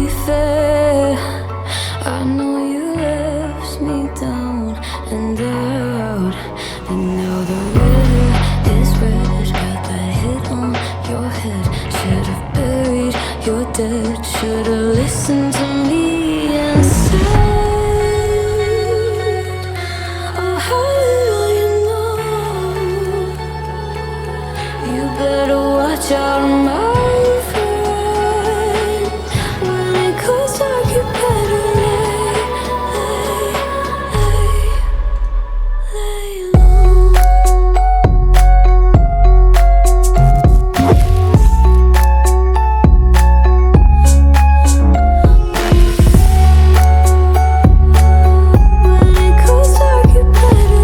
be fair. I know you left me down and out, but now the river is red. Got that hit on your head. Should've buried your dead. Should've listened to me instead. Oh, how little you know. You better watch out, my friend. When it goes dark, you better lay low. When it goes dark, you better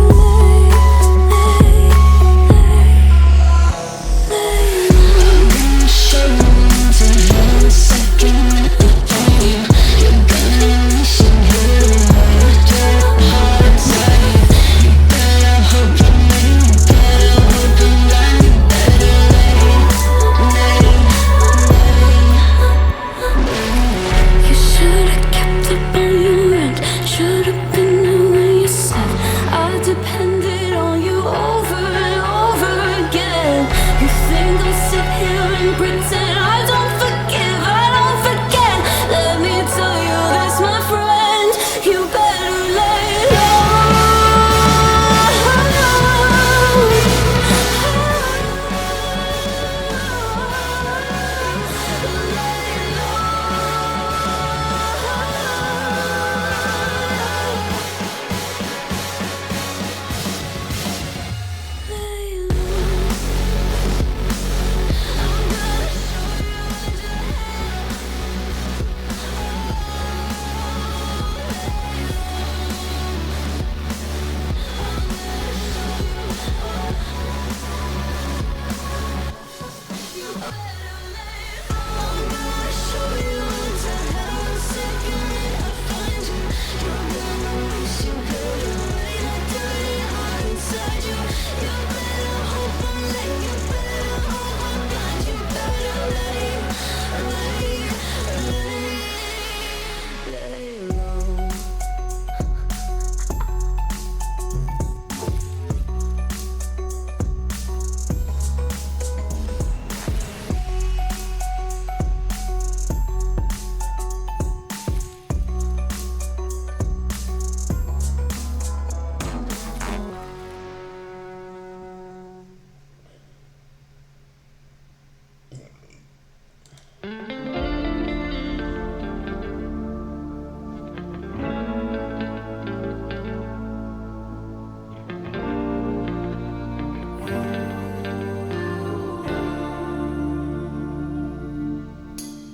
You should've kept up on your rent. Should've been there when you said I depended on you over and over again. You think I'll sit here and pretend I don't forgive, I don't forget? Let me tell you this, my friend. You better lay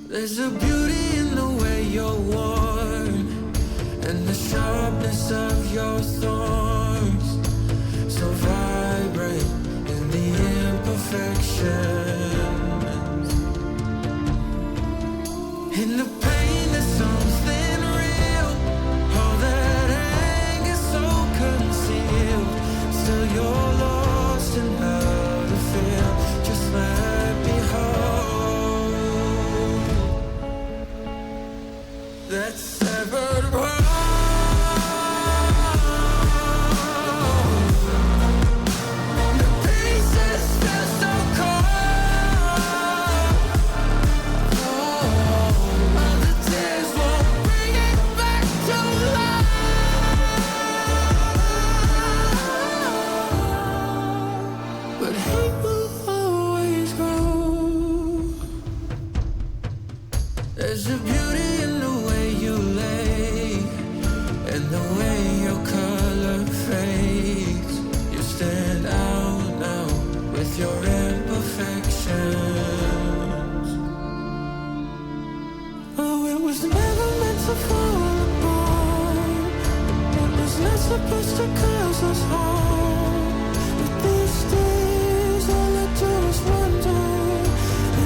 There's a beauty in the way you're worn and the sharpness of your thorns, so vibrant in the imperfections. In the pain there's something real. All that anger so concealed. Still you're lost in how to feel. Just let me hold that severed heart. The pieces feel so cold. All the tears won't bring it back to life. But hate will always grow. There's a beauty in the way you lay and the way your color fades. You stand out now with your imperfections. Oh, it was never meant to fall apart. It was not supposed to cause us harm. But these days all I do is wonder,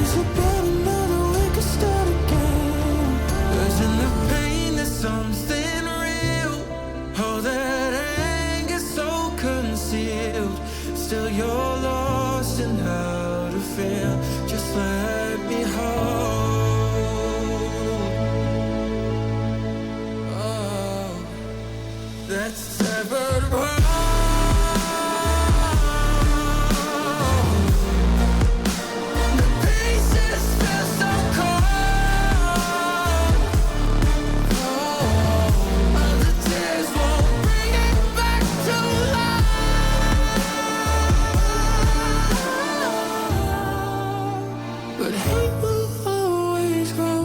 is about another we could start again. 'Cause in the pain there's something real. All that anger so concealed. Still you're lost in how to feel. Just let me hold Let's sever the world. The pieces feel so cold. But the tears won't bring it back to life. But hate will always grow.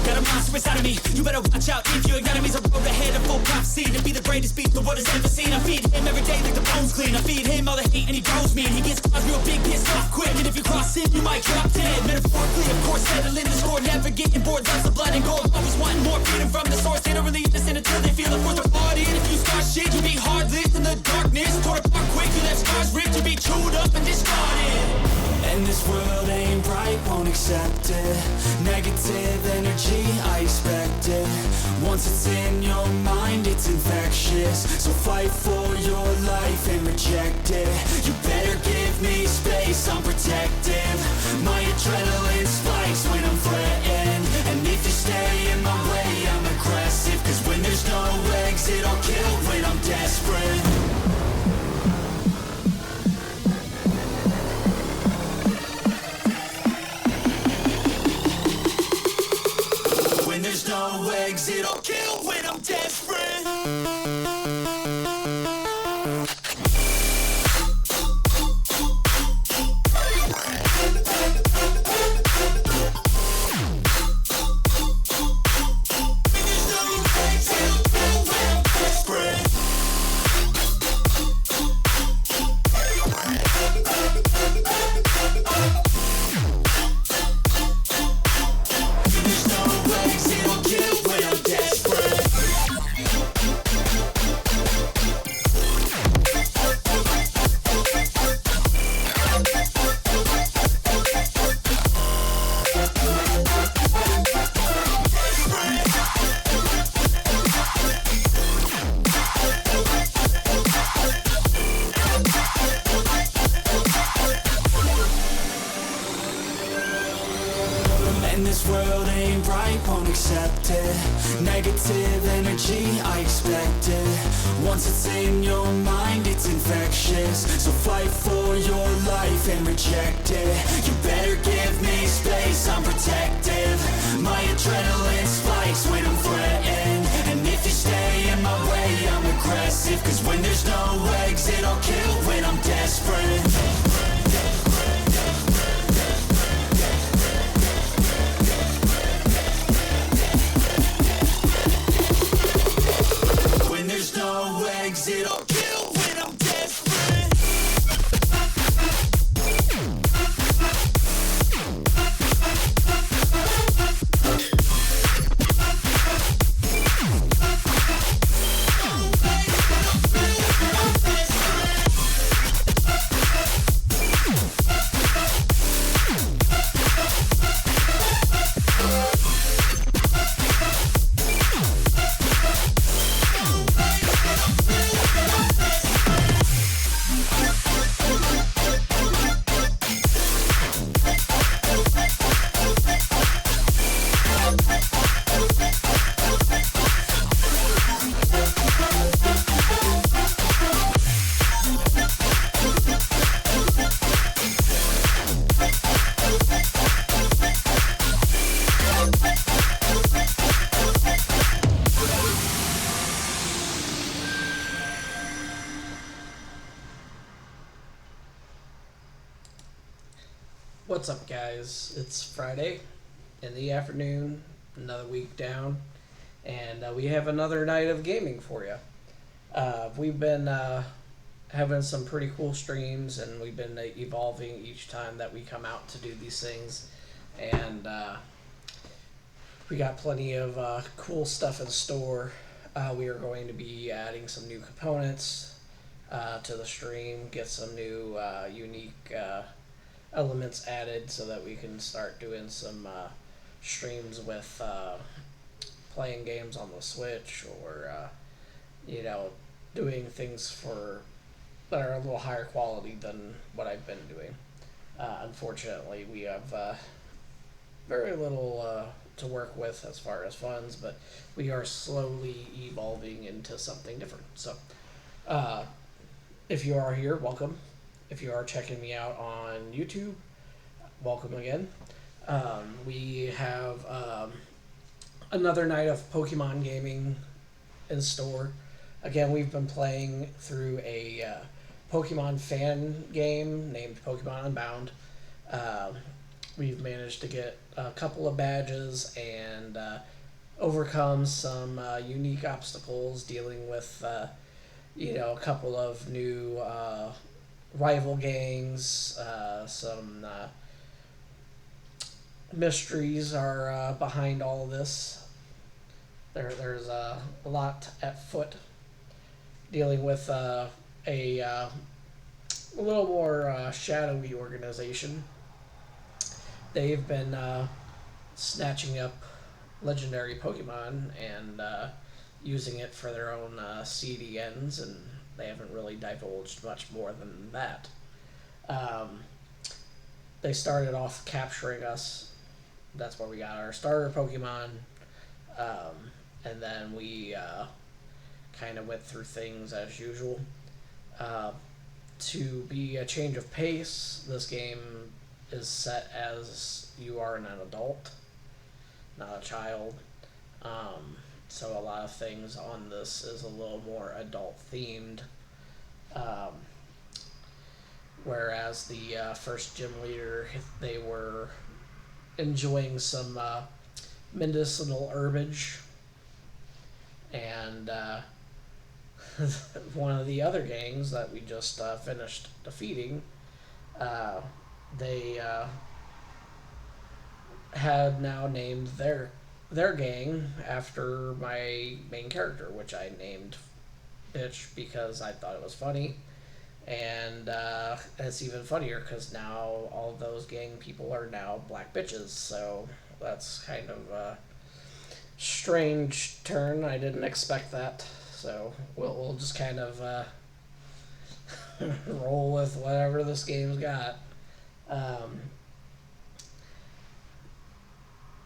Got a monster inside of me, you better watch out. If your enemy's a road ahead of full prophecy to be the greatest beast the world has ever seen. I feed him every day like the bones clean. I feed him all the hate and he grows me. And he gets caught real big, pissed off quick. And if you cross him, you might drop dead. Metaphorically, of course, settling the score. Never getting bored, lots of blood and gore. Always wanting more, freedom from the source. They don't really listen until they feel the force of party. And if you start shit, you be heartless in the darkness. Torn apart quick, you left scars ripped. You be chewed up and discarded. And this world ain't right, won't accept it. Negative energy, I expect it. Once it's in your mind, it's infectious. So fight for your life and reject it. You better give me space, I'm protective. My adrenaline spikes when I'm threatened. And if you stay in my way, I'm aggressive. Cause when there's no exit, I'll kill when I'm desperate. When there's no exit, I'll kill when I'm desperate. And this world ain't right, won't accept it. Negative energy, I expect it. Once it's in your mind, it's infectious. So fight for your life and reject it. You better give me space, I'm protective. My adrenaline spikes when I'm threatened. And if you stay in my way, I'm aggressive. Cause when there's no exit, I'll kill when I'm desperate. When there's no exit, I'll kill when I'm desperate. What's up, guys? It's Friday in the afternoon, another week down, and we have another night of gaming for you. We've been having some pretty cool streams, and we've been evolving each time that we come out to do these things, and we got plenty of cool stuff in store. We are going to be adding some new components to the stream, get some new unique elements added so that we can start doing some streams with playing games on the Switch or you know, doing things for that are a little higher quality than what I've been doing. Unfortunately, we have very little to work with as far as funds, but we are slowly evolving into something different. So, if you are here, welcome. If you are checking me out on YouTube, welcome again. We have another night of Pokemon gaming in store. Again, we've been playing through a Pokemon fan game named Pokemon Unbound. We've managed to get a couple of badges and overcome some unique obstacles dealing with, a couple of new rival gangs. Some mysteries are behind all of this. There's a lot at foot dealing with a little more shadowy organization. They've been snatching up legendary Pokemon and using it for their own seedy ends, and they haven't really divulged much more than that. They started off capturing us. That's where we got our starter Pokemon. And then we kind of went through things as usual. To be a change of pace, this game is set as you are an adult, not a child. So a lot of things on this is a little more adult themed. Whereas the first gym leader, they were enjoying some medicinal herbage. And one of the other gangs that we just finished defeating, they had now named their gang after my main character, which I named Bitch because I thought it was funny. And it's even funnier because now all of those gang people are now black bitches, so that's kind of a strange turn. I didn't expect that, so we'll just kind of roll with whatever this game's got.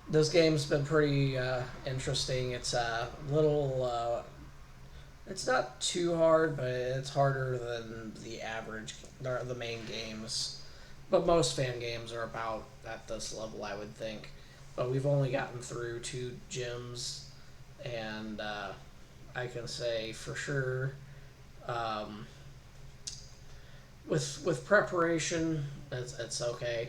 This game's been pretty interesting. It's a little it's not too hard, but it's harder than the average, the main games. But most fan games are about at this level, I would think. But we've only gotten through 2 gyms, and I can say for sure, with preparation, it's okay.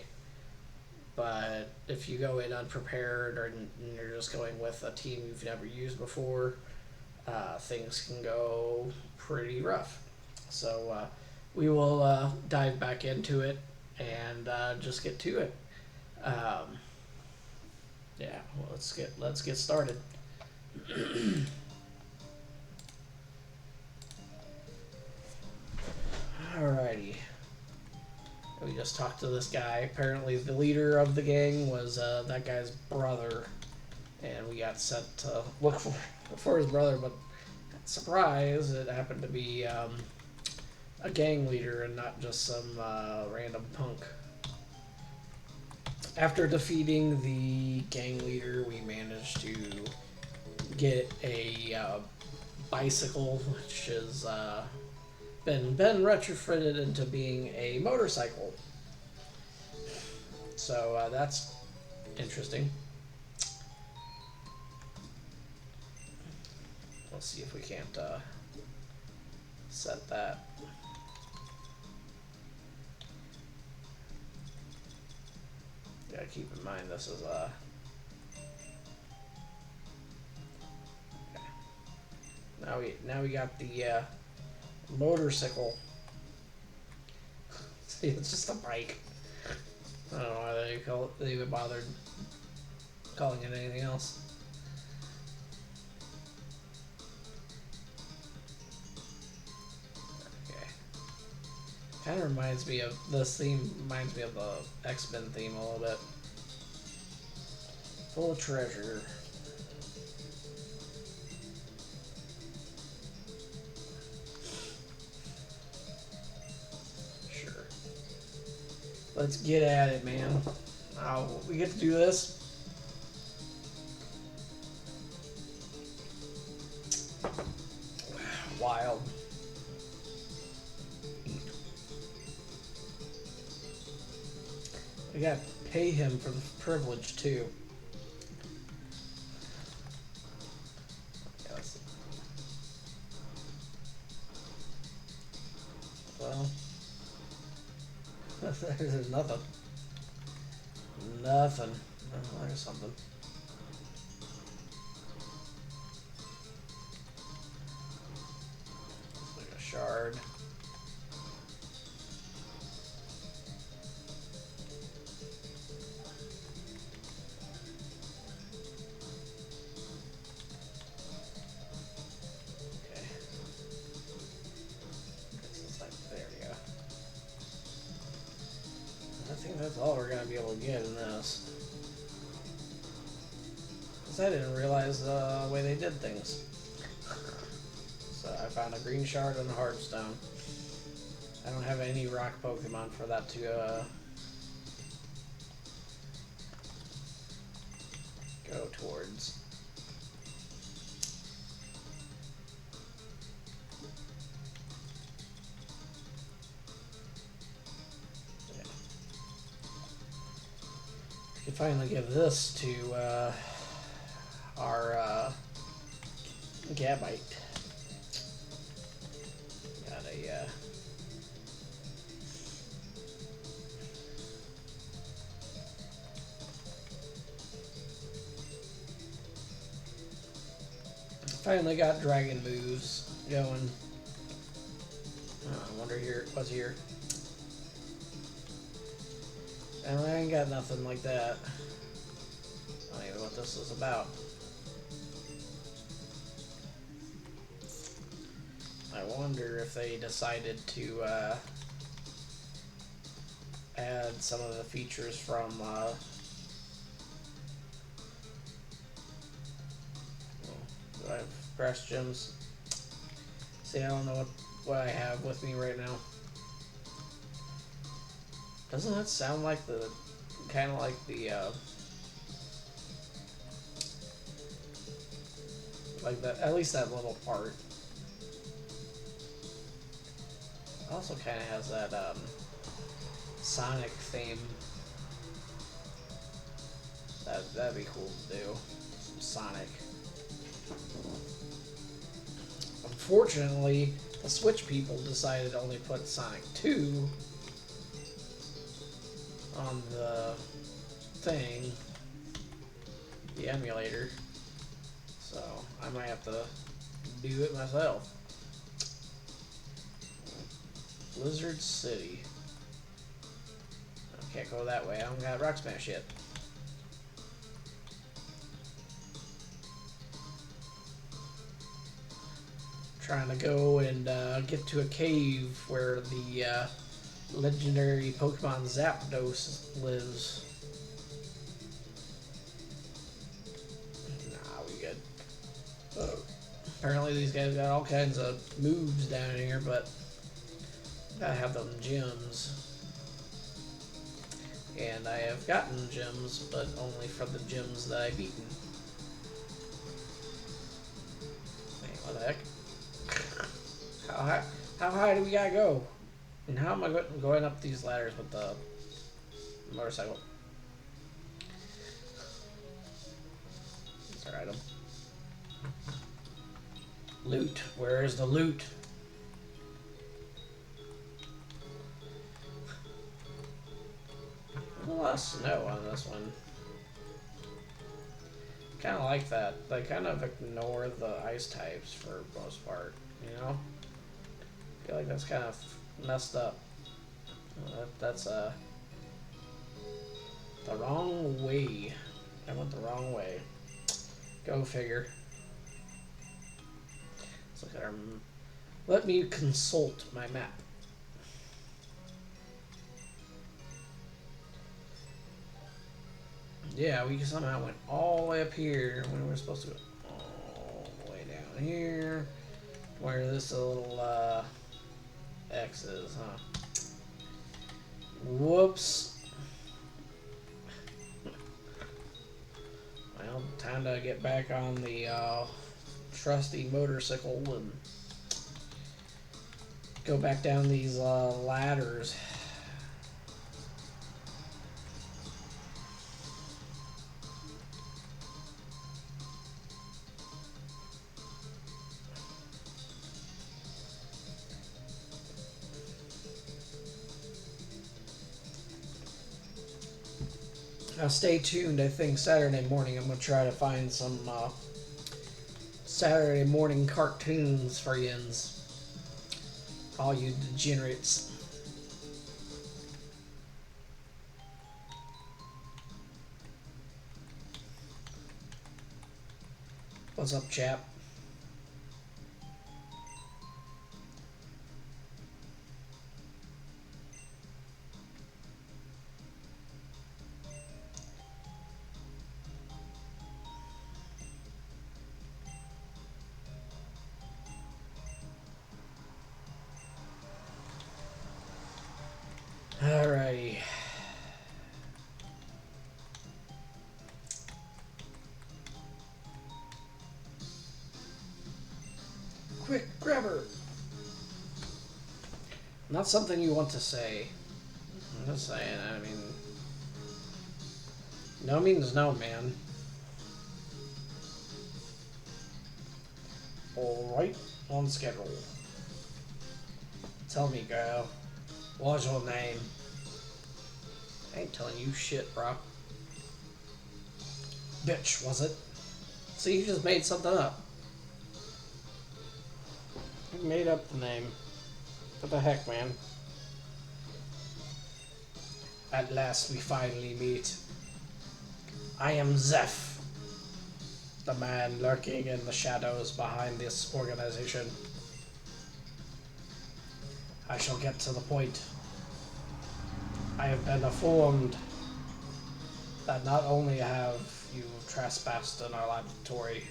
But if you go in unprepared or you're just going with a team you've never used before, things can go pretty rough. So we will dive back into it and just get to it. Yeah, well, let's get started. Alrighty. We just talked to this guy. Apparently, the leader of the gang was that guy's brother, and we got sent to look for his brother. But surprise, it happened to be a gang leader and not just some random punk. After defeating the gang leader, we managed to get a bicycle, which has been retrofitted into being a motorcycle. So that's interesting. Let's see if we can't set that. Gotta keep in mind this is now we got the motorcycle. See, it's just a bike. I don't know why they even bothered calling it anything else. Okay. Kind of reminds me of this theme. Reminds me of the X-Men theme a little bit. Full of treasure. Sure. Let's get at it, man. We get to do this. Wild. We gotta pay him for the privilege too. Yes. Well, there's nothing. Nothing. Oh, there's something. Looks like a shard. Okay. This is like, there we go. I think that's all we're gonna be able to get in this. Because I didn't realize the way they did things. So I found a green shard and a hard stone. I don't have any rock Pokemon for that to go towards. Yeah. We can finally give this to our Gabite. Got a finally got dragon moves going. I wonder what's here. And I ain't got nothing like that. I don't even know what this is about. I wonder if they decided to add some of the features from do I have grass gems? See, I don't know what I have with me right now. Doesn't that sound like the kind of like the like that, at least that little part. Also kind of has that Sonic theme. That'd be cool to do. Some Sonic. Unfortunately, the Switch people decided to only put Sonic 2 on the thing, the emulator. So I might have to do it myself. Blizzard City. I can't go that way. I don't got Rock Smash yet. Trying to go and get to a cave where the legendary Pokemon Zapdos lives. Nah, we good. Apparently these guys got all kinds of moves down here, but gotta have them gems. And I have gotten gems, but only for the gems that I've eaten. Hey, what the heck? How high do we gotta go? And how am I going up these ladders with the motorcycle? That's our item. Loot. Where is the loot? A lot of snow on this one. Kind of like that. They kind of ignore the ice types for the most part, you know? I feel like that's kind of messed up. That's the wrong way. I went the wrong way. Go figure. Let's look at our... Let me consult my map. Yeah, we somehow went all the way up here when we were supposed to go all the way down here. Where this little X is, huh? Whoops. Well, time to get back on the trusty motorcycle and go back down these ladders. Now stay tuned. I think Saturday morning I'm going to try to find some Saturday morning cartoons for yins. All you degenerates. What's up, chap? Alrighty. Quick, grab her. Not something you want to say. I'm just saying, I mean... No means no, man. Alright, on schedule. Tell me, girl. What's your name? I ain't telling you shit, bro. Bitch, was it? See, you just made something up. You made up the name. What the heck, man? At last we finally meet. I am Zeph, the man lurking in the shadows behind this organization. I shall get to the point. I have been informed that not only have you trespassed in our laboratory,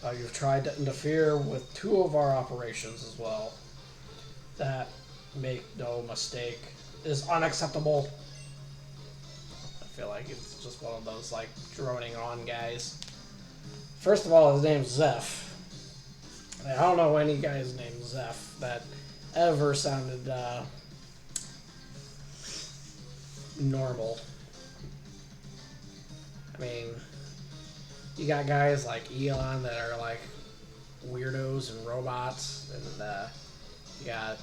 but you've tried to interfere with 2 of our operations as well. That, make no mistake, is unacceptable. I feel like it's just one of those, like, droning on guys. First of all, his name's Zeph. I don't know any guy's named Zeph that ever sounded, normal. I mean, you got guys like Elon that are like weirdos and robots, and you got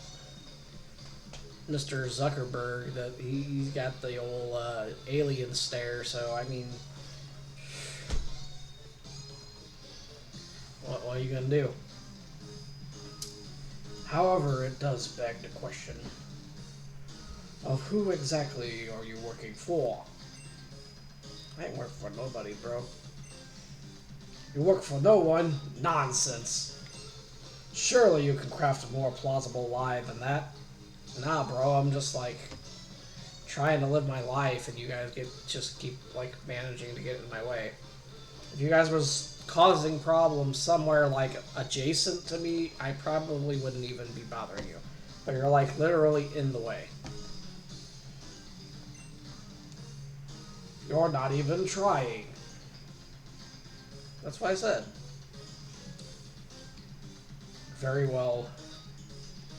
Mr. Zuckerberg that he's got the old alien stare. So I mean, what are you gonna do? However, it does beg the question of who exactly are you working for? I ain't working for nobody, bro. You work for no one? Nonsense. Surely you can craft a more plausible lie than that. Nah, bro, I'm just like trying to live my life, and you guys just keep like managing to get in my way. If you guys was causing problems somewhere like adjacent to me, I probably wouldn't even be bothering you. But you're like literally in the way. You're not even trying. That's what I said. Very well.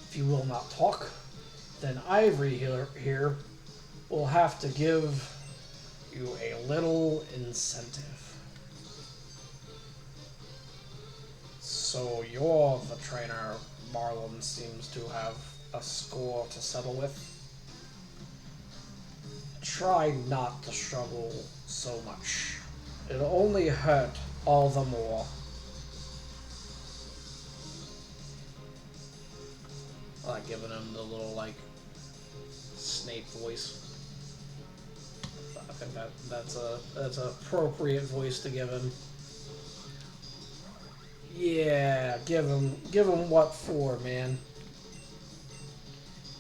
If you will not talk, then Ivory here will have to give you a little incentive. So you're the trainer Marlon seems to have a score to settle with. Try not to struggle so much. It'll only hurt all the more. I like giving him the little, like, Snape voice. I think that's an appropriate voice to give him. Yeah, give him what for, man.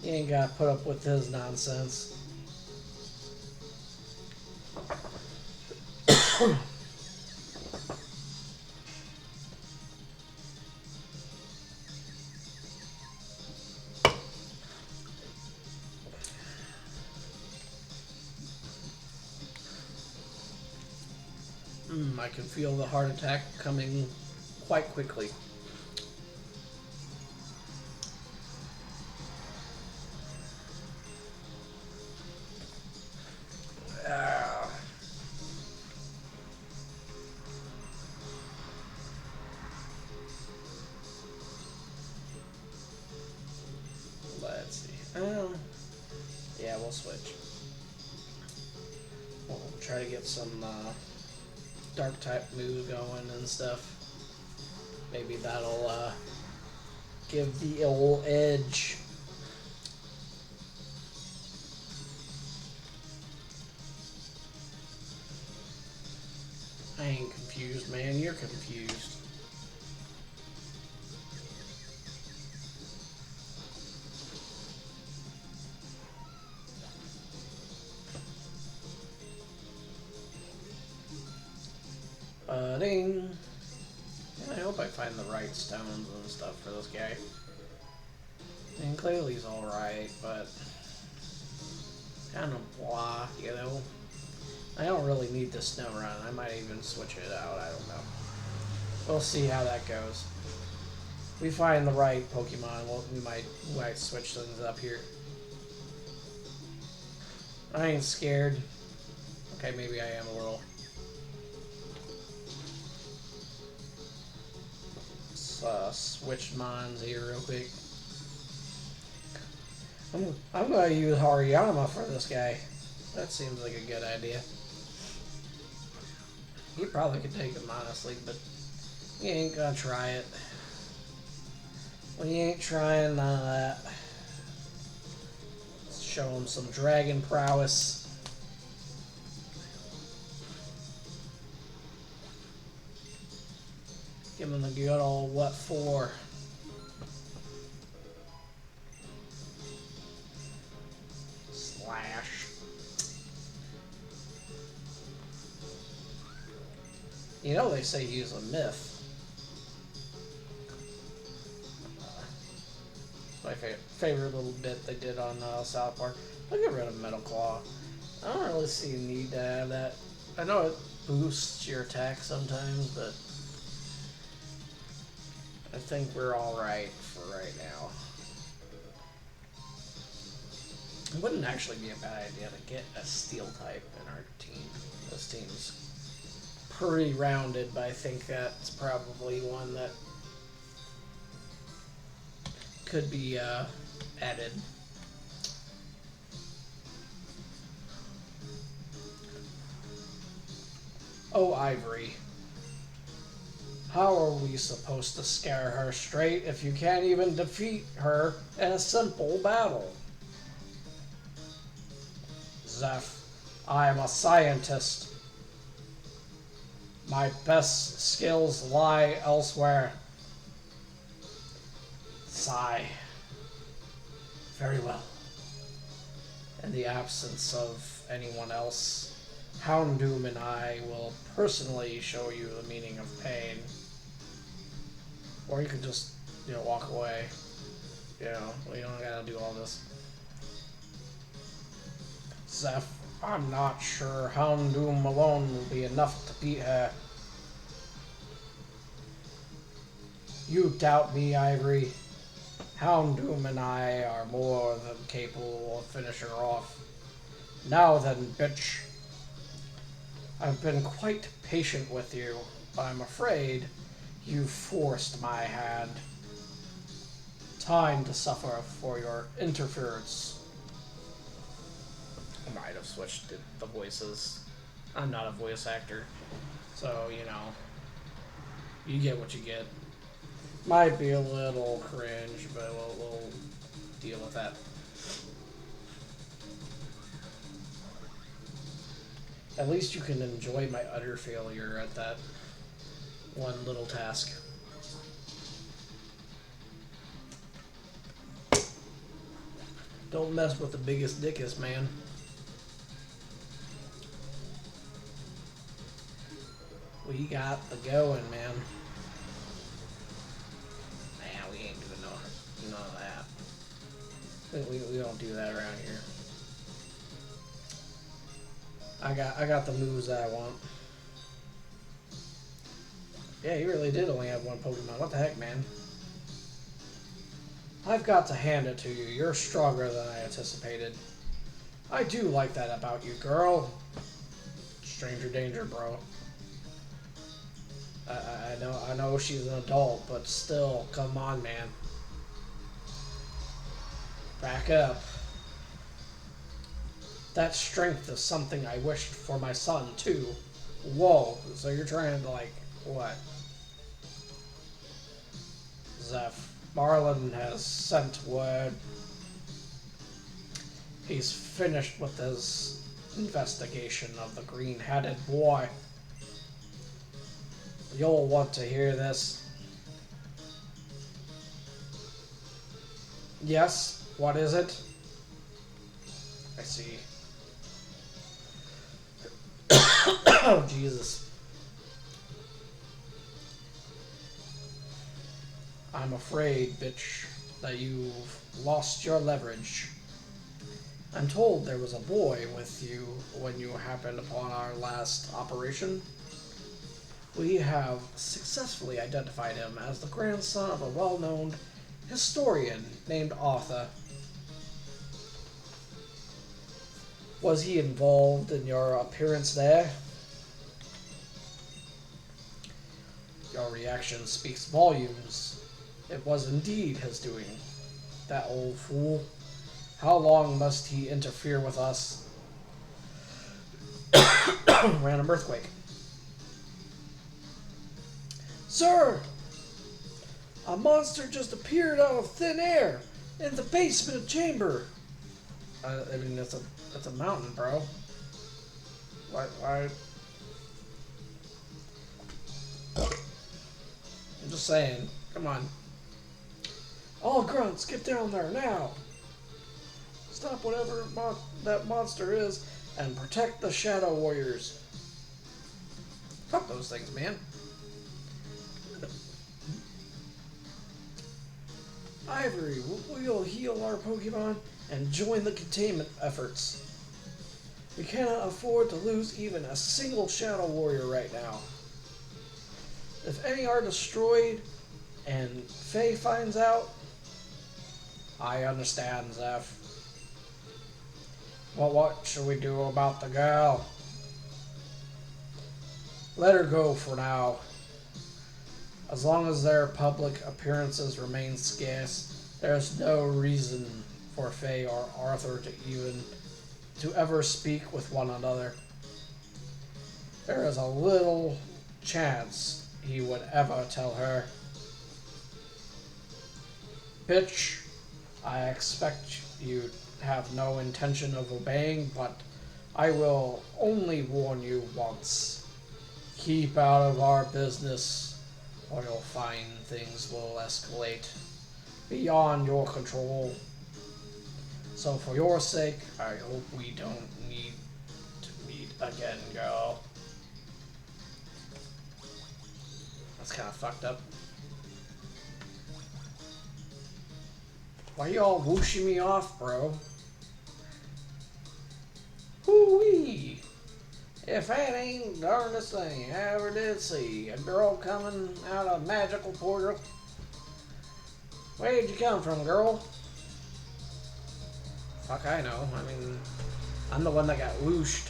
You ain't gotta put up with his nonsense. I can feel the heart attack coming quite quickly. Let's see. Yeah, we'll switch. We'll try to get some dark type moves going and stuff. Maybe that'll give the old edge. I ain't confused, man. You're confused. Ding. Yeah, I hope I find the right stones and stuff for this guy. And clearly he's alright, but kind of blah, you know. I don't really need the snow run. I might even switch it out. I don't know. We'll see how that goes. We find the right Pokemon. Well, we might switch things up here. I ain't scared. Okay, maybe I am a little. Switch mines here real quick. I'm gonna use Hariyama for this guy. That seems like a good idea. He probably could take him honestly, but he ain't gonna try it. Well, he ain't trying none of that. Let's show him some dragon prowess. Give him the good old what for. Slash. You know they say use a myth. My favorite little bit they did on South Park. I'll get rid of Metal Claw. I don't really see a need to have that. I know it boosts your attack sometimes, but I think we're alright for right now. It wouldn't actually be a bad idea to get a steel type in our team. This team's pretty rounded, but I think that's probably one that could be added. Oh, Ivory. How are we supposed to scare her straight if you can't even defeat her in a simple battle? Zeph, I am a scientist. My best skills lie elsewhere. Sigh. Very well. In the absence of anyone else, Houndoom and I will personally show you the meaning of pain. Or you could just, walk away. You don't gotta do all this. Zeph, I'm not sure Houndoom alone will be enough to beat her. You doubt me, Ivory. Houndoom and I are more than capable of finishing her off. Now then, bitch. I've been quite patient with you, but I'm afraid you forced my hand. Time to suffer for your interference. I might have switched the voices. I'm not a voice actor, so, you get what you get. Might be a little cringe, but we'll deal with that. At least you can enjoy my utter failure at that one little task. Don't mess with the biggest dickus, man. We got the going, man. Nah, we ain't doing none of that. We don't do that around here. I got the moves that I want. Yeah, you really did only have one Pokemon. What the heck, man? I've got to hand it to you. You're stronger than I anticipated. I do like that about you, girl. Stranger danger, bro. I know she's an adult, but still, come on, man. Back up. That strength is something I wished for my son, too. Whoa, so you're trying to, like, what? Zeph, Marlin has sent word. He's finished with his investigation of the green-headed boy. You'll want to hear this. Yes, what is it? I see. Oh, Jesus. I'm afraid, bitch, that you've lost your leverage. I'm told there was a boy with you when you happened upon our last operation. We have successfully identified him as the grandson of a well-known historian named Arthur. Was he involved in your appearance there? Your reaction speaks volumes. It was indeed his doing. That old fool. How long must he interfere with us? Random earthquake. Sir! A monster just appeared out of thin air in the basement chamber. I mean, that's a mountain, bro. Why? I'm just saying. Come on. All grunts, get down there now. Stop whatever that monster is and protect the Shadow Warriors. Fuck those things, man. Ivory, we'll heal our Pokemon and join the containment efforts. We cannot afford to lose even a single Shadow Warrior right now. If any are destroyed and Faye finds out, I understand, Zeph. Well, what should we do about the girl? Let her go for now. As long as their public appearances remain scarce, there's no reason for Faye or Arthur to ever speak with one another. There is a little chance he would ever tell her. Bitch, I expect you have no intention of obeying, but I will only warn you once. Keep out of our business, or you'll find things will escalate beyond your control. So for your sake, I hope we don't need to meet again, girl. That's kind of fucked up. Why y'all whooshing me off, bro? Hoo-wee! If that ain't the darndest thing I ever did see. A girl coming out of a magical portal. Where'd you come from, girl? Fuck, I know. I mean, I'm the one that got whooshed.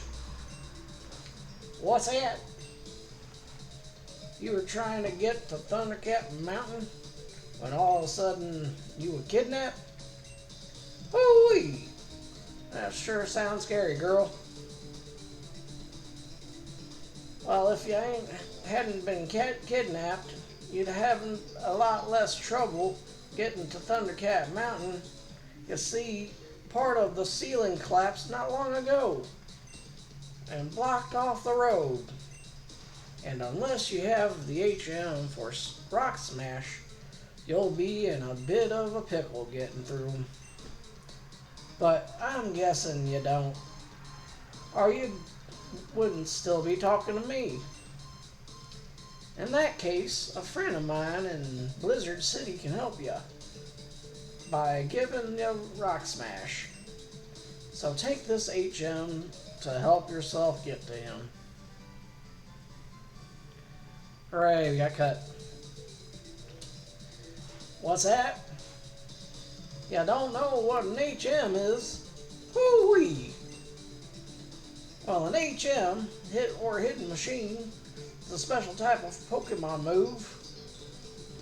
What's that? You were trying to get to Thundercat Mountain when all of a sudden you were kidnapped? Hoo-wee! That sure sounds scary, girl. Well, if you hadn't been kidnapped, you'd have a lot less trouble getting to Thundercat Mountain. You see, part of the ceiling collapsed not long ago and blocked off the road. And unless you have the HM for Rock Smash, you'll be in a bit of a pickle getting through. But I'm guessing you don't, or you wouldn't still be talking to me. In that case, a friend of mine in Blizzard City can help you by giving you Rock Smash. So take this HM to help yourself get to him. Hooray, we got cut. What's that? You don't know what an HM is? Hoo-wee! Well, an HM, hit or hidden machine, is a special type of Pokemon move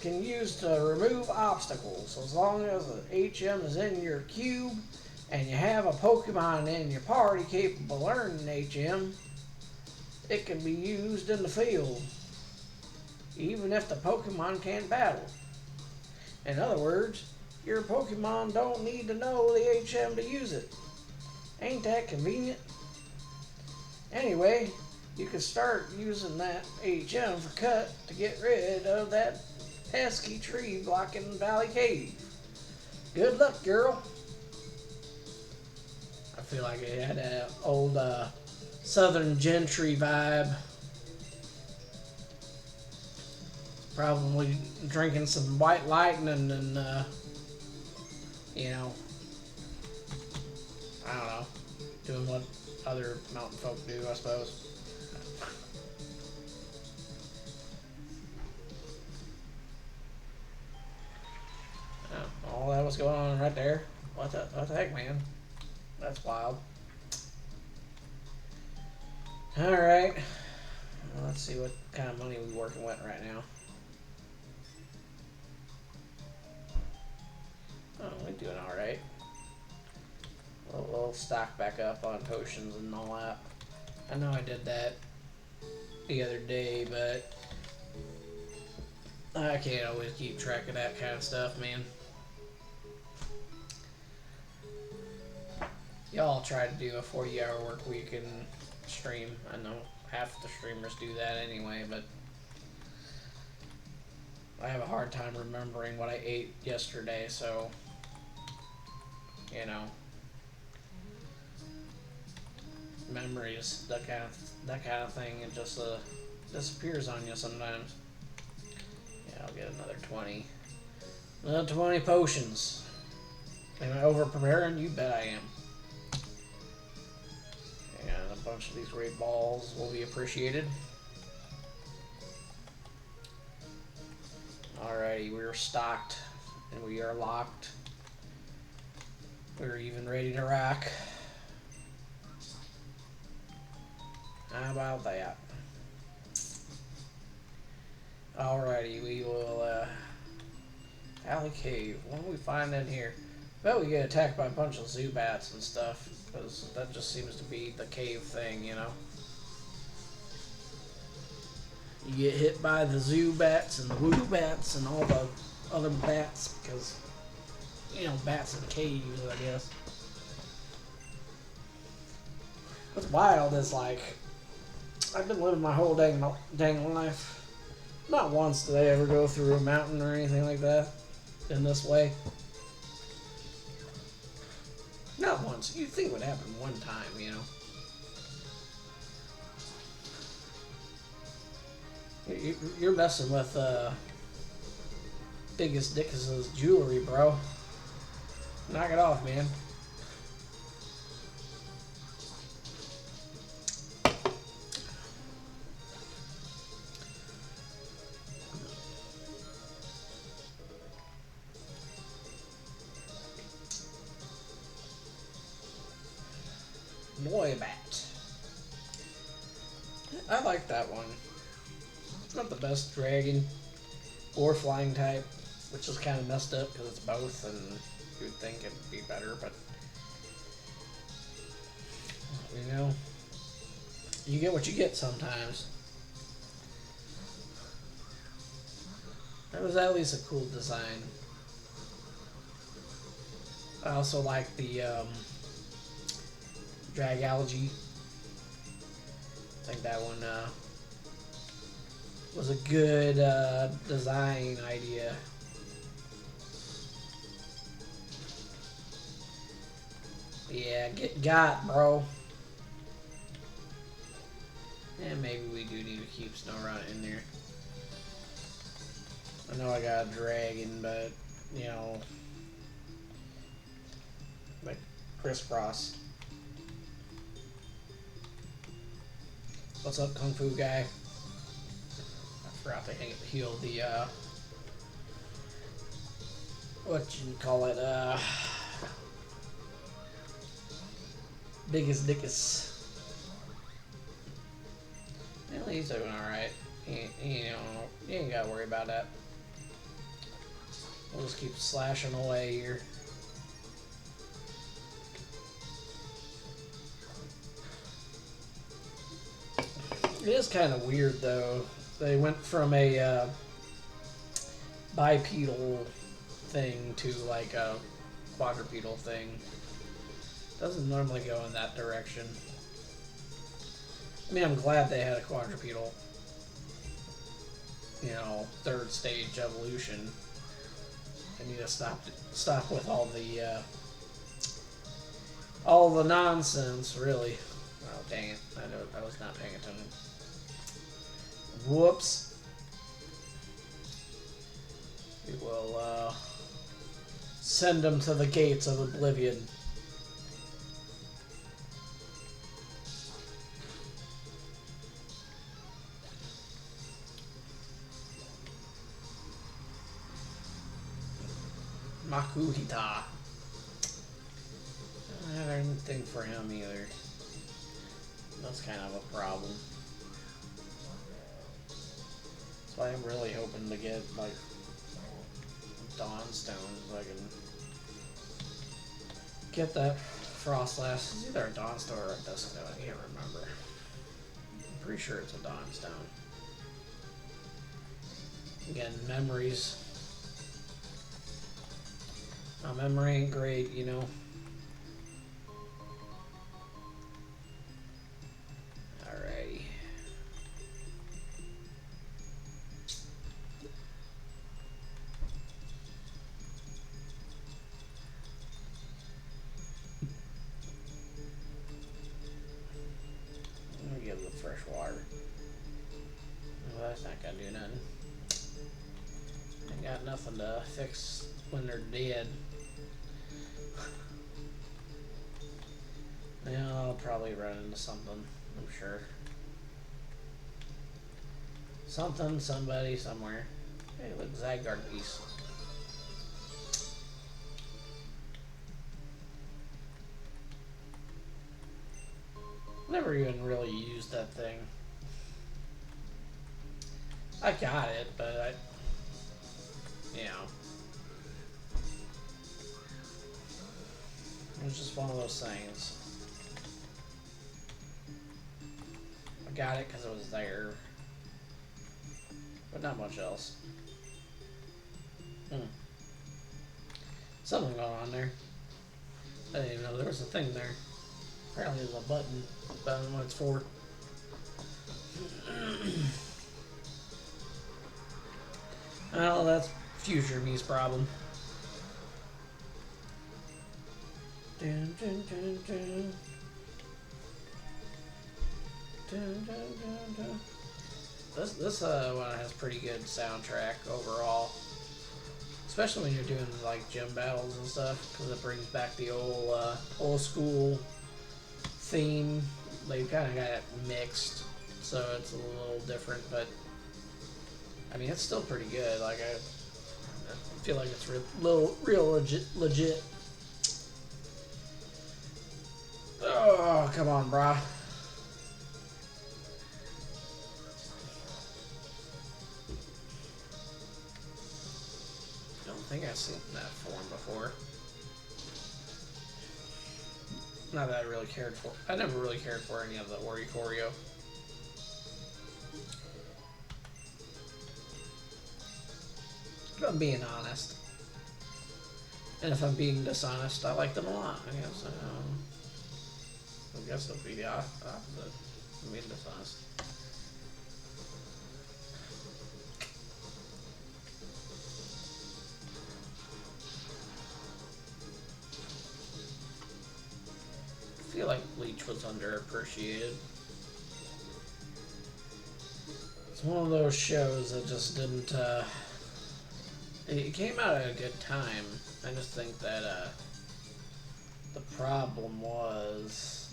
can use to remove obstacles. As long as an HM is in your cube and you have a Pokemon in your party capable of learning HM, it can be used in the field, even if the Pokemon can't battle. In other words, your Pokemon don't need to know the HM to use it. Ain't that convenient? Anyway, you can start using that HM for cut to get rid of that pesky tree blocking Valley Cave. Good luck, girl. I feel like it had an old Southern Gentry vibe. Probably drinking some White Lightning and, you know, I don't know, doing what other mountain folk do, I suppose. Oh, all that was going on right there. What the heck, man? That's wild. Alright. Well, let's see what kind of money we're working with right now. Oh, we're doing alright. We'll stock back up on potions and all that. I know I did that the other day, but I can't always keep track of that kind of stuff, man. Y'all try to do a 40-hour work week and stream. I know half the streamers do that anyway, but I have a hard time remembering what I ate yesterday, so, you know, memories, that kind of thing, it just disappears on you sometimes. Yeah, I'll get another 20. Another 20 potions. Am I over preparing? You bet I am. And a bunch of these great balls will be appreciated. Alrighty, we're stocked and we are locked. We're even ready to rock. How about that? Alrighty, we will, Alley Cave. What do we find in here? Well, we get attacked by a bunch of Zubats and stuff, because that just seems to be the cave thing, you know? You get hit by the Zubats and the Woobats and all the other bats, because, you know, bats in caves, I guess. What's wild is, like, I've been living my whole dang life. Not once did I ever go through a mountain or anything like that in this way. Not once. You'd think it would happen one time, you know. You're messing with Biggest Dickus's jewelry, bro. Knock it off, man. Noibat. I like that one. It's not the best dragon or flying type, which is kind of messed up because it's both, and you'd think it'd be better, but you know, you get what you get sometimes. That was at least a cool design. I also like the Dragalgy. I think that one was a good design idea. Yeah, get got, bro. And maybe we do need to keep Snorunt in there. I know I got a dragon, but, you know, like crisscross. What's up, Kung Fu guy? I forgot to heal the, what you call it, biggest dickus. Well, he's doing alright. You ain't gotta worry about that. We'll just keep slashing away here. It is kind of weird, though. They went from a bipedal thing to like a quadrupedal thing. Doesn't normally go in that direction. I mean, I'm glad they had a quadrupedal, you know, third stage evolution. I need to stop with all the nonsense, really. Oh, dang it. I was not paying attention. Whoops. We will, send them to the gates of oblivion. Makuhita. I don't have anything for him either. That's kind of a problem. That's why I'm really hoping to get, like, Dawn Stone so I can get that Frost Last. It's either a Dawn Stone or a Dusk Stone. I can't remember. I'm pretty sure it's a Dawn Stone. Again, memories. My memory ain't great, you know. Alrighty. I'm gonna give them fresh water. Well, that's not gonna do nothing. Ain't got nothing to fix when they're dead. Yeah, I'll probably run into something, I'm sure. Something, somebody, somewhere. Hey, look, Zygarde piece. Never even really used that thing. I got it, but you know. It was just one of those things. I got it because it was there. But not much else. Something going on there. I didn't even know there was a thing there. Apparently there's a button. But I don't know what it's for. Well, that's future me's problem. Dun, dun, dun, dun. Dun, dun, dun, dun. This one has pretty good soundtrack overall, especially when you're doing like gym battles and stuff, because it brings back the old school theme. They kind of got it mixed, so it's a little different, but I mean it's still pretty good. Like I feel like it's real legit. Oh, come on, brah. I don't think I've seen that form before. Not that I really cared for. I never really cared for any of the Choreo. If I'm being honest. And if I'm being dishonest, I like them a lot. I guess it'll be the opposite. I'm being dishonest. I feel like Bleach was underappreciated. It's one of those shows that just didn't It came out at a good time. I just think that the problem was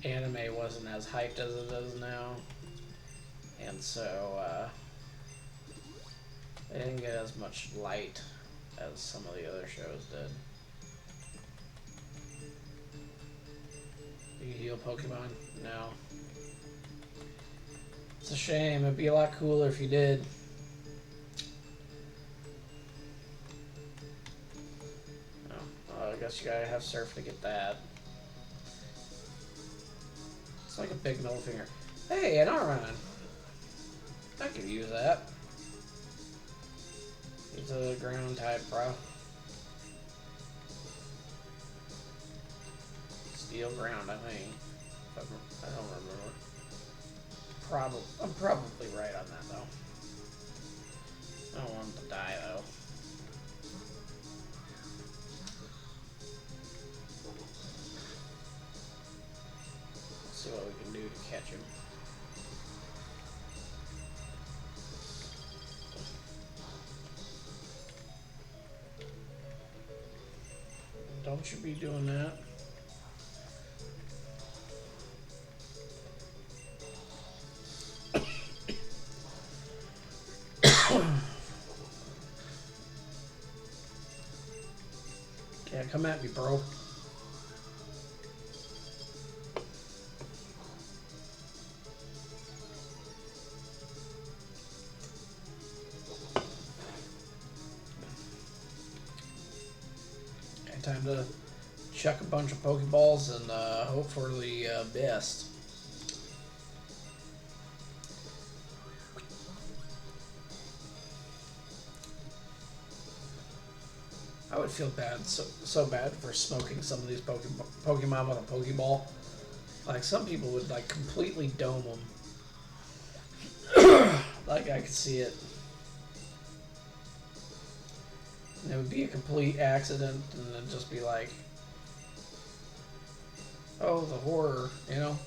anime wasn't as hyped as it is now, and so it didn't get as much light as some of the other shows did. Do you heal Pokemon? No. It's a shame. It'd be a lot cooler if you did. I guess you gotta have surf to get that. It's like a big middle finger. Hey, an Aron! I could use that. He's a ground type, bro. Steel ground, I think. I don't remember. I'm probably right on that, though. I don't want him to die, though. See what we can do to catch him. Don't you be doing that. Yeah, come at me, bro. Time to chuck a bunch of Pokeballs and hope for the best. I would feel bad, so bad for smoking some of these Pokemon with a Pokeball. Like, some people would, like, completely dome them. Like, I could see it. And it would be a complete accident, and it'd just be like, oh, the horror, you know?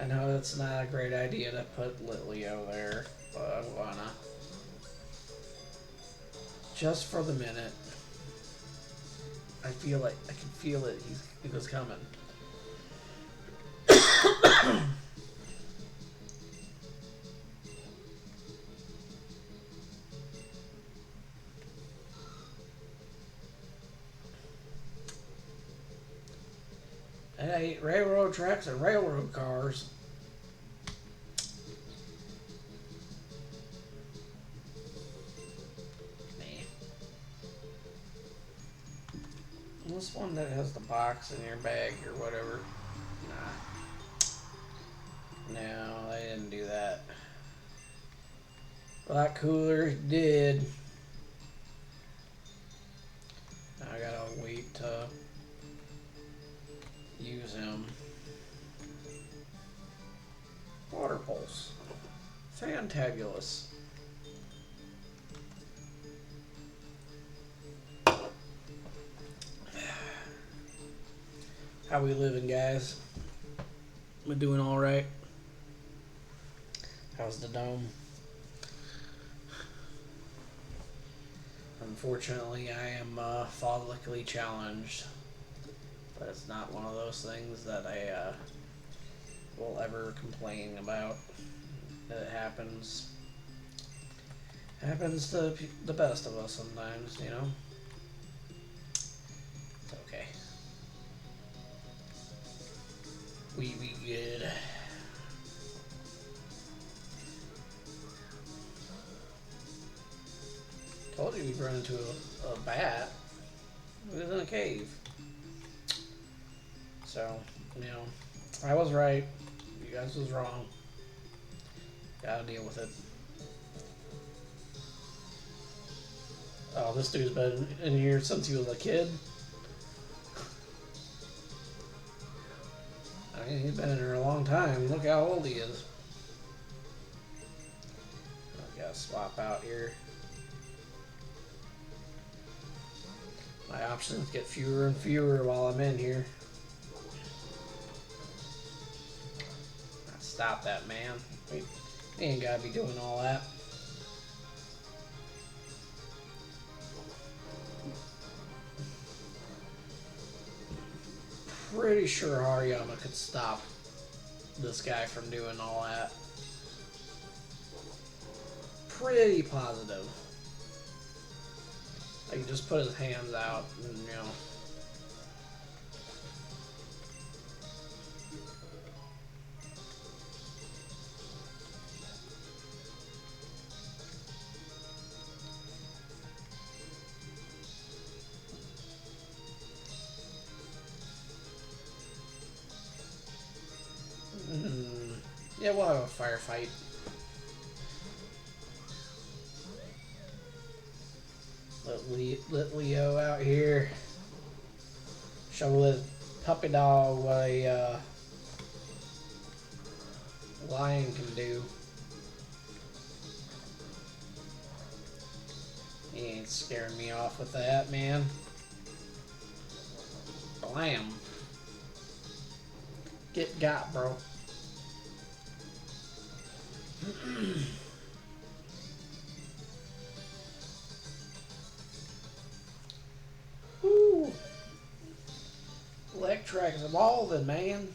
I know it's not a great idea to put Litleo there, but I'm gonna. Just for the minute. I feel like, I can feel it, he was coming. I hate railroad tracks and railroad cars. Man. This one that has the box in your bag or whatever. Nah. No, they didn't do that. Black Cooler did. I gotta wait to use him. Water Pulse. Fantabulous. How we living, guys? We doing alright? How's the dome? Unfortunately, I am follically challenged. But it's not one of those things that I will ever complain about. It happens. Happens to the best of us sometimes, you know? It's okay. We good. Told you we'd run into a bat. It was in a cave. So, you know, I was right. You guys was wrong. Gotta deal with it. Oh, this dude's been in here since he was a kid. I mean, he's been in here a long time. Look how old he is. I gotta swap out here. My options get fewer and fewer while I'm in here. Stop that, man. You ain't gotta be doing all that. pretty sure Hariyama could stop this guy from doing all that. Pretty positive. Like, just put his hands out and, you know. Yeah, we'll have a firefight. Let Leo out here. Show the puppy dog what a lion can do. He ain't scaring me off with that, man. Blam. Get got, bro. Woo! Electric's evolving, man.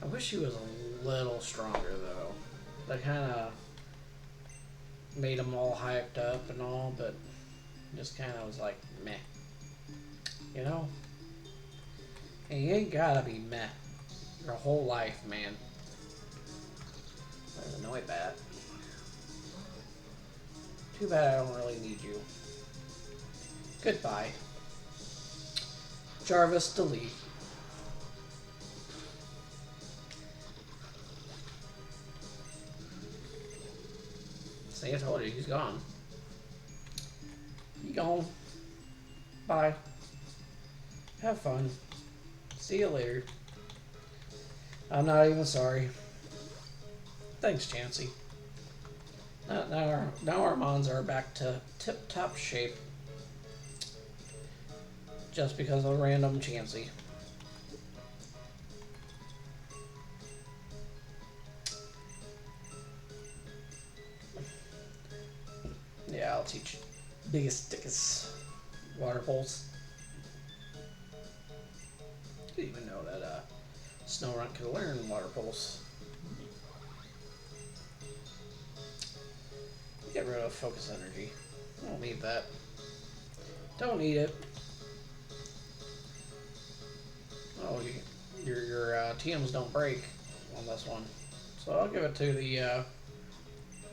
I wish he was a little stronger, though. That kind of made him all hyped up and all, but just kind of was like, meh. You know? And you ain't gotta be meh your whole life, man. There's a Noi Bat. Too bad I don't really need you. Goodbye. Jarvis, delete. See, I told you, he's gone. He gone. Bye. Have fun. See you later. I'm not even sorry. Thanks, Chansey. Now our mons are back to tip-top shape. Just because of random Chansey. Yeah, I'll teach biggest, thickest water pulse. Didn't even know that Snorunt could learn water pulse. Get rid of focus energy. I don't need that. Don't need it. Oh, your TMs don't break on this one, so I'll give it to the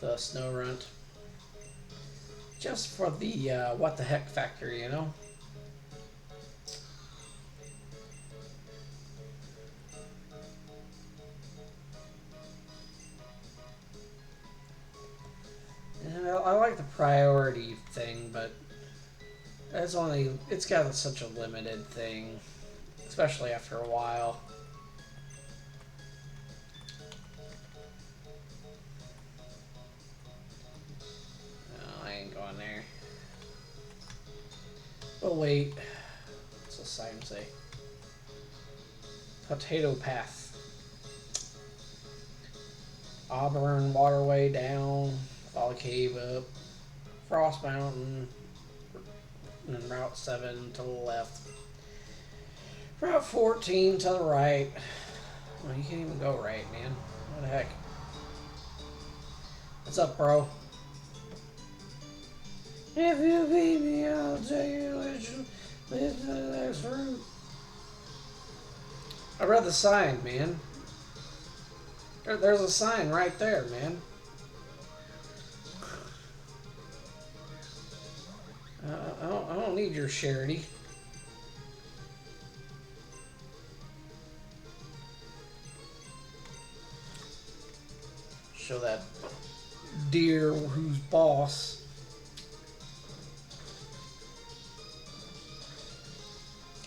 Snorunt. Just for the what the heck factor, you know? And I like the priority thing, but it's got such a limited thing, especially after a while. Going there. But wait, what's the sign say? Potato Path. Auburn Waterway down, Fall Cave up, Frost Mountain, and Route 7 to the left. Route 14 to the right. Well, you can't even go right, man. What the heck? What's up, bro? If you beat me, I'll tell you which leads to the next route. I read the sign, man. There's a sign right there, man. I don't need your charity. Show that deer who's boss.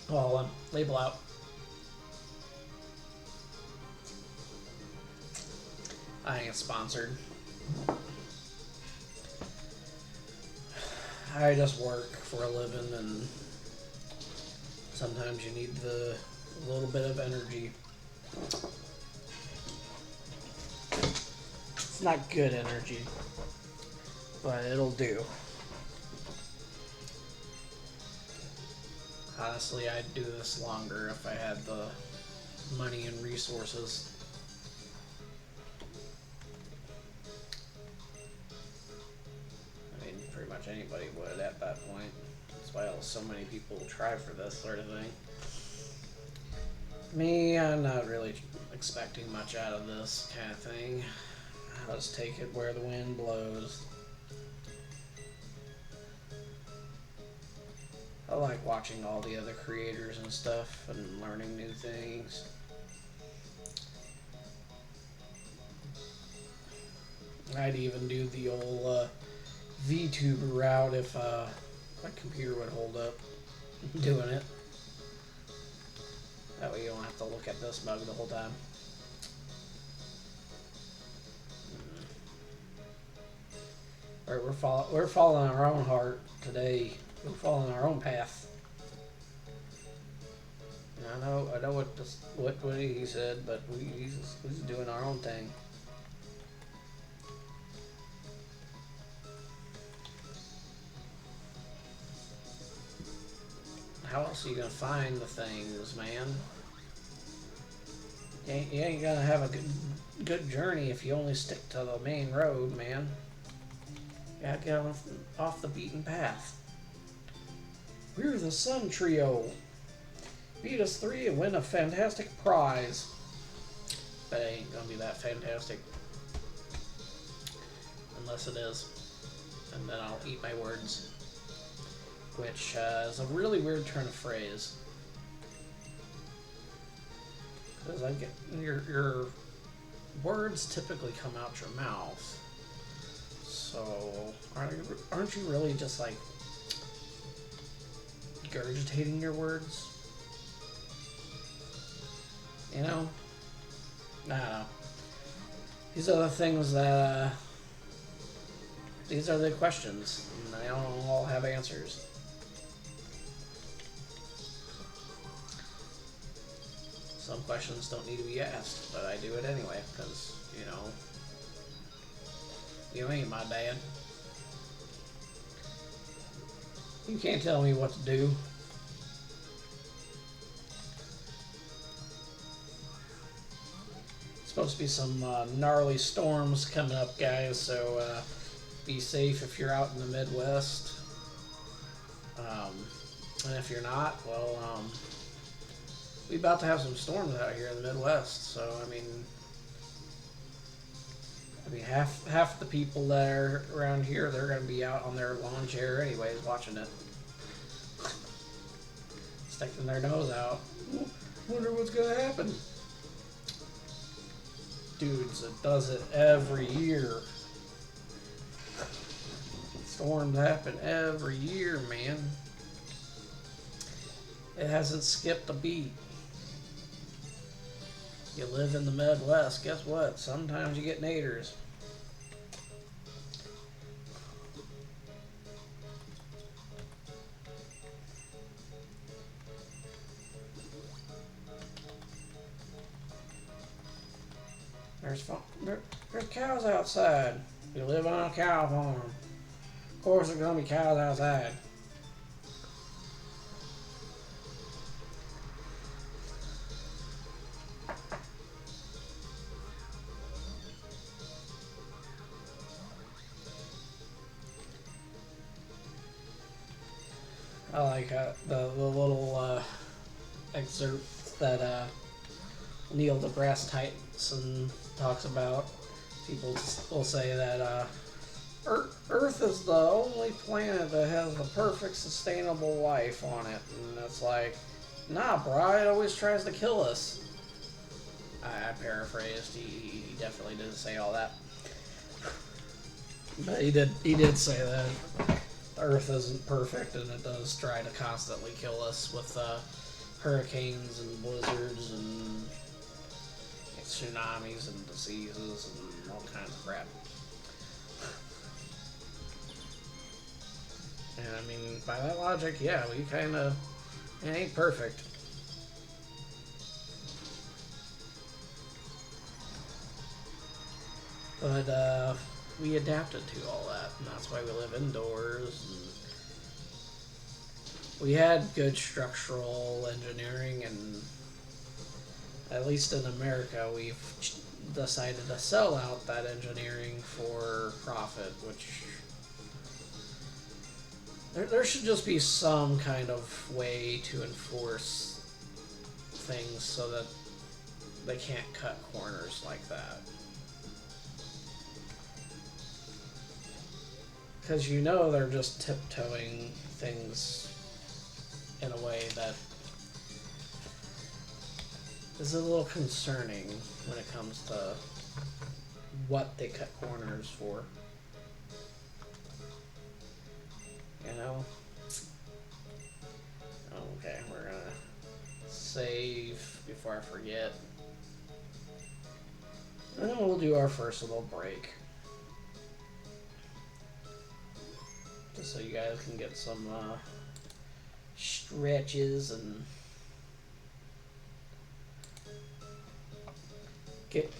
Oh, label out. I ain't sponsored. I just work for a living, and sometimes you need the A little bit of energy. It's not good energy, but it'll do. Honestly, I'd do this longer if I had the money and resources. I mean, pretty much anybody would at that point. That's why so many people try for this sort of thing. Me, I'm not really expecting much out of this kind of thing. I'll just take it where the wind blows. I like watching all the other creators and stuff and learning new things. I'd even do the old VTuber route if my computer would hold up doing it. That way you don't have to look at this mug the whole time. Alright, we're following our own heart today. We're following our own path. I know what he said, but he's doing our own thing. How else are you gonna find the things, man? You ain't gonna have a good journey if you only stick to the main road, man. You gotta get off the beaten path. We're the Sun Trio. Beat us 3 and win a fantastic prize. But it ain't gonna be that fantastic. Unless it is. And then I'll eat my words. Which is a really weird turn of phrase. Because I get your words typically come out your mouth. So aren't you really just like regurgitating your words? You know? I don't know. These are the things that these are the questions, and they don't all have answers. Some questions don't need to be asked, but I do it anyway, because, you know, you ain't my dad. You can't tell me what to do. Supposed to be some gnarly storms coming up, guys, so be safe if you're out in the Midwest. And if you're not, well, we about to have some storms out here in the Midwest, so I mean half the people that are around here, they're going to be out on their lawn chair anyways, watching it, sticking their nose out. Wonder what's going to happen. Dudes, it does it every year. Storms happen every year, man. It hasn't skipped a beat. You live in the Midwest, guess what? Sometimes you get naders. There's cows outside. You live on a cow farm. Of course there's gonna be cows outside. I like the little excerpt that Neil deGrasse Tyson talks about. People will say that Earth is the only planet that has the perfect sustainable life on it, and it's like, nah, bro, it always tries to kill us. I paraphrased. He definitely didn't say all that, but he did say that Earth isn't perfect, and it does try to constantly kill us with hurricanes and blizzards and tsunamis and diseases and all kinds of crap. And I mean, by that logic, yeah, it ain't perfect. But we adapted to all that, and that's why we live indoors. And we had good structural engineering, and at least in America, we've decided to sell out that engineering for profit, which there should just be some kind of way to enforce things so that they can't cut corners like that. Because you know they're just tiptoeing things in a way that is a little concerning when it comes to what they cut corners for. You know? Okay, we're gonna save before I forget. And then we'll do our first little break. Just so you guys can get some stretches and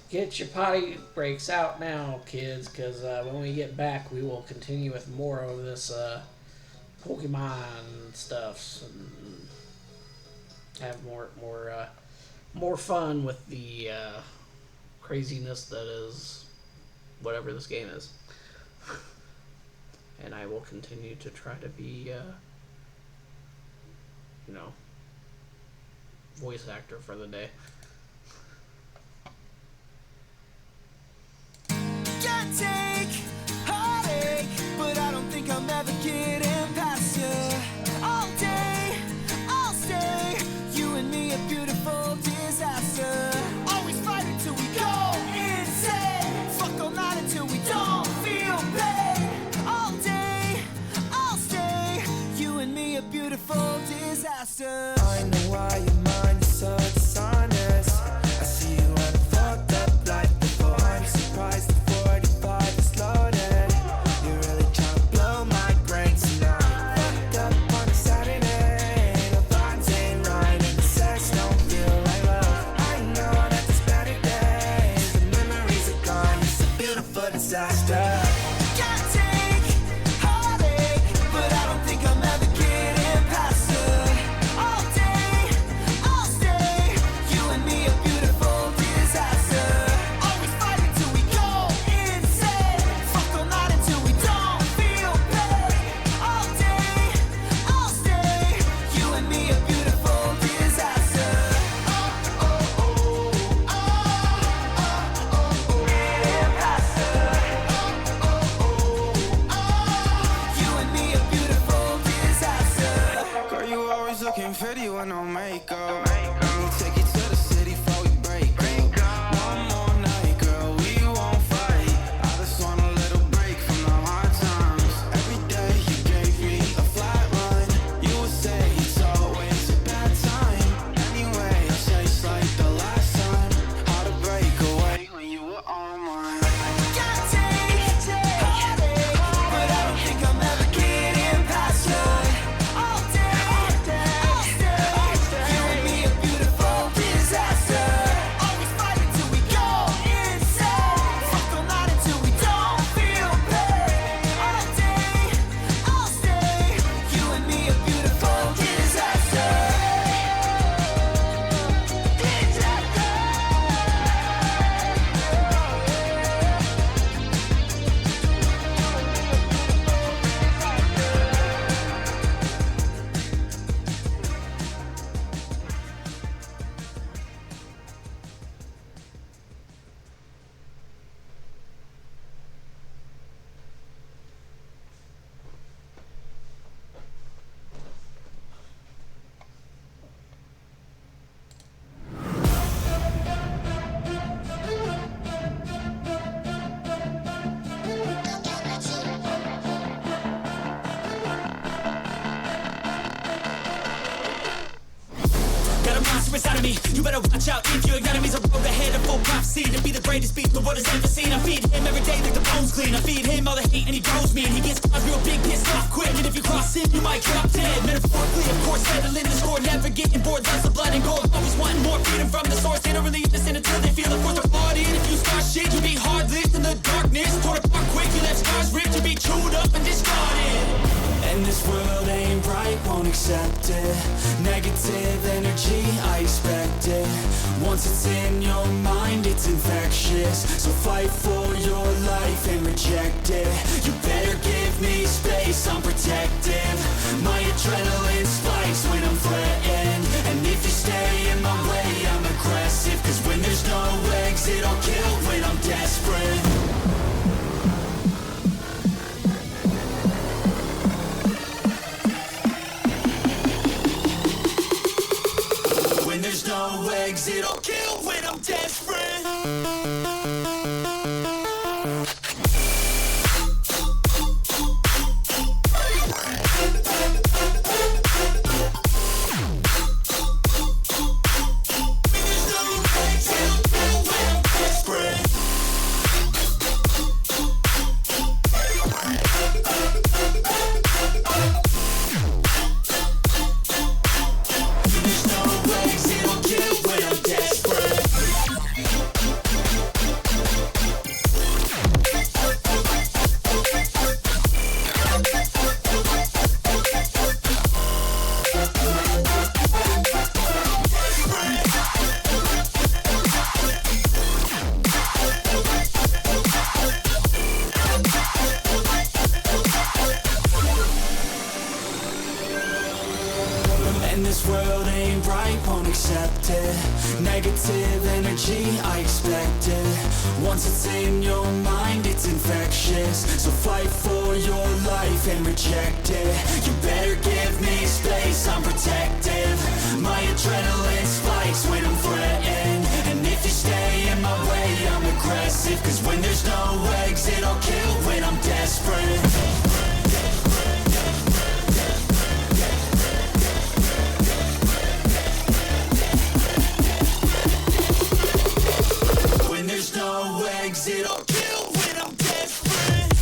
get your potty breaks out now, kids, because when we get back, we will continue with more of this Pokemon stuff and have more fun with the craziness that is whatever this game is. And I will continue to try to be, voice actor for the day. Can't take heartache, but I don't think I'm ever getting past you. All day, I'll stay. You and me, a beautiful disaster. Always fighting till we go insane. Fuck all night until we don't feel pain. All day, I'll stay. You and me, a beautiful disaster. I know why your mind is so dishonest. I see you and I fucked up like before. I'm surprised. Pretty with no makeup. Let me take you to the city before we break up. One more night, girl, we won't fight. I just want a little break from the hard times. Every day you gave me a flat run. You would say it's always a bad time. Anyway, I'll chase like the last time. Hard to break away when you were on mine. Can't take heartache, but I don't think I'm ever getting past you. All day. Inside of me, you better watch out if your enemy's a road ahead of full prophecy to be the greatest beast the world has ever seen. I feed him every day like the bones clean. I feed him all the hate and he grows me, and he gets cause real big, pissed off quick. And if you cross him, you might drop dead. Metaphorically, of course, settling the score, never getting bored. Lots of blood and gore, always wanting more freedom from the source. They don't really understand until they feel the force of blood in. If you start shit, you be hard lived in the dark it. Negative energy, I expect it. Once it's in your mind, it's infectious. So fight for your life and reject it. You better give me space, I'm protective. My adrenaline spikes when I'm threatened. And if you stay in my way, I'm aggressive. Cause when there's no exit, I'll kill when I'm desperate. When there's no exit, I'll kill when I'm desperate. And this world ain't right, won't accept it. Negative energy, I expect it. Once it's in your mind, it's infectious. So fight for your life and reject it. You better give me space, I'm protective. My adrenaline spikes when I'm threatened. And if you stay in my way, I'm aggressive. Cause when there's no exit, I'll kill when I'm desperate. There's no exit, I'll kill when I'm desperate.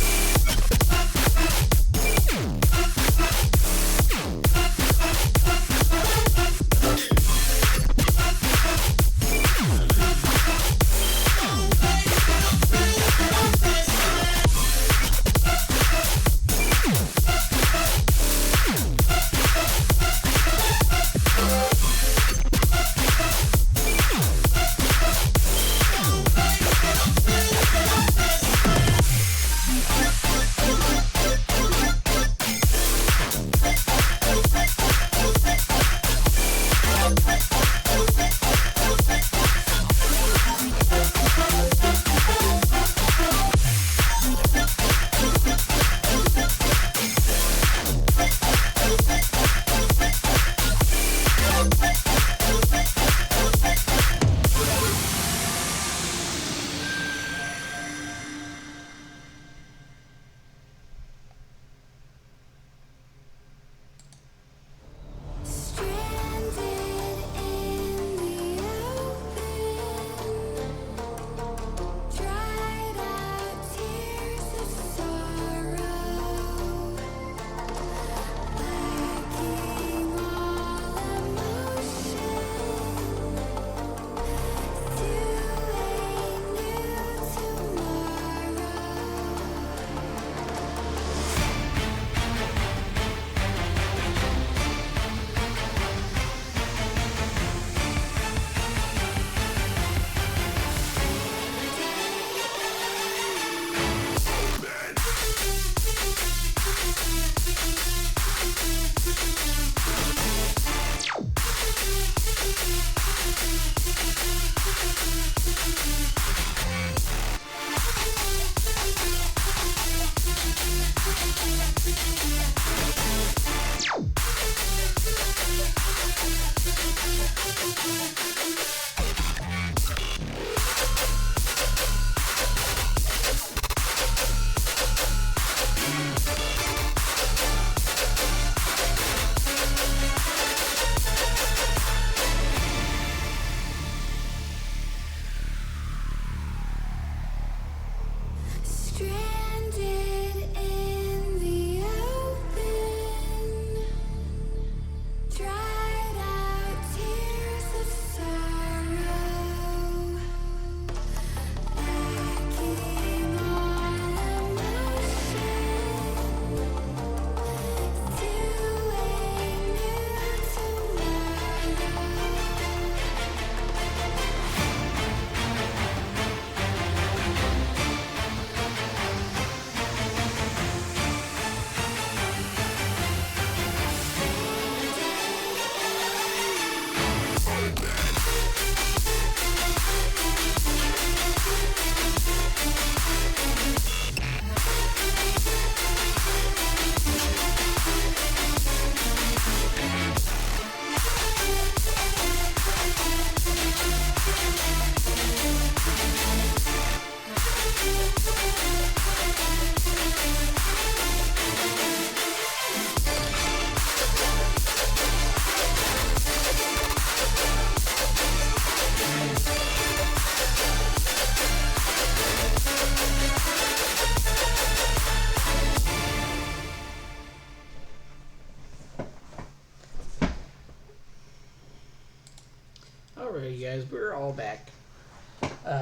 we're all back.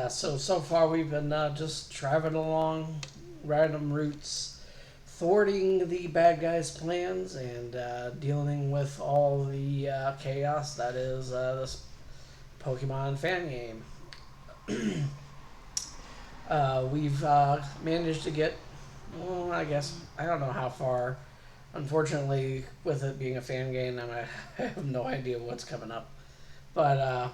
So far we've been just traveling along random routes, thwarting the bad guys' plans, and dealing with all the chaos that is this Pokemon fan game. We've managed to get, well, I guess, I don't know how far. Unfortunately, with it being a fan game, I have no idea what's coming up. But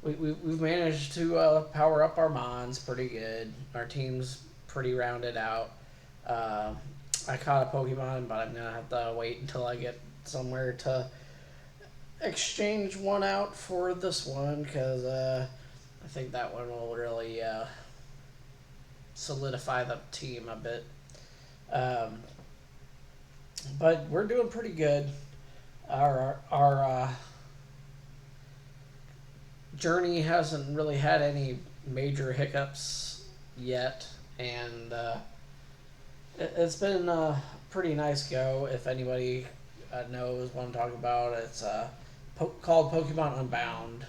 we've managed to power up our Mons pretty good. Our team's pretty rounded out. I caught a Pokemon, but I'm going to have to wait until I get somewhere to exchange one out for this one, because I think that one will really solidify the team a bit. But we're doing pretty good. Our journey hasn't really had any major hiccups yet, and it's been a pretty nice go. If anybody knows what I'm talking about, it's called Pokemon Unbound.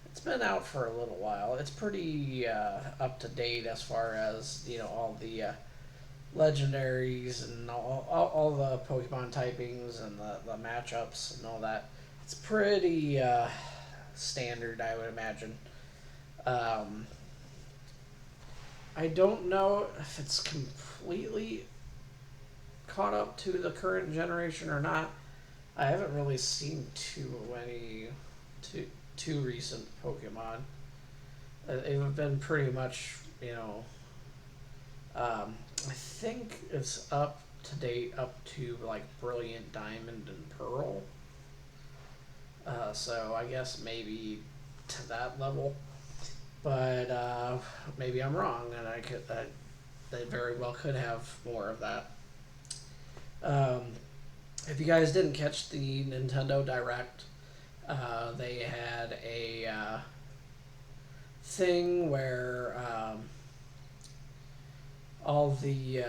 It's been out for a little while. It's pretty up to date as far as all the legendaries and all the Pokemon typings and the matchups and all that. It's pretty standard, I would imagine. I don't know if it's completely caught up to the current generation or not. I haven't really seen too recent Pokemon. They've been pretty much, I think it's up to date up to like Brilliant Diamond and Pearl. So I guess maybe to that level, but maybe I'm wrong, and they very well could have more of that. If you guys didn't catch the Nintendo Direct, they had a thing where all the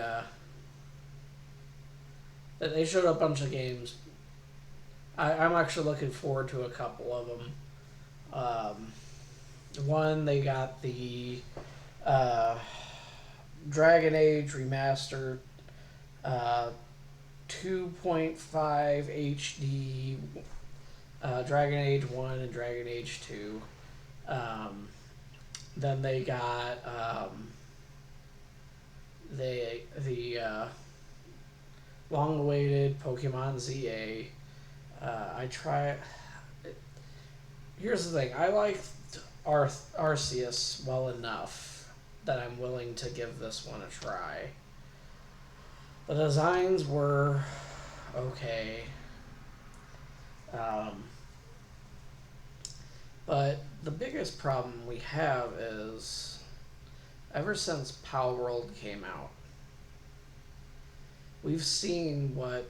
they showed a bunch of games. I'm actually looking forward to a couple of them. One, they got the Dragon Age Remastered 2.5 HD Dragon Age 1 and Dragon Age 2. Then they got the long-awaited Pokemon ZA. Here's the thing. I liked Arceus well enough that I'm willing to give this one a try. The designs were okay. But the biggest problem we have is ever since Pal World came out, we've seen what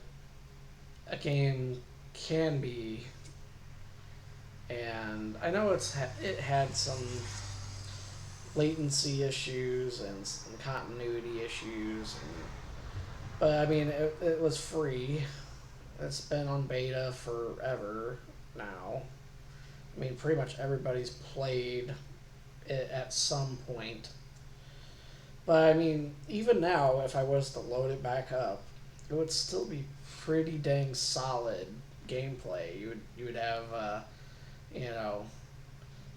a game can be, and I know it had some latency issues and some continuity issues, but I mean it was free. It's been on beta forever now. I mean, pretty much everybody's played it at some point. But I mean, even now, if I was to load it back up, it would still be pretty dang solid gameplay. You would have,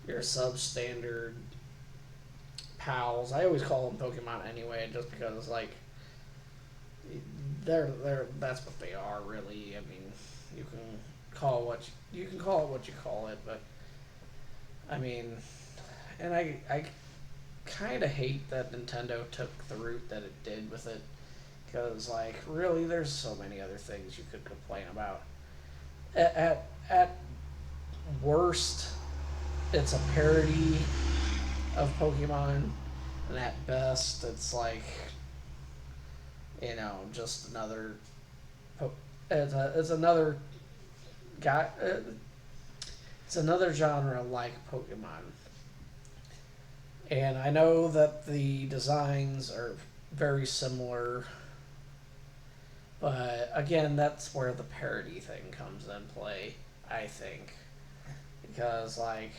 your substandard pals. I always call them Pokemon anyway, just because they're that's what they are really. I mean, you can call it what you call it, but I mean, and I kind of hate that Nintendo took the route that it did with it, because really there's so many other things you could complain about. At worst, it's a parody of Pokemon, and at best it's just another it's another guy. It's another genre like Pokemon. And I know that the designs are very similar, but again, that's where the parody thing comes in play, I think. because like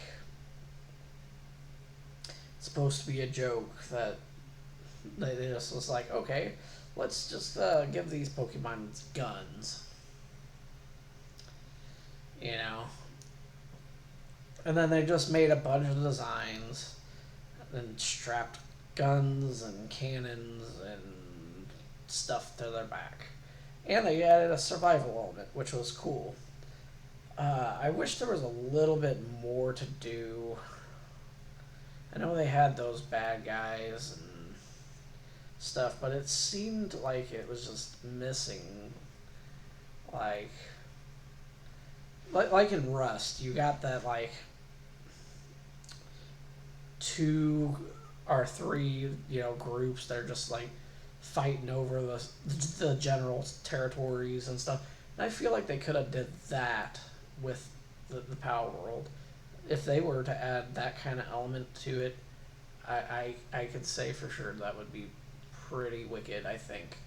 it's supposed to be a joke that they just was like, okay, let's just give these Pokemon guns, you know. And then they just made a bunch of designs and strapped guns and cannons and stuff to their back. And they added a survival element, which was cool. I wish there was a little bit more to do. I know they had those bad guys and stuff, but it seemed like it was just missing. Like in Rust, you got that like 2 or 3, groups that are just like fighting over the general territories and stuff. And I feel like they could have did that with the Power World. If they were to add that kind of element to it, I could say for sure that would be pretty wicked, I think.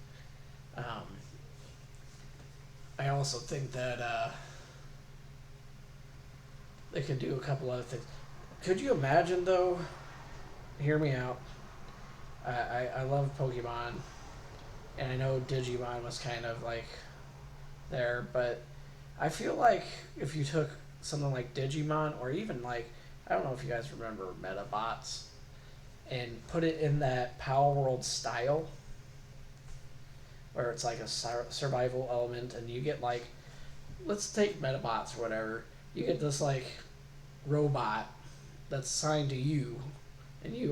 I also think that they could do a couple other things. Could you imagine, though? Hear me out. I love Pokemon, and I know Digimon was kind of like there, but I feel like if you took something like Digimon, or even like, I don't know if you guys remember Metabots, and put it in that Power World style, where it's like a survival element, and you get like, let's take Metabots or whatever, you get this like robot that's assigned to you, and you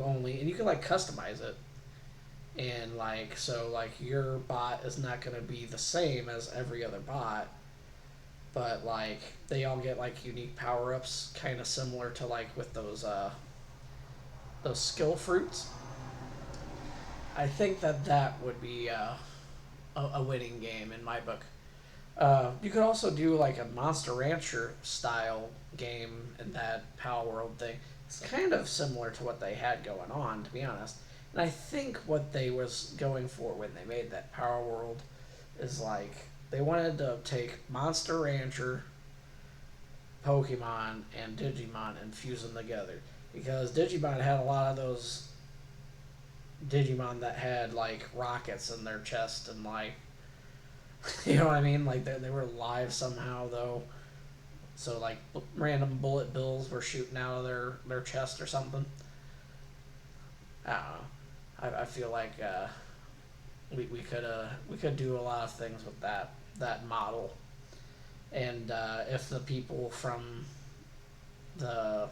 can like customize it, and like, so like your bot is not going to be the same as every other bot, but like they all get like unique power-ups, kind of similar to like with those skill fruits. I think that would be a winning game in my book. You could also do like a Monster Rancher style game in that Power World thing. It's kind of similar to what they had going on, to be honest. And I think what they was going for when they made that Power World is like they wanted to take Monster Rancher, Pokemon, and Digimon and fuse them together. Because Digimon had a lot of those Digimon that had like rockets in their chest and like, you know what I mean? Like they were alive somehow though. So like random bullet bills were shooting out of their chest or something. I don't know. I feel like we could do a lot of things with that model. And if the people from the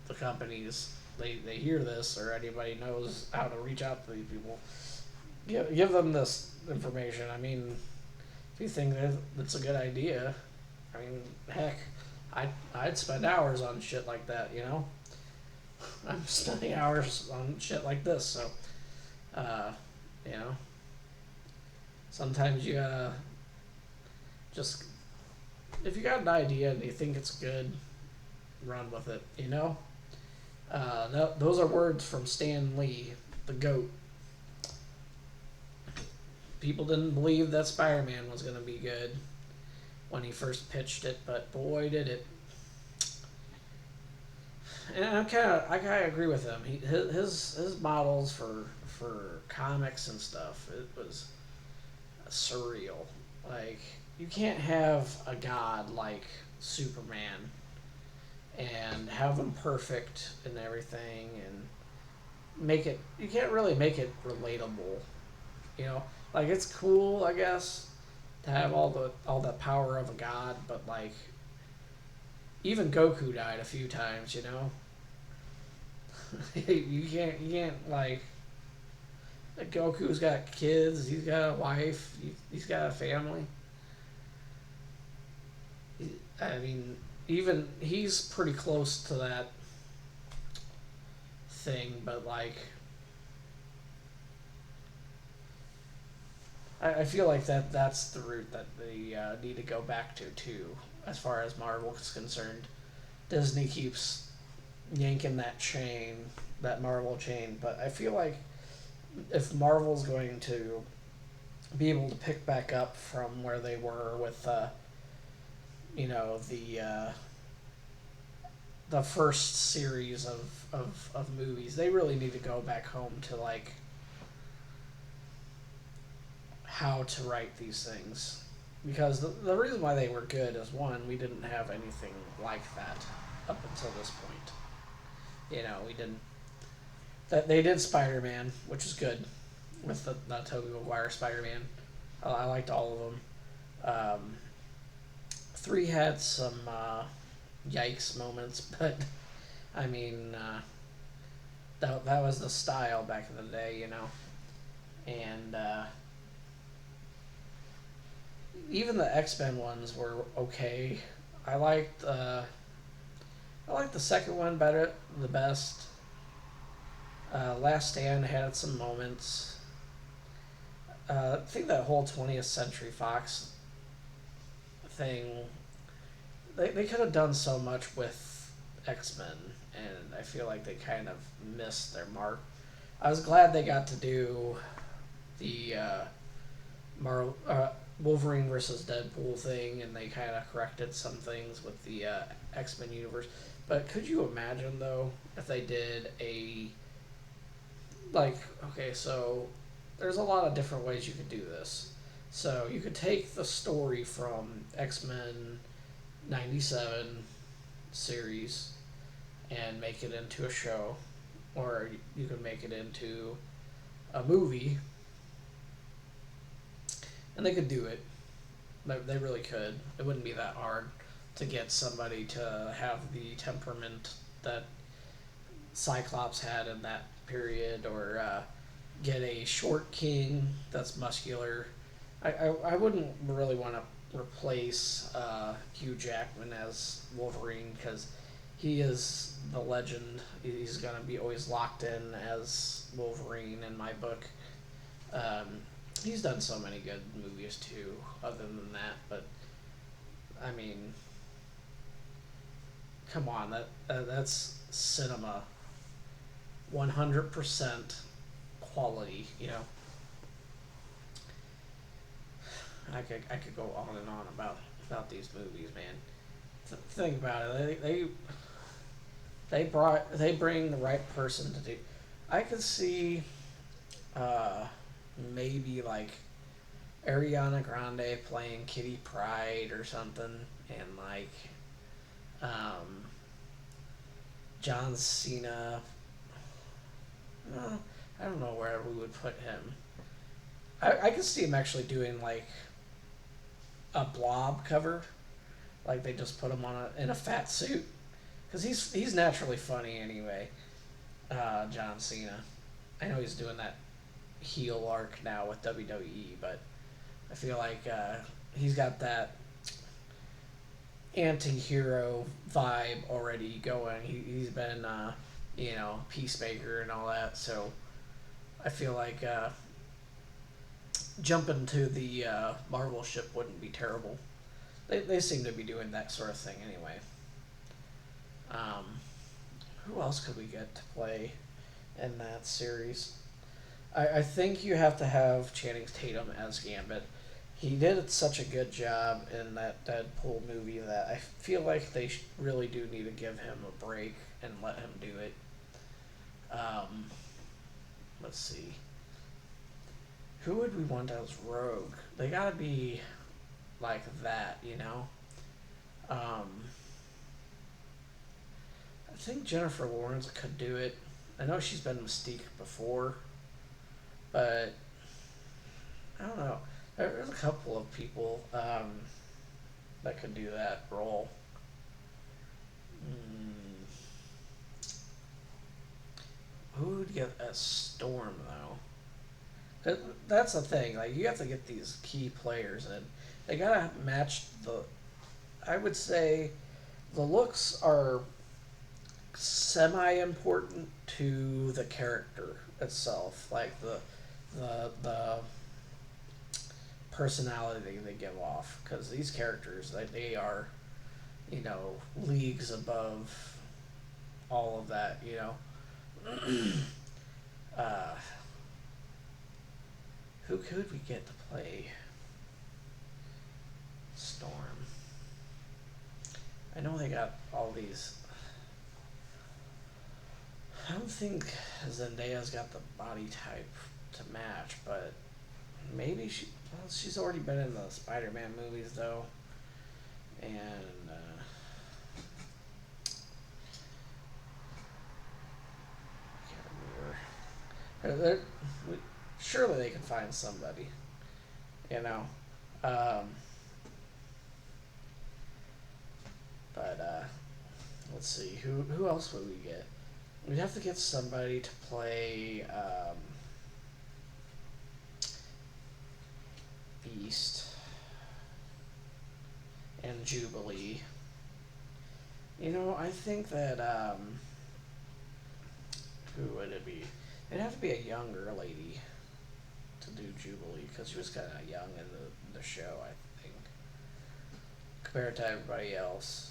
the companies, they hear this, or anybody knows how to reach out to these people, give them this information. I mean, if you think that's a good idea, I mean, heck, I'd spend hours on shit like that, I'm spending hours on shit like this, so sometimes you gotta just, if you got an idea and you think it's good, run with it, those are words from Stan Lee, the GOAT. People didn't believe that Spider-Man was going to be good when he first pitched it, but boy did it. And I kind of agree with him. His models for comics and stuff, it was surreal. Like, you can't have a god like Superman and have him perfect and everything, and you can't really make it relatable, like, it's cool, I guess, to have all the power of a god, but like, even Goku died a few times, you can't like, Goku's got kids, he's got a wife, he's got a family. I mean, even he's pretty close to that thing, but like, I feel like that's the route that they need to go back to too, as far as Marvel is concerned. Disney keeps yanking that Marvel chain, but I feel like if Marvel's going to be able to pick back up from where they were with the first series of movies. They really need to go back home to like how to write these things, because the reason why they were good is, one, we didn't have anything like that up until this point. We didn't. That they did Spider-Man, which is good, with the Tobey Maguire Spider-Man. I liked all of them. 3 had some yikes moments, but I mean, that was the style back in the day, and even the X-Men ones were okay. I liked the second one better, the best. Last Stand had some moments. I think that whole 20th Century Fox thing, they could have done so much with X-Men, and I feel like they kind of missed their mark. I was glad they got to do the Wolverine versus Deadpool thing, and they kind of corrected some things with the X-Men universe. But could you imagine, though, if they did okay, so there's a lot of different ways you could do this. So you could take the story from X-Men 97 series and make it into a show, or you could make it into a movie, and they could do it. They really could. It wouldn't be that hard to get somebody to have the temperament that Cyclops had in that period, or get a short king that's muscular. I wouldn't really want to replace Hugh Jackman as Wolverine, because he is the legend. He's going to be always locked in as Wolverine in my book. He's done so many good movies too, other than that, but I mean, come on, that's cinema. 100% quality, I could go on and on about these movies, man. Think about it. They bring the right person to do. I could see maybe like Ariana Grande playing Kitty Pryde or something, and like John Cena. I don't know where we would put him. I could see him actually doing like a Blob cover, like they just put him in a fat suit, because he's naturally funny anyway. John Cena. I know he's doing that heel arc now with WWE, but I feel like he's got that anti-hero vibe already going. He's been Peacemaker and all that, so I feel like jumping to the Marvel ship wouldn't be terrible. They seem to be doing that sort of thing anyway. Who else could we get to play in that series? I think you have to have Channing Tatum as Gambit. He did such a good job in that Deadpool movie that I feel like they really do need to give him a break and let him do it. Let's see. Who would we want as Rogue? They gotta be like that, I think Jennifer Lawrence could do it. I know she's been Mystique before, but I don't know. There's a couple of people that could do that role. Who would get a Storm, though? That's the thing. Like, you have to get these key players in. They gotta match I would say the looks are semi-important to the character itself. Like, the personality they give off. Because these characters, they are, leagues above all of that, Who could we get to play Storm? I know they got all these. I don't think Zendaya's got the body type to match, but maybe she's already been in the Spider-Man movies though, and I can't remember. Surely they can find somebody, you know. Um, but let's see, who else would we get? We'd have to get somebody to play Beast and Jubilee. You know, I think that who would it be? It'd have to be a younger lady to do Jubilee because she was kind of young in the show, I think, compared to everybody else.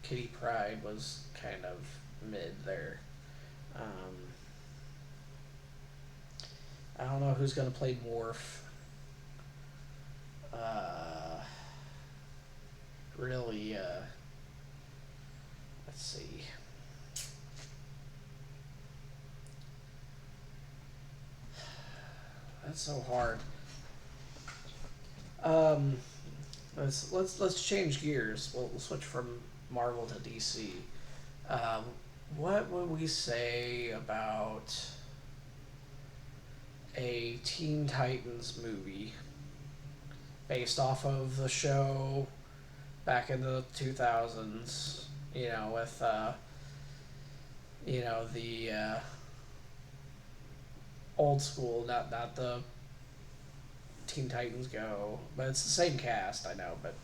Kitty Pryde was kind of mid there. I don't know who's gonna play Morph. Really, let's see. That's so hard. Let's change gears. We'll switch from Marvel to DC. What would we say about a Teen Titans movie based off of the show back in the 2000s? You know, with the old school, not the Teen Titans Go, but it's the same cast, I know, but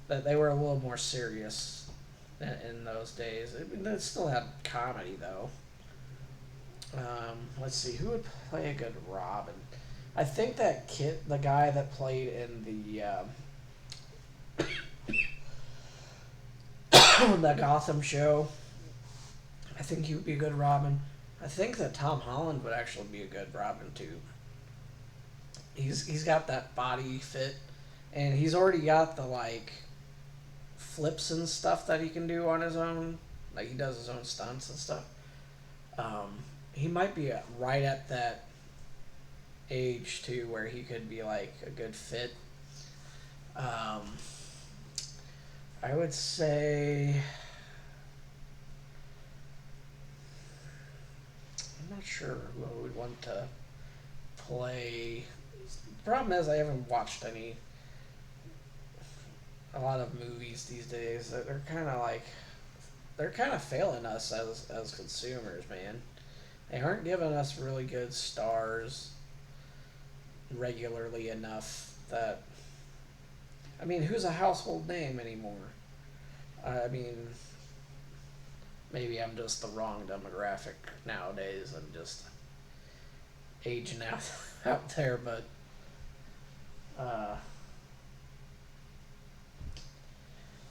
that they were a little more serious in those days. I mean, they still had comedy though. Let's see, who would play a good Robin? I think that the guy that played in the the Gotham show, I think he would be a good Robin. I think that Tom Holland would actually be a good Robin too. He's got that body fit, and he's already got the like flips and stuff that he can do on his own. Like he does his own stunts and stuff. He might be right at that age too, where he could be like a good fit. I would say I'm not sure who I would want to play. The problem is I haven't watched a lot of movies these days. They're kind of failing us as consumers, man. They aren't giving us really good stars regularly enough that, I mean, who's a household name anymore? I mean, maybe I'm just the wrong demographic nowadays. I'm just aging out there, but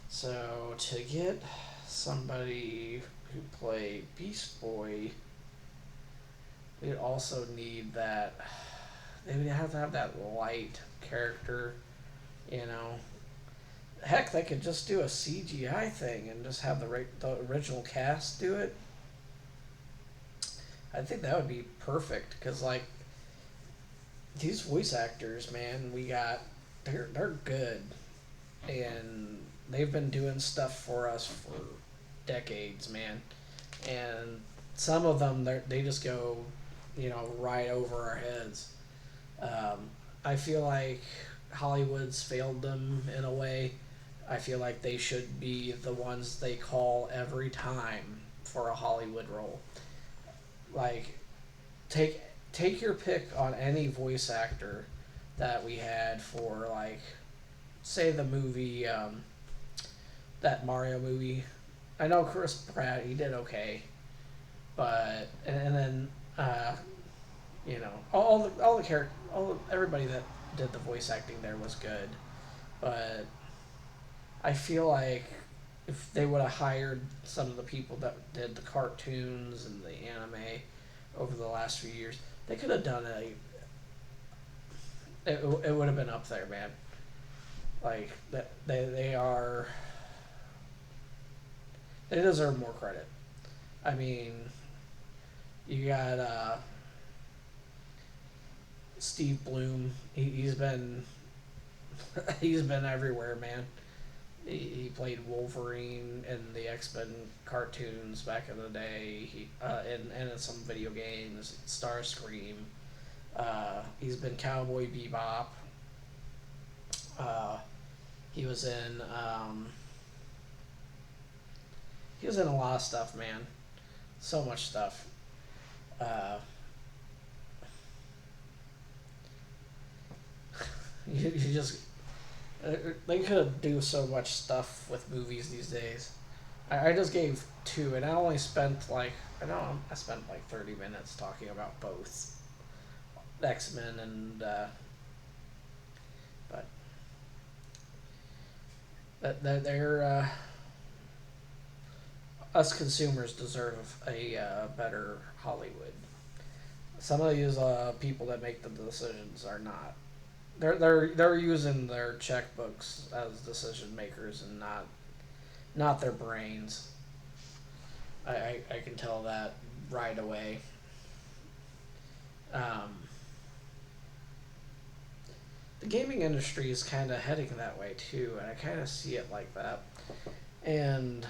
so to get somebody who played Beast Boy, we'd also need that. They would have to have that light character, you know. Heck, they could just do a CGI thing and just have the original cast do it. I think that would be perfect because, like, these voice actors, man, they're good, and they've been doing stuff for us for decades, man. And some of them, they just go, you know, right over our heads. I feel like Hollywood's failed them in a way. I feel like they should be the ones they call every time for a Hollywood role. Like, take your pick on any voice actor that we had for, like, say the movie, that Mario movie. I know Chris Pratt, he did okay, but and then you know, everybody that did the voice acting there was good, but I feel like if they would have hired some of the people that did the cartoons and the anime over the last few years, they could have done it would have been up there, man. Like that they are they deserve more credit. I mean, you got Steve Bloom. He's been he's been everywhere, man. He played Wolverine in the X-Men cartoons back in the day. And in some video games, Starscream. He's been Cowboy Bebop. Uh, he was in he was in a lot of stuff, man. So much stuff. Uh, you just they could do so much stuff with movies these days. I just gave two, and I only spent like I spent like 30 minutes talking about both X-Men and but that they're us consumers deserve a better Hollywood. Some of these people that make the decisions are not. They're using their checkbooks as decision makers and not their brains. I can tell that right away. Um, the gaming industry is kind of heading that way too, and I kind of see it like that. And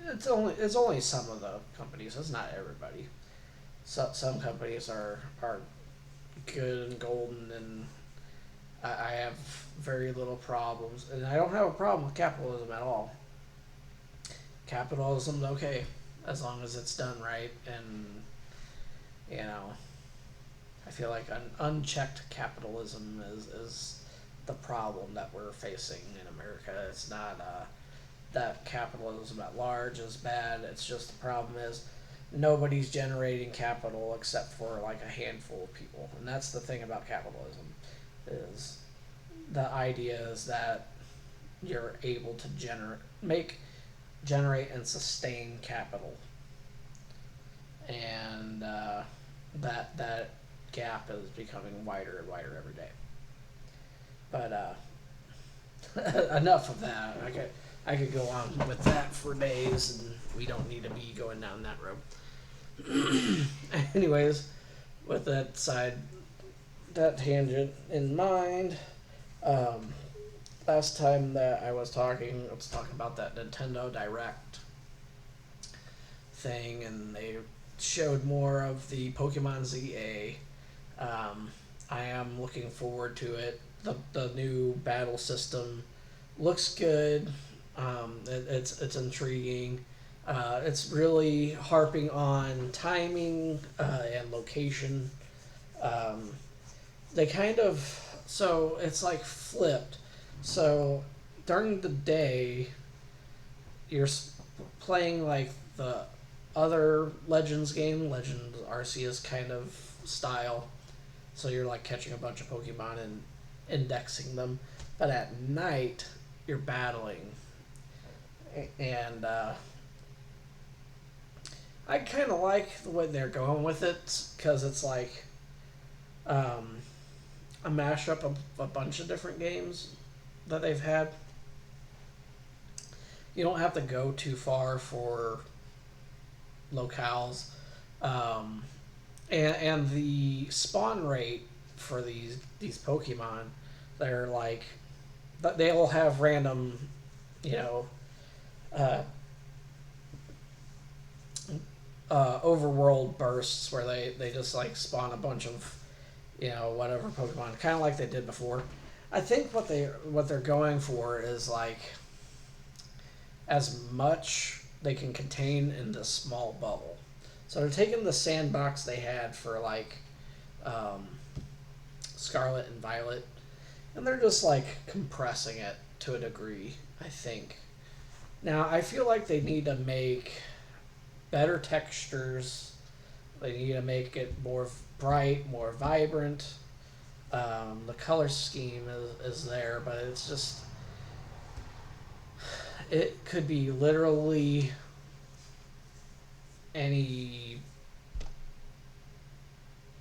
it's only some of the companies. It's not everybody. Some companies are good and golden, and I have very little problems, and I don't have a problem with capitalism at all. Capitalism's okay as long as it's done right, and you know, I feel like an unchecked capitalism is the problem that we're facing in America. It's not that capitalism at large is bad. It's just the problem is nobody's generating capital except for like a handful of people, and that's the thing about capitalism is the idea is that you're able to generate and sustain capital, and that gap is becoming wider and wider every day. But enough of that. I could go on with that for days, and we don't need to be going down that road. Anyways, with that tangent in mind, last time that I was talking about that Nintendo Direct thing, and they showed more of the Pokemon ZA. I am looking forward to it. The new battle system looks good. It's intriguing. It's really harping on timing and location. They kind of so it's like flipped. So during the day, you're playing like the other Legends game, Legends Arceus kind of style. So you're like catching a bunch of Pokemon and indexing them. But at night, you're battling. And I kind of like the way they're going with it because it's like a mashup of a bunch of different games that they've had. You don't have to go too far for locales. And the spawn rate for these Pokemon, they're like, they all have random, you know, overworld bursts where they just like spawn a bunch of, you know, whatever Pokemon, kind of like they did before. I think what they're going for is like as much they can contain in this small bubble. So they're taking the sandbox they had for like Scarlet and Violet, and they're just like compressing it to a degree, I think. Now I feel like they need to make better textures. They need to make it more bright, more vibrant. The color scheme is there, but it's just, it could be literally any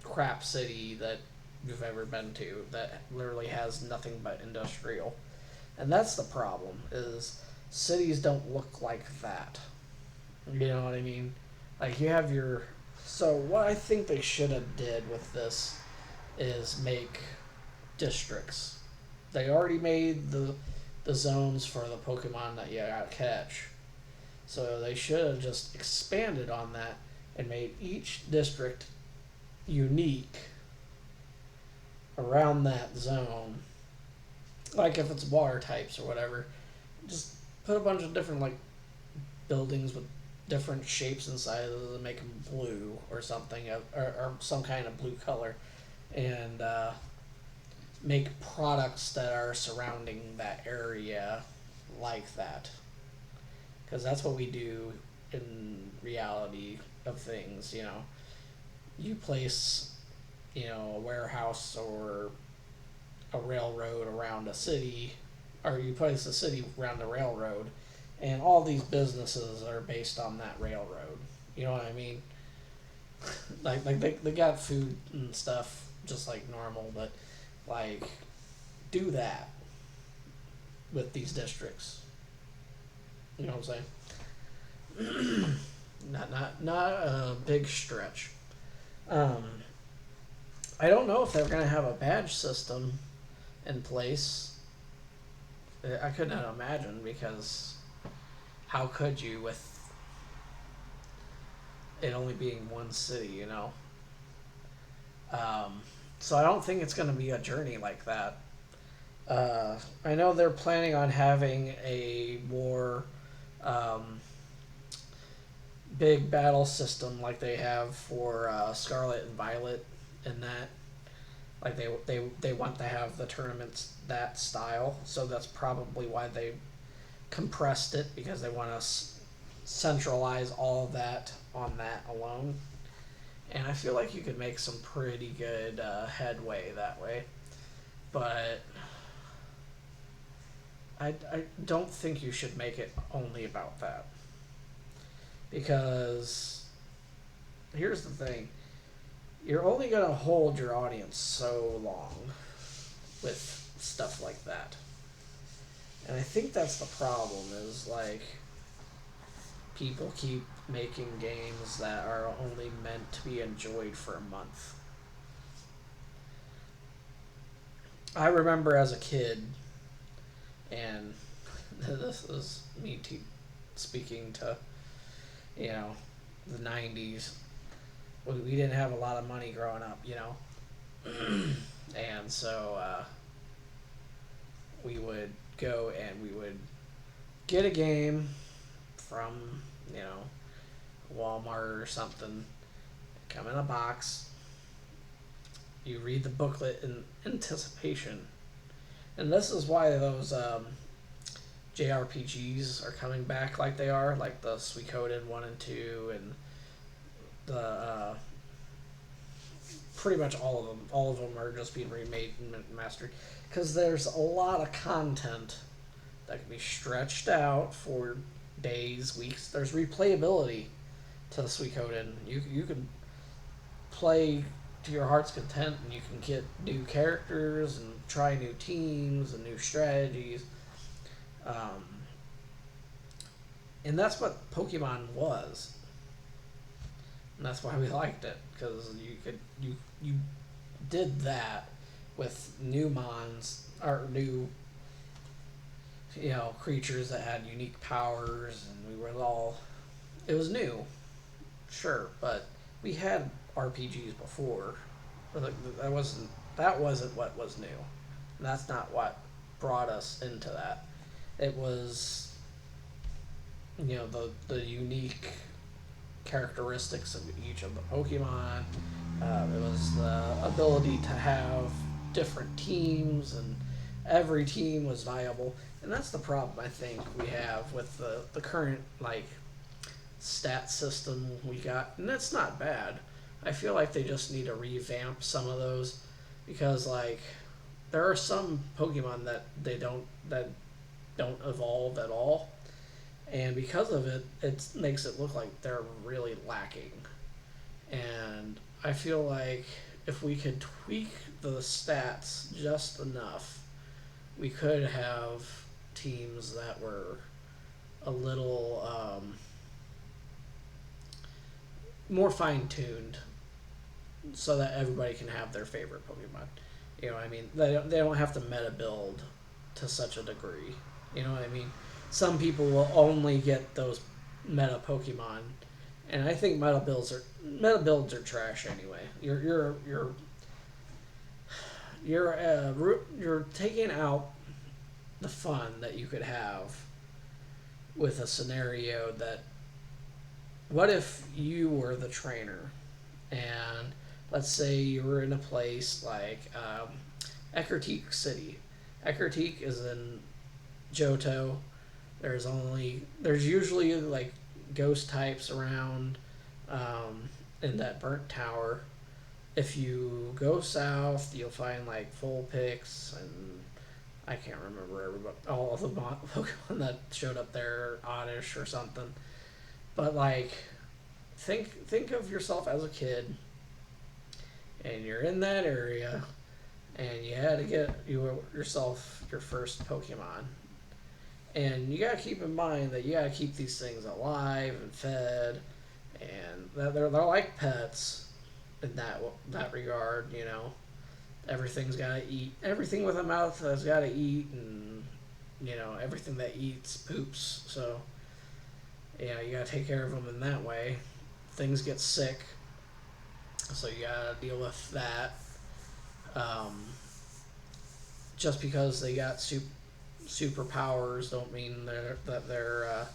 crap city that you've ever been to that literally has nothing but industrial. And that's the problem, is cities don't look like that. You know what I mean? Like you have your so what I think they should have did with this is make districts. They already made the zones for the Pokemon that you gotta catch. So they should have just expanded on that and made each district unique around that zone. Like if it's water types or whatever, just put a bunch of different like buildings with different shapes and sizes and make them blue or something, or some kind of blue color, and make products that are surrounding that area like that. Because that's what we do in reality of things, you know. You place, you know, a warehouse or a railroad around a city, or you place a city around a railroad, and all these businesses are based on that railroad. You know what I mean? Like they got food and stuff just like normal, but like do that with these districts. You know what I'm saying? not a big stretch. I don't know if they're gonna have a badge system in place. I could not imagine, because how could you with it only being one city, you know? So I don't think it's going to be a journey like that. I know they're planning on having a more big battle system like they have for Scarlet and Violet, and that like they want to have the tournaments that style. So that's probably why they compressed it, because they want to centralize all of that on that alone. And I feel like you could make some pretty good headway that way. But I don't think you should make it only about that. Because here's the thing. You're only going to hold your audience so long with stuff like that. And I think that's the problem, is like people keep making games that are only meant to be enjoyed for a month. I remember as a kid, and this is me speaking to, you know, the 90s. We didn't have a lot of money growing up, you know. And so we would go and we would get a game from, you know, Walmart or something, come in a box. You read the booklet in anticipation. And this is why those JRPGs are coming back like they are, like the Suikoden 1 and 2, and the pretty much all of them. All of them are just being remade and mastered, because there's a lot of content that can be stretched out for days, weeks. There's replayability to the Suikoden. You can play to your heart's content, and you can get new characters and try new teams and new strategies. And that's what Pokemon was. And that's why we liked it, because you did that with new mons, or new, you know, creatures that had unique powers, and we were all, it was new, sure, but we had RPGs before. That wasn't what was new. And that's not what brought us into that. It was, you know, the unique characteristics of each of the Pokemon. It was the ability to have different teams, and every team was viable. And that's the problem I think we have with the current like stat system we got. And that's not bad. I feel like they just need to revamp some of those, because like there are some Pokemon that don't evolve at all. And because of it, it makes it look like they're really lacking. And I feel like if we could tweak the stats just enough, we could have teams that were a little more fine-tuned so that everybody can have their favorite Pokemon. You know what I mean? They don't have to meta build to such a degree. You know what I mean? Some people will only get those meta Pokemon, and I think meta builds are trash anyway. You're taking out the fun that you could have with a scenario that, what if you were the trainer and let's say you were in a place like Eckertique City. Eckertique is in Johto. There's usually like ghost types around in that burnt tower. If you go south, you'll find like Vulpix and I can't remember all of the Pokemon that showed up there, Oddish or something. But like, think of yourself as a kid, and you're in that area, and you had to get yourself your first Pokemon. And you gotta keep in mind that you gotta keep these things alive and fed, and they're like pets in that regard. You know, everything's gotta eat. Everything with a mouth has gotta eat, and you know everything that eats poops. So yeah, you gotta take care of them in that way. Things get sick, so you gotta deal with that. Just because they got superpowers don't mean that they're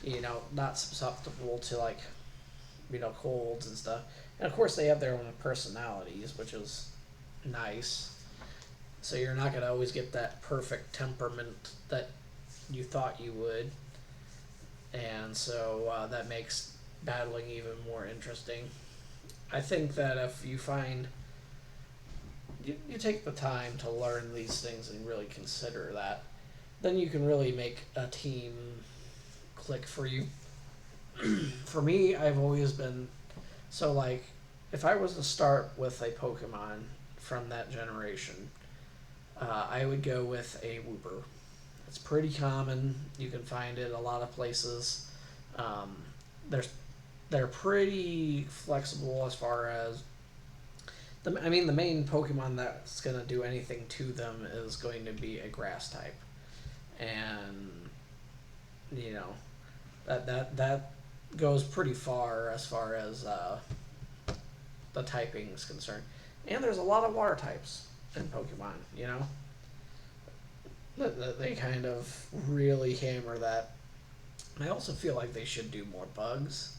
you know, not susceptible to like, you know, colds and stuff. And of course they have their own personalities, which is nice. So you're not gonna always get that perfect temperament that you thought you would. And so that makes battling even more interesting. I think that if you find you take the time to learn these things and really consider that, then you can really make a team click for you. For me, I've always been so like, if I was to start with a Pokemon from that generation, I would go with a Wooper. It's pretty common. You can find it a lot of places. They're pretty flexible as far as the main Pokemon that's gonna do anything to them is going to be a grass type, and you know that goes pretty far as the typing is concerned. And there's a lot of water types in Pokemon. You know, they kind of really hammer that. I also feel like they should do more bugs,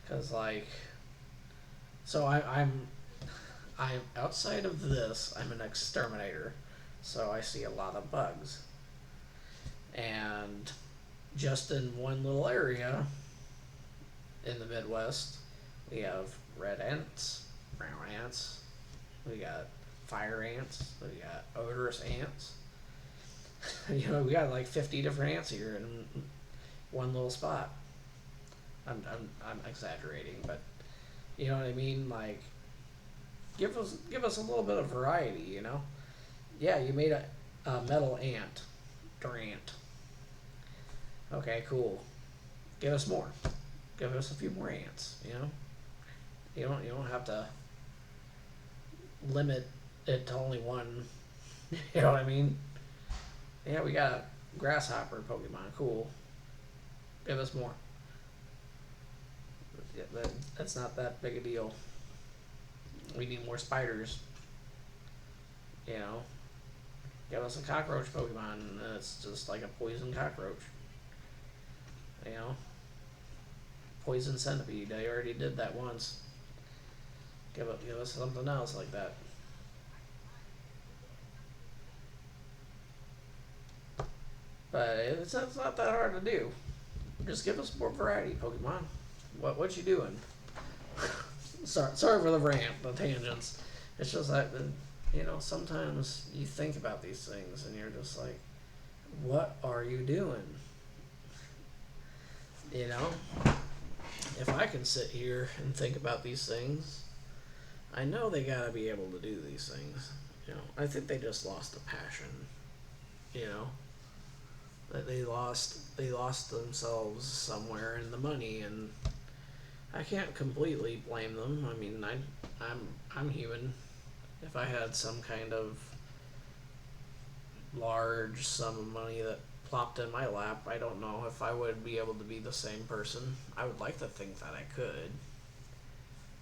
because like, so I'm outside of this, I'm an exterminator, so I see a lot of bugs. And just in one little area in the Midwest, we have red ants, brown ants, we got fire ants, we got odorous ants. You know, we got like 50 different ants here in one little spot. I'm exaggerating, but you know what I mean? Like, give us a little bit of variety, you know? Yeah, you made a metal ant, Durant. Okay, cool. Give us more. Give us a few more ants, you know? You don't have to limit it to only one. You know what I mean? Yeah, we got a grasshopper Pokemon. Cool. Give us more. Yeah, that's not that big a deal. We need more spiders. You know? Give us a cockroach Pokemon, and it's just like a poison cockroach. You know? Poison centipede. I already did that once. Give us something else like that. But it's not that hard to do. Just give us more variety, Pokemon. What you doing? Sorry for the rant, the tangents. It's just like, you know, sometimes you think about these things and you're just like, what are you doing? You know? If I can sit here and think about these things, I know they gotta be able to do these things. You know, I think they just lost the passion. You know? that they lost themselves somewhere in the money, and I can't completely blame them. I mean, I'm human. If I had some kind of large sum of money that plopped in my lap, I don't know if I would be able to be the same person. I would like to think that I could,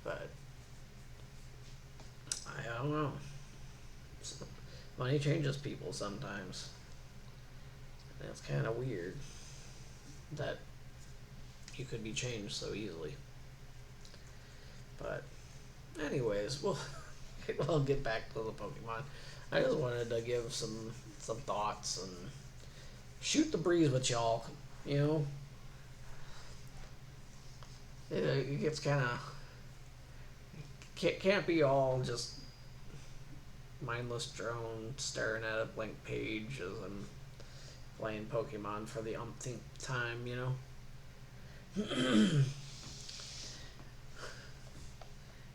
but I don't know. Money changes people sometimes. And it's kind of weird that you could be changed so easily. But, anyways, we'll get back to the Pokemon. I just wanted to give some thoughts and shoot the breeze with y'all. You know, it gets kind of can't be all just mindless drone staring at a blank page as I'm playing Pokemon for the umpteenth time. You know.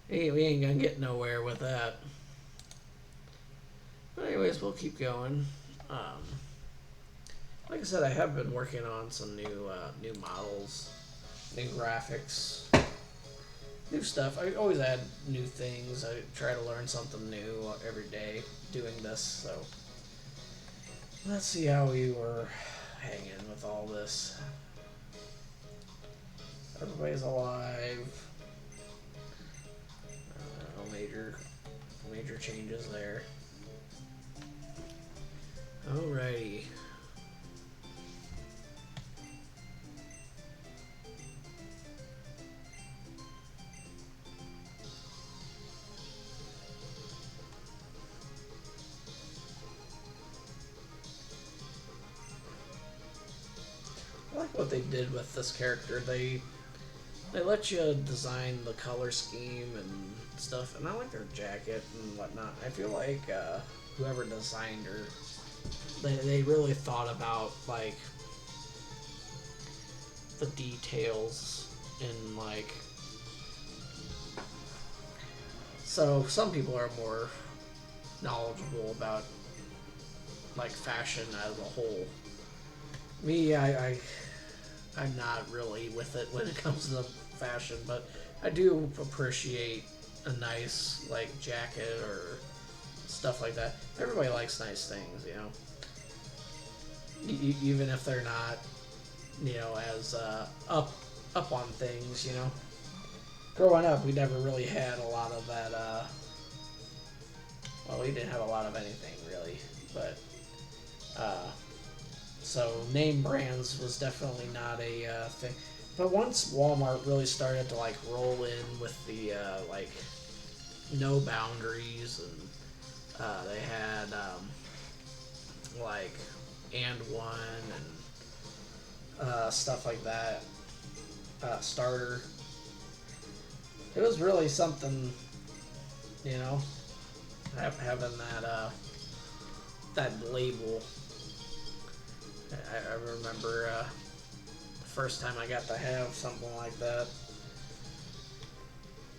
We ain't gonna get nowhere with that. But anyways, we'll keep going. Like I said, I have been working on some new models, new graphics, new stuff. I always add new things. I try to learn something new every day doing this. So let's see how we were hanging with all this. Everybody's alive. Major changes there. Alrighty. I like what they did with this character. They let you design the color scheme and stuff, and I like their jacket and whatnot. I feel like whoever designed her, they really thought about like the details in like. So some people are more knowledgeable about like fashion as a whole. Me, I'm not really with it when it comes to fashion, but I do appreciate a nice like jacket or stuff like that. Everybody likes nice things, you know. Even if they're not, you know, as up on things, you know. Growing up, we never really had a lot of that. Well, we didn't have a lot of anything really, but. So name brands was definitely not a thing. But once Walmart really started to like roll in with the like no boundaries, and they had like and one and stuff like that, starter. It was really something, you know, having that label. I remember the first time I got to have something like that.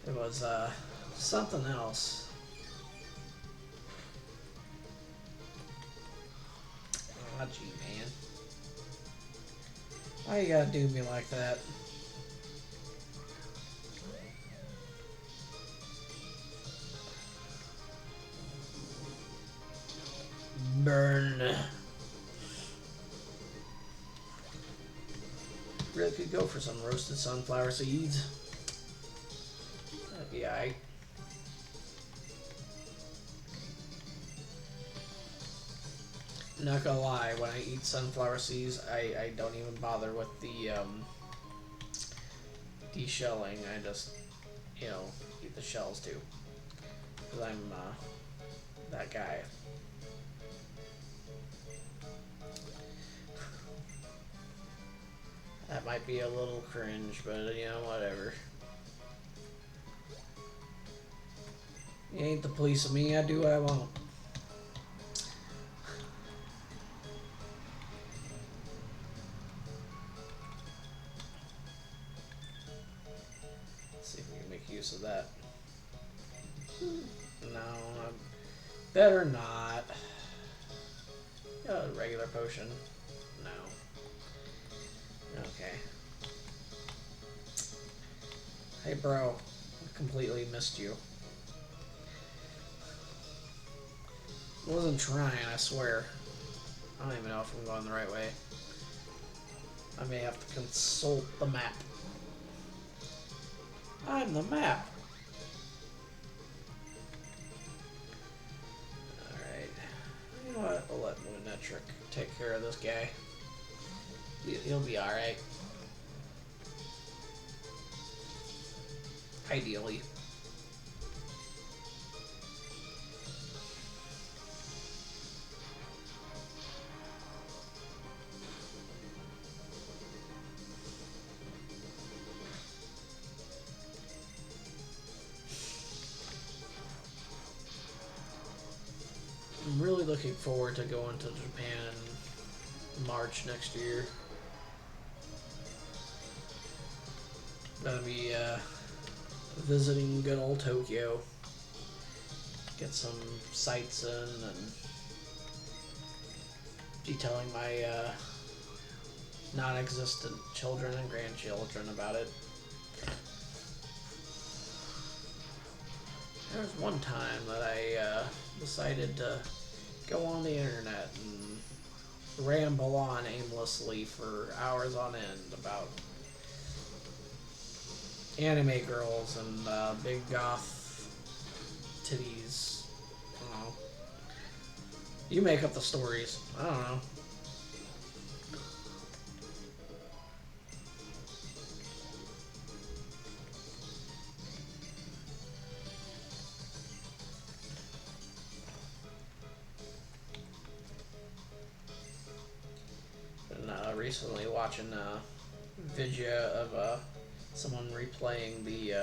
It was something else. Aw, gee, man. Why you gotta do me like that? Burn. Really could go for some roasted sunflower seeds. That'd be alright. Not gonna lie, when I eat sunflower seeds, I don't even bother with the deshelling. I just, you know, eat the shells too. Because I'm that guy. That might be a little cringe, but you know, whatever. You ain't the police of me, I do what I want. Let's see if we can make use of that. No, I better not. Got a regular potion. No. Hey, bro. I completely missed you. I wasn't trying, I swear. I don't even know if I'm going the right way. I may have to consult the map. I'm the map. Alright. You know what? I'll let Lunatric take care of this guy. He'll be alright. Ideally. I'm really looking forward to going to Japan in March next year. Gonna be visiting good old Tokyo. Get some sights in and detailing my non-existent children and grandchildren about it. There was one time that I decided to go on the internet and ramble on aimlessly for hours on end about anime girls and big goth titties. I don't know. You make up the stories. I don't know. Been recently watching a video of someone replaying the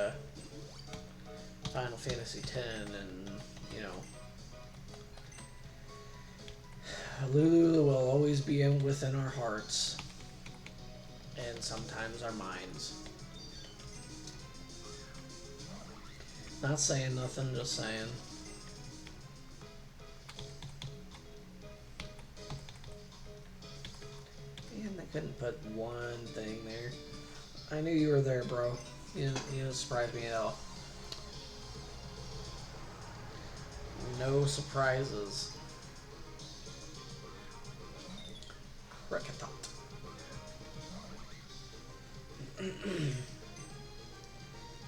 Final Fantasy X, and you know, Lulu will always be within our hearts, and sometimes our minds. Not saying nothing, just saying. Man, they couldn't put one thing there. I knew you were there, bro. You didn't surprise me at all. No surprises. Rekathot.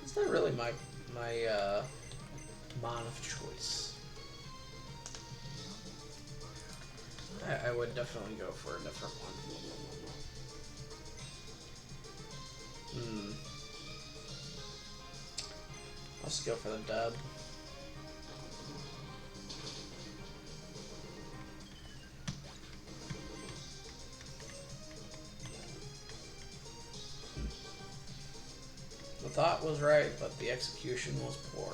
Is that really my mon of choice? I would definitely go for a different one. I'll just go for the dub. The thought was right, but the execution was poor.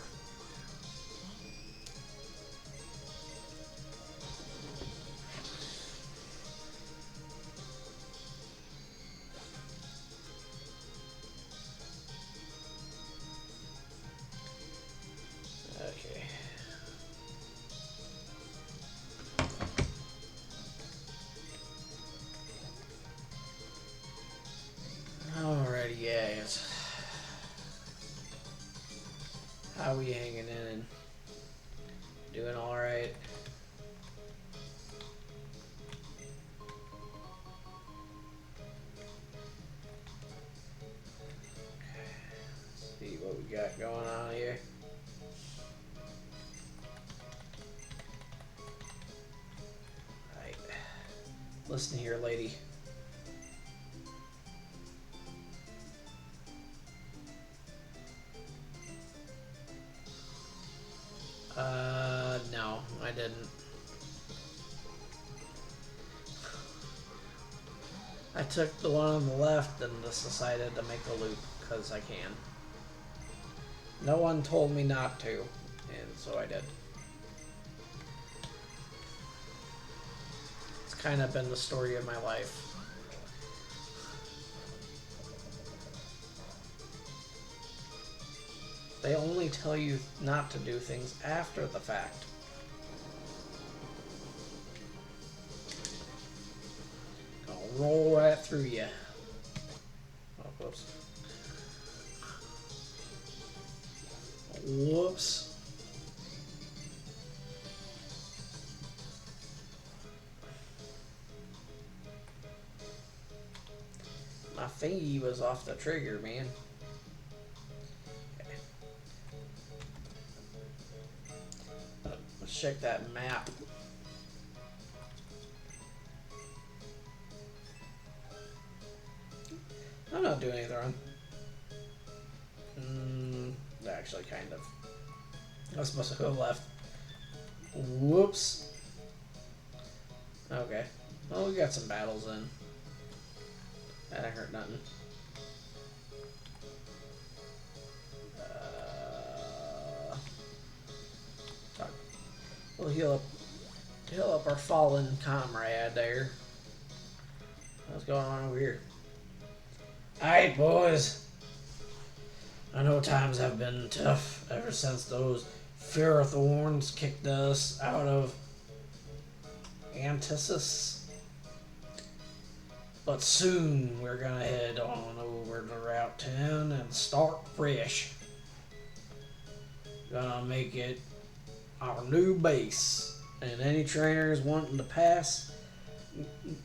Okay. Alrighty, guys. How we hanging in? Doing alright? See what we got going on here. Right. Listen here, lady. No, I didn't. I took the one on the left and just decided to make a loop because I can. No one told me not to, and so I did. It's kind of been the story of my life. They only tell you not to do things after the fact. I'll roll right through you. Oh, whoops. Whoops. My thingy was off the trigger, man. Okay. Let's check that map. I'm not doing anything wrong. Actually, kind of. I was supposed to go left. Whoops. Okay. Well, we got some battles in. That ain't hurt nothing. We'll heal up our fallen comrade there. What's going on over here? Alright, boys. I know times have been tough ever since those thwarts kicked us out of Antisus. But soon we're gonna head on over to Route 10 and start fresh. Gonna make it our new base. And any trainers wanting to pass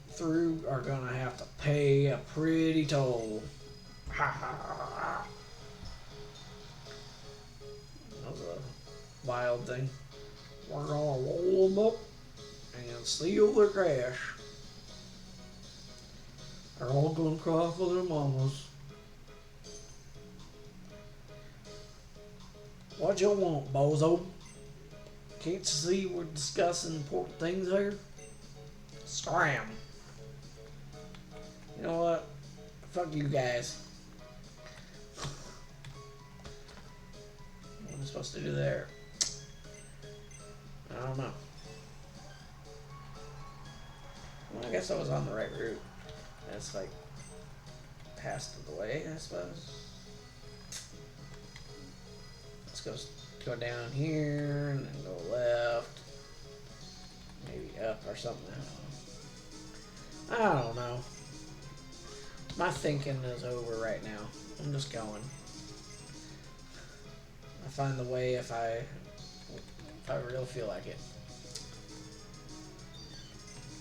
through are gonna have to pay a pretty toll. Ha ha ha. That was a wild thing. We're gonna roll them up and steal their cash. They're all gonna cry for their mamas. What you want, bozo? Can't you see we're discussing important things here? Scram. You know what? Fuck you guys. What am I supposed to do there? I don't know. Well, I guess I was on the right route. It's like past the way, I suppose. Let's go down here and then go left. Maybe up or something. I don't know. My thinking is over right now. I'm just going. I find the way if I really feel like it.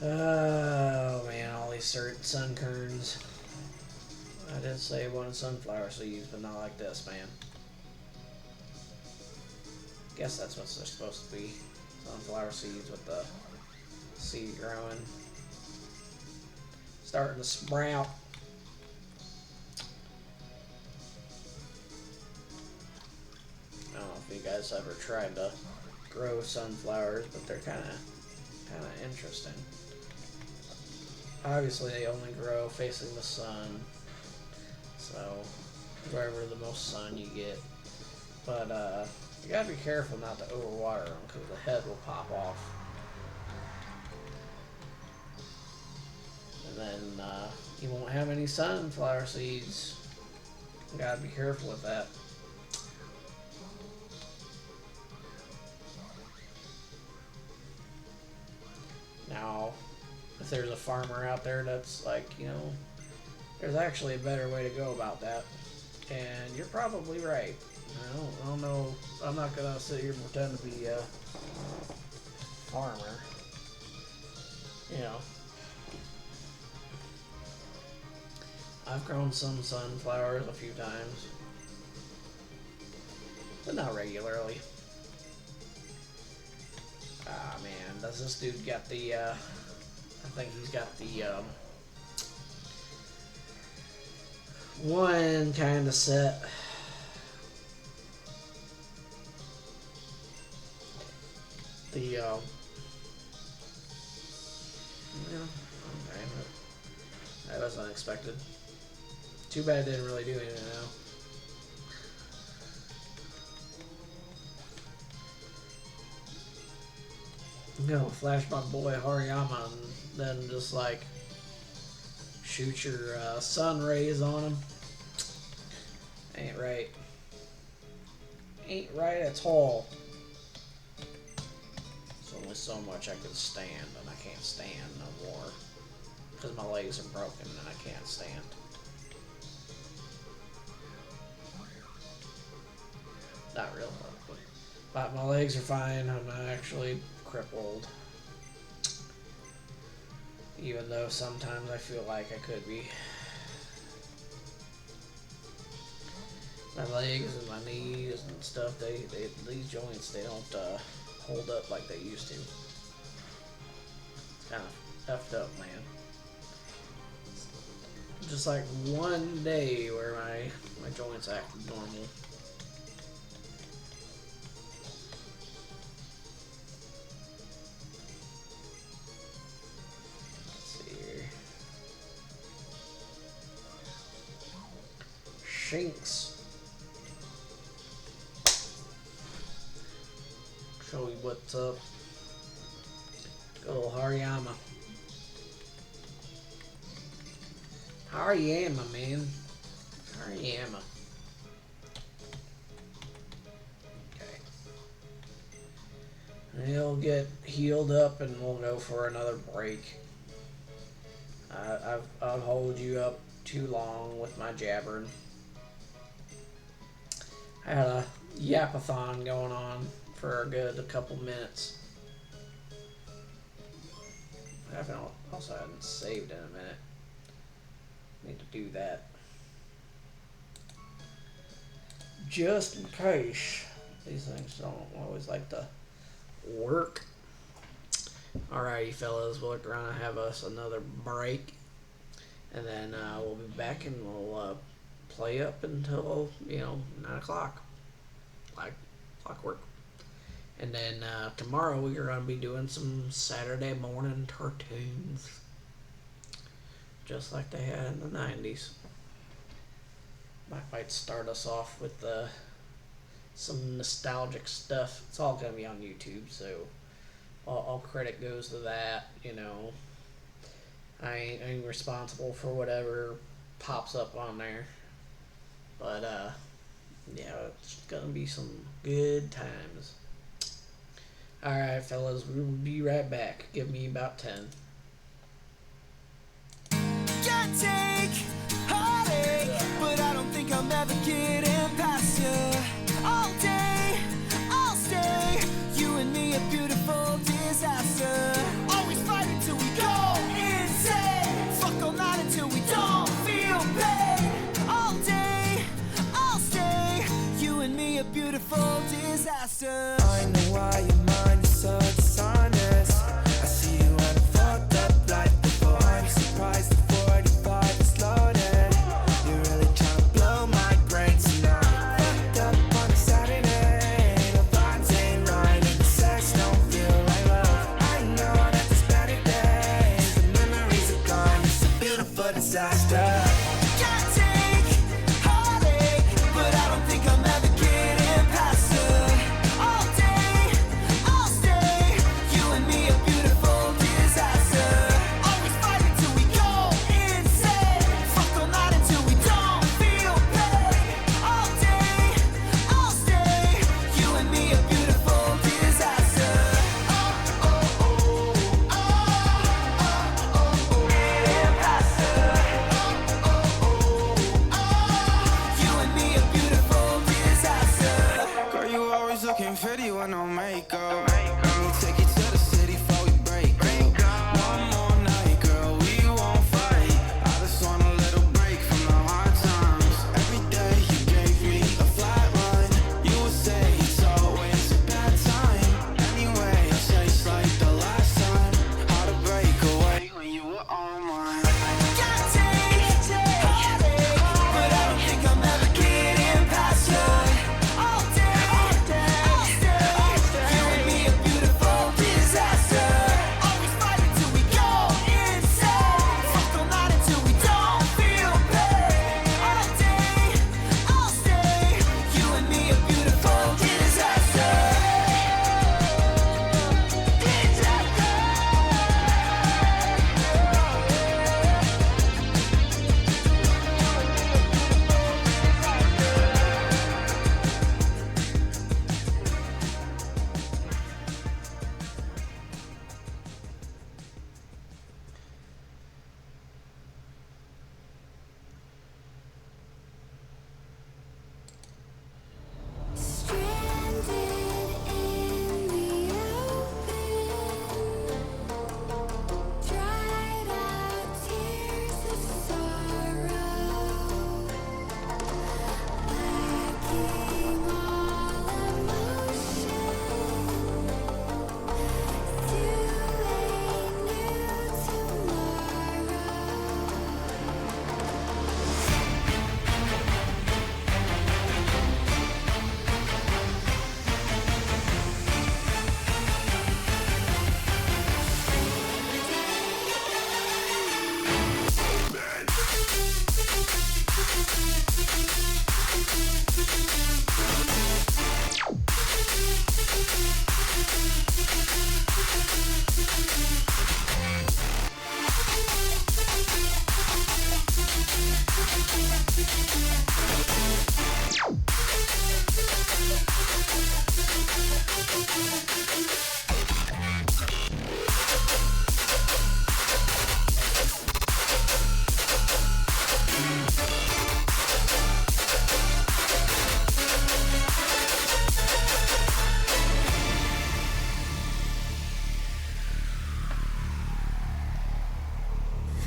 Oh man, all these sun kerns. I did say I wanted sunflower seeds, but not like this, man. Guess that's what they're supposed to be. Sunflower seeds with the seed growing. Starting to sprout. I don't know if you guys ever tried to grow sunflowers, but they're kind of interesting. Obviously, they only grow facing the sun, so wherever the most sun you get. But you gotta be careful not to overwater them because the head will pop off. And then you won't have any sunflower seeds. You gotta be careful with that. Now, if there's a farmer out there that's like, you know, there's actually a better way to go about that. And you're probably right. I don't know. I'm not going to sit here and pretend to be a farmer. You know. I've grown some sunflowers a few times. But not regularly. Ah, man. Does this dude got the, I think he's got the, one kind of set. The, yeah, okay, that was unexpected. Too bad it didn't really do anything now. You know, flash my boy Hariyama and then just like shoot your sun rays on him. Ain't right. Ain't right at all. There's only so much I can stand, and I can't stand no more. Because my legs are broken and I can't stand. Not real, but But my legs are fine. I'm not actually crippled. Even though sometimes I feel like I could be. My legs and my knees and stuff, these joints, they don't hold up like they used to. It's kind of effed up, man. Just like one day where my joints acted normal. Let's see here. Shinks. Show you what's up. Good old Hariyama. Hariyama, man. Hariyama. Okay. And he'll get healed up and we'll go for another break. I'll hold you up too long with my jabbering. I had a yapathon going on for a good couple minutes. I also hadn't saved in a minute. Need to do that. Just in case. These things don't always like to work. Alrighty, fellas, we're gonna have us another break. And then we'll be back and we'll play up until, 9 o'clock. Like clockwork. And then tomorrow we're going to be doing some Saturday morning cartoons. Just like they had in the 90s. Might start us off with some nostalgic stuff. It's all going to be on YouTube, so all credit goes to that, I ain't responsible for whatever pops up on there. But, yeah, it's going to be some good times. Alright, fellas, we'll be right back. Give me about 10. Can't take heartache, but I don't think I'm ever getting past you. All day, I'll stay. You and me, a beautiful disaster. Always fighting till we go insane. Fuck all night until we don't feel pain. All day, I'll stay. You and me, a beautiful disaster. I know why your mind is so dishonest. I see you and I thought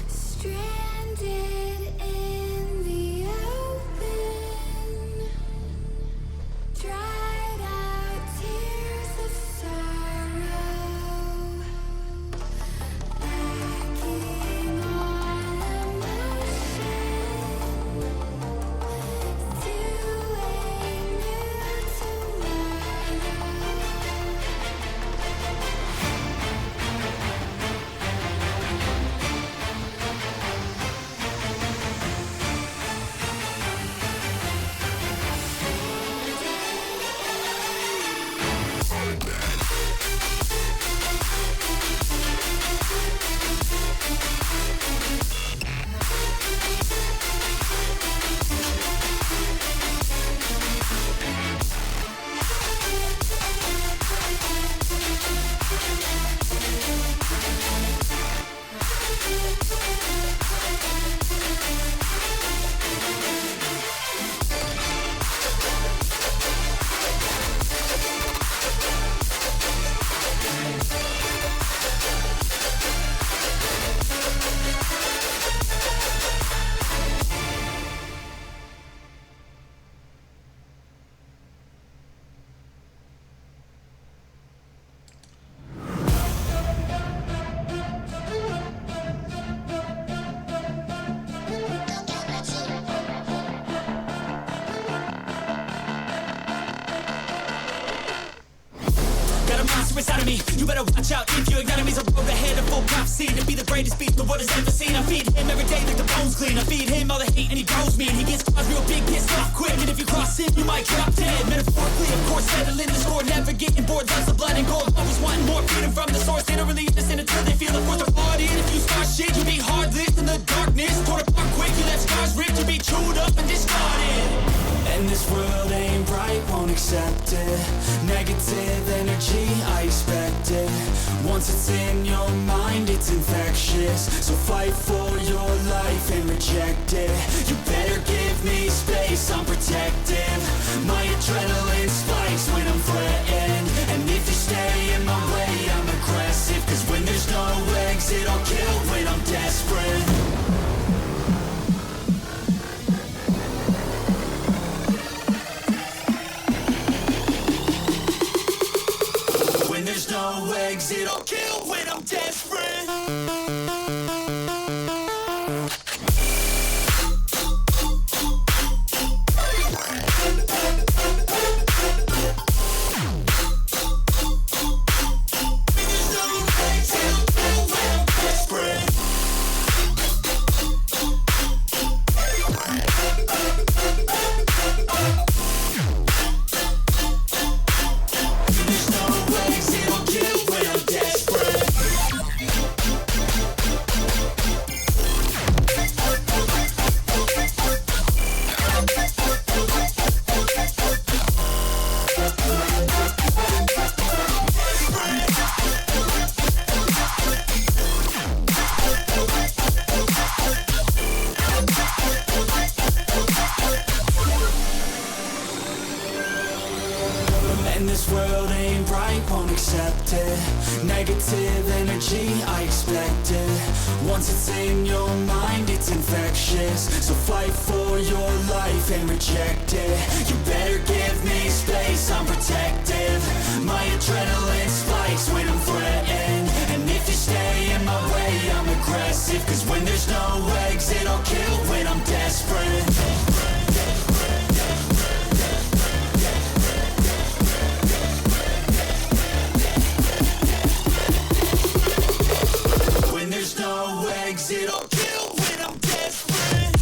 Stranded in the open, dried out tears of sorrow, lacking all emotion to a new tomorrow. Got a monster inside of me, you better watch out. If your enemy's a road ahead of full prophecy to be the greatest beast the world has ever seen. I feed him every day like the bones clean. I feed him all the hate and he grows me. And he gets cause real big, pissed off quick. And if you cross him, you might drop dead. Metaphorically, of course, settling the score. Never getting bored, loves of blood and gold. Always wanting more, freedom from the source. They don't really understand until they feel the force of party. And if you start shit, you be heartless in the darkness. Torn apart quick, you let scars rip. You be chewed up and discarded. And this world ain't right, won't accept it. Negative energy, I expect it. Once it's in your mind, it's infectious. So fight for your life and reject it. You better give me space, I'm protective. My adrenaline spikes when I'm threatened. And if you stay in my way, I'm aggressive. Cause when there's no exit, I'll kill when I'm desperate. When there's no exit, I'll kill when I'm desperate. And this world ain't right, won't accept it. Negative energy, I expect it. Once it's in your mind, it's infectious. So fight for your life and reject it. You better give me space, I'm protective. My adrenaline spikes when I'm threatened. And if you stay in my way, I'm aggressive. Cause when there's no exit, I'll kill when I'm desperate. When there's no exit, I'll kill when I'm desperate.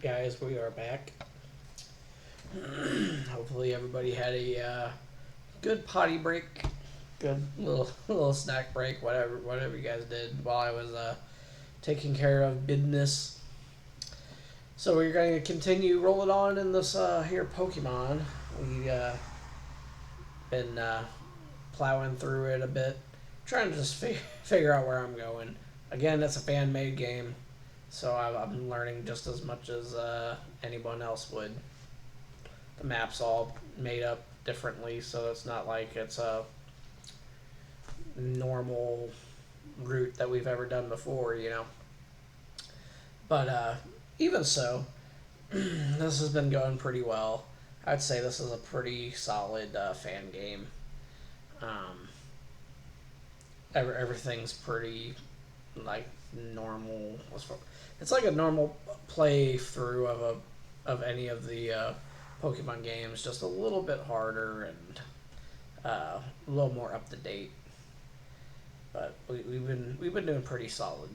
Guys, we are back. Hopefully, everybody had a good potty break, good little snack break, whatever you guys did while I was taking care of business. So we're going to continue rolling on in this here Pokemon. We been plowing through it a bit, trying to just figure out where I'm going. Again, it's a fan-made game, so I'm learning just as much as anyone else would. The map's all made up differently, so it's not like it's a normal route that we've ever done before, you know. But even so, this has been going pretty well. I'd say this is a pretty solid fan game. Everything's pretty like normal. It's like a normal playthrough of any of the Pokemon games, just a little bit harder and a little more up to date. But we've been doing pretty solid.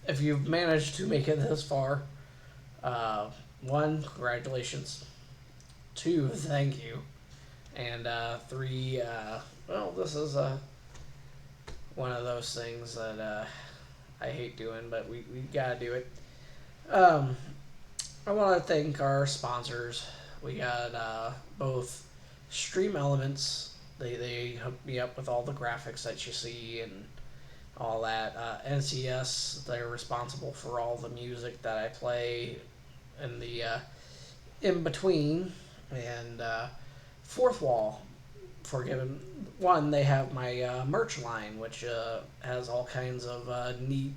If you've managed to make it this far, 1, congratulations. 2, thank you. And 3, well, this is one of those things that I hate doing, but we gotta do it. I want to thank our sponsors. We got both Stream Elements. They hooked me up with all the graphics that you see and all that. NCS, they're responsible for all the music that I play and the in between. And Fourth Wall, for giving one, they have my merch line, which has all kinds of neat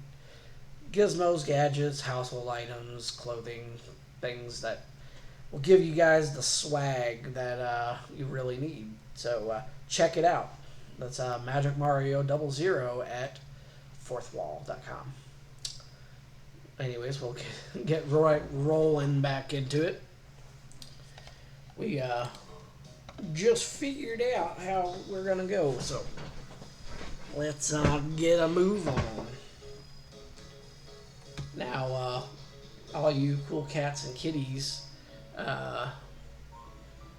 gizmos, gadgets, household items, clothing, things that will give you guys the swag that you really need. So check it out. That's Magic Mario 00 at fourthwall.com. Anyways, we'll get rolling back into it. We just figured out how we're gonna go, so let's get a move on. Now, all you cool cats and kitties,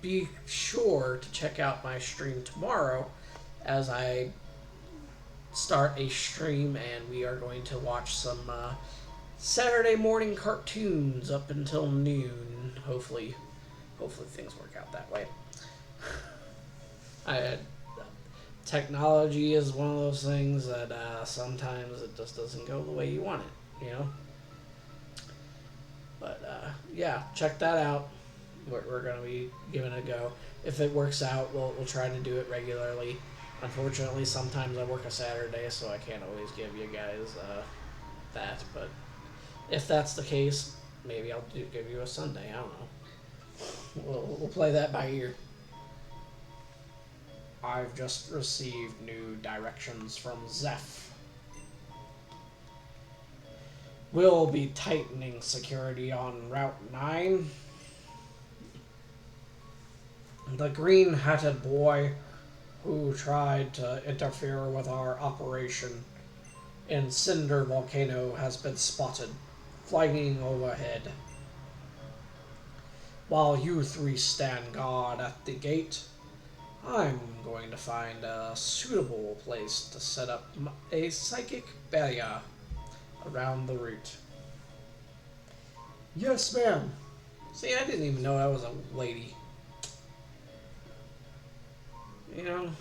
be sure to check out my stream tomorrow as I start a stream and we are going to watch some Saturday morning cartoons up until noon. Hopefully things work out that way. Technology is one of those things that sometimes it just doesn't go the way you want it, you know? But yeah, check that out. We're going to be giving it a go. If it works out, we'll try to do it regularly. Unfortunately, sometimes I work a Saturday, so I can't always give you guys that. But if that's the case, maybe I'll give you a Sunday. I don't know. We'll play that by ear. I've just received new directions from Zeph. We'll be tightening security on Route 9. The green-hatted boy who tried to interfere with our operation in Cinder Volcano has been spotted, flying overhead. While you 3 stand guard at the gate, I'm going to find a suitable place to set up a psychic barrier around the route. Yes, ma'am. See, I didn't even know I was a lady. You know,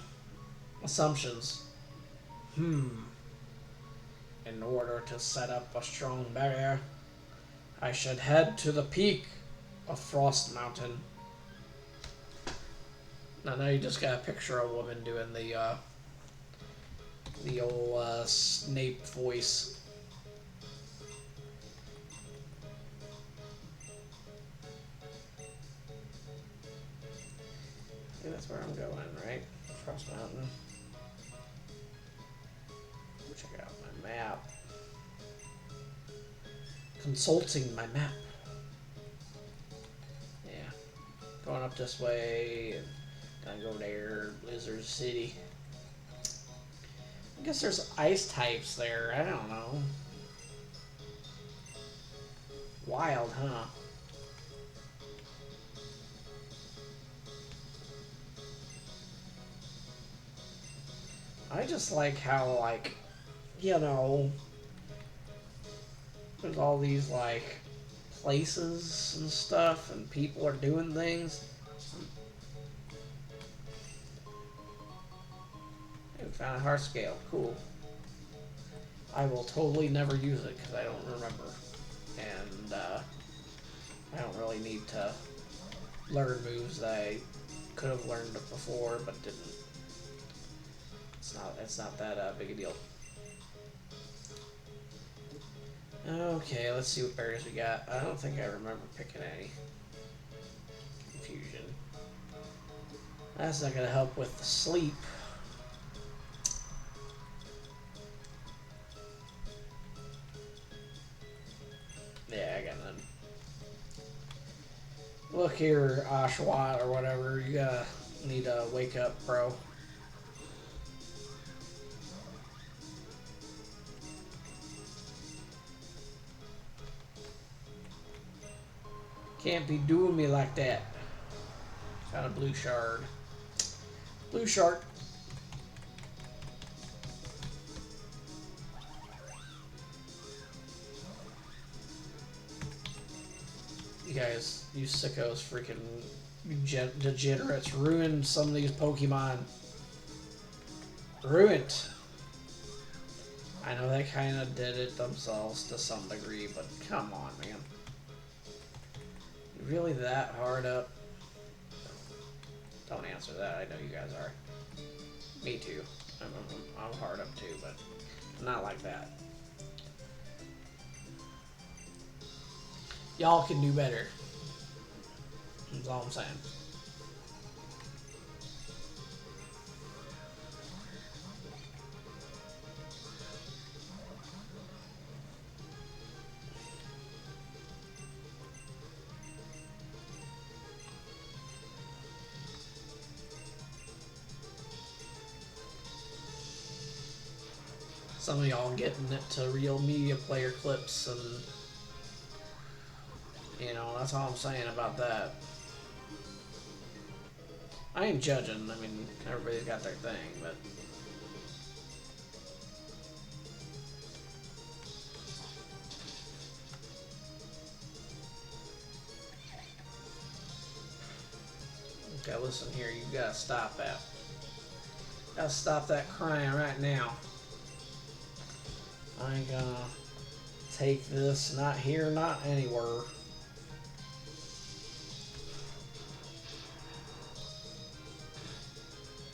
assumptions. In order to set up a strong barrier, I should head to the peak of Frost Mountain. Now you just got a picture of a woman doing the old Snape voice. I think that's where I'm going, right? Frost Mountain. Check out my map. Consulting my map. Yeah. Going up this way. And gonna go there. Blizzard City. I guess there's ice types there. I don't know. Wild, huh? I just like how, like, you know, there's all these, like, places and stuff, and people are doing things. Hey, we found a heart scale. Cool. I will totally never use it because I don't remember. And, I don't really need to learn moves that I could have learned before, but didn't. It's not that big a deal. Okay, let's see what berries we got. I don't think I remember picking any. Confusion. That's not gonna help with the sleep. Yeah, I got none. Look here, Oshawott or whatever. You gotta need to wake up, bro. Can't be doing me like that. Found a blue shard. Blue shark. You guys, you sickos, freaking degenerates, ruined some of these Pokemon. Ruined. I know they kind of did it themselves to some degree, but come on, man. You really that hard up? Don't answer that. I know you guys are. Me too. I'm hard up too, but not like that. Y'all can do better. That's all I'm saying. Some of y'all getting it to real media player clips, and you know, that's all I'm saying about that. I ain't judging. I mean, everybody's got their thing, but okay, listen here. You gotta stop that. Gotta stop that crying right now. I ain't gonna take this, not here, not anywhere.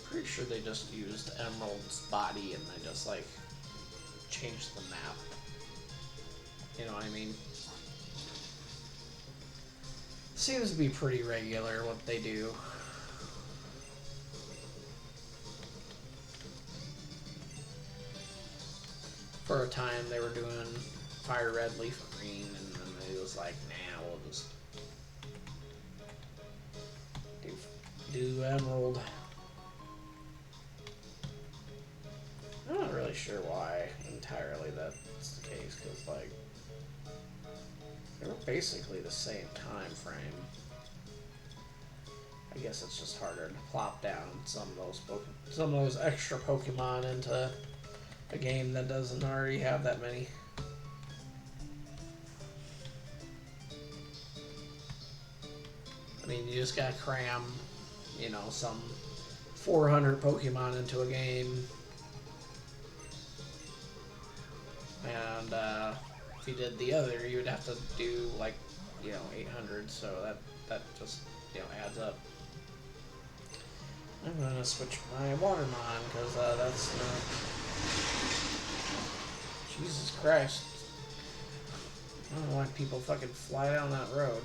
Pretty sure they just used Emerald's body and they just like changed the map. You know what I mean? Seems to be pretty regular what they do. For a time they were doing Fire Red, Leaf Green, and then it was like, nah, we'll just do Emerald. I'm not really sure why entirely that's the case, because like they were basically the same time frame. I guess it's just harder to plop down some of those extra Pokemon into a game that doesn't already have that many. I mean, you just gotta cram, you know, some 400 Pokemon into a game. And if you did the other, you would have to do like, you know, 800. So that just, you know, adds up. I'm gonna switch my Watermon because that's Jesus Christ. I don't know why people fucking fly down that road.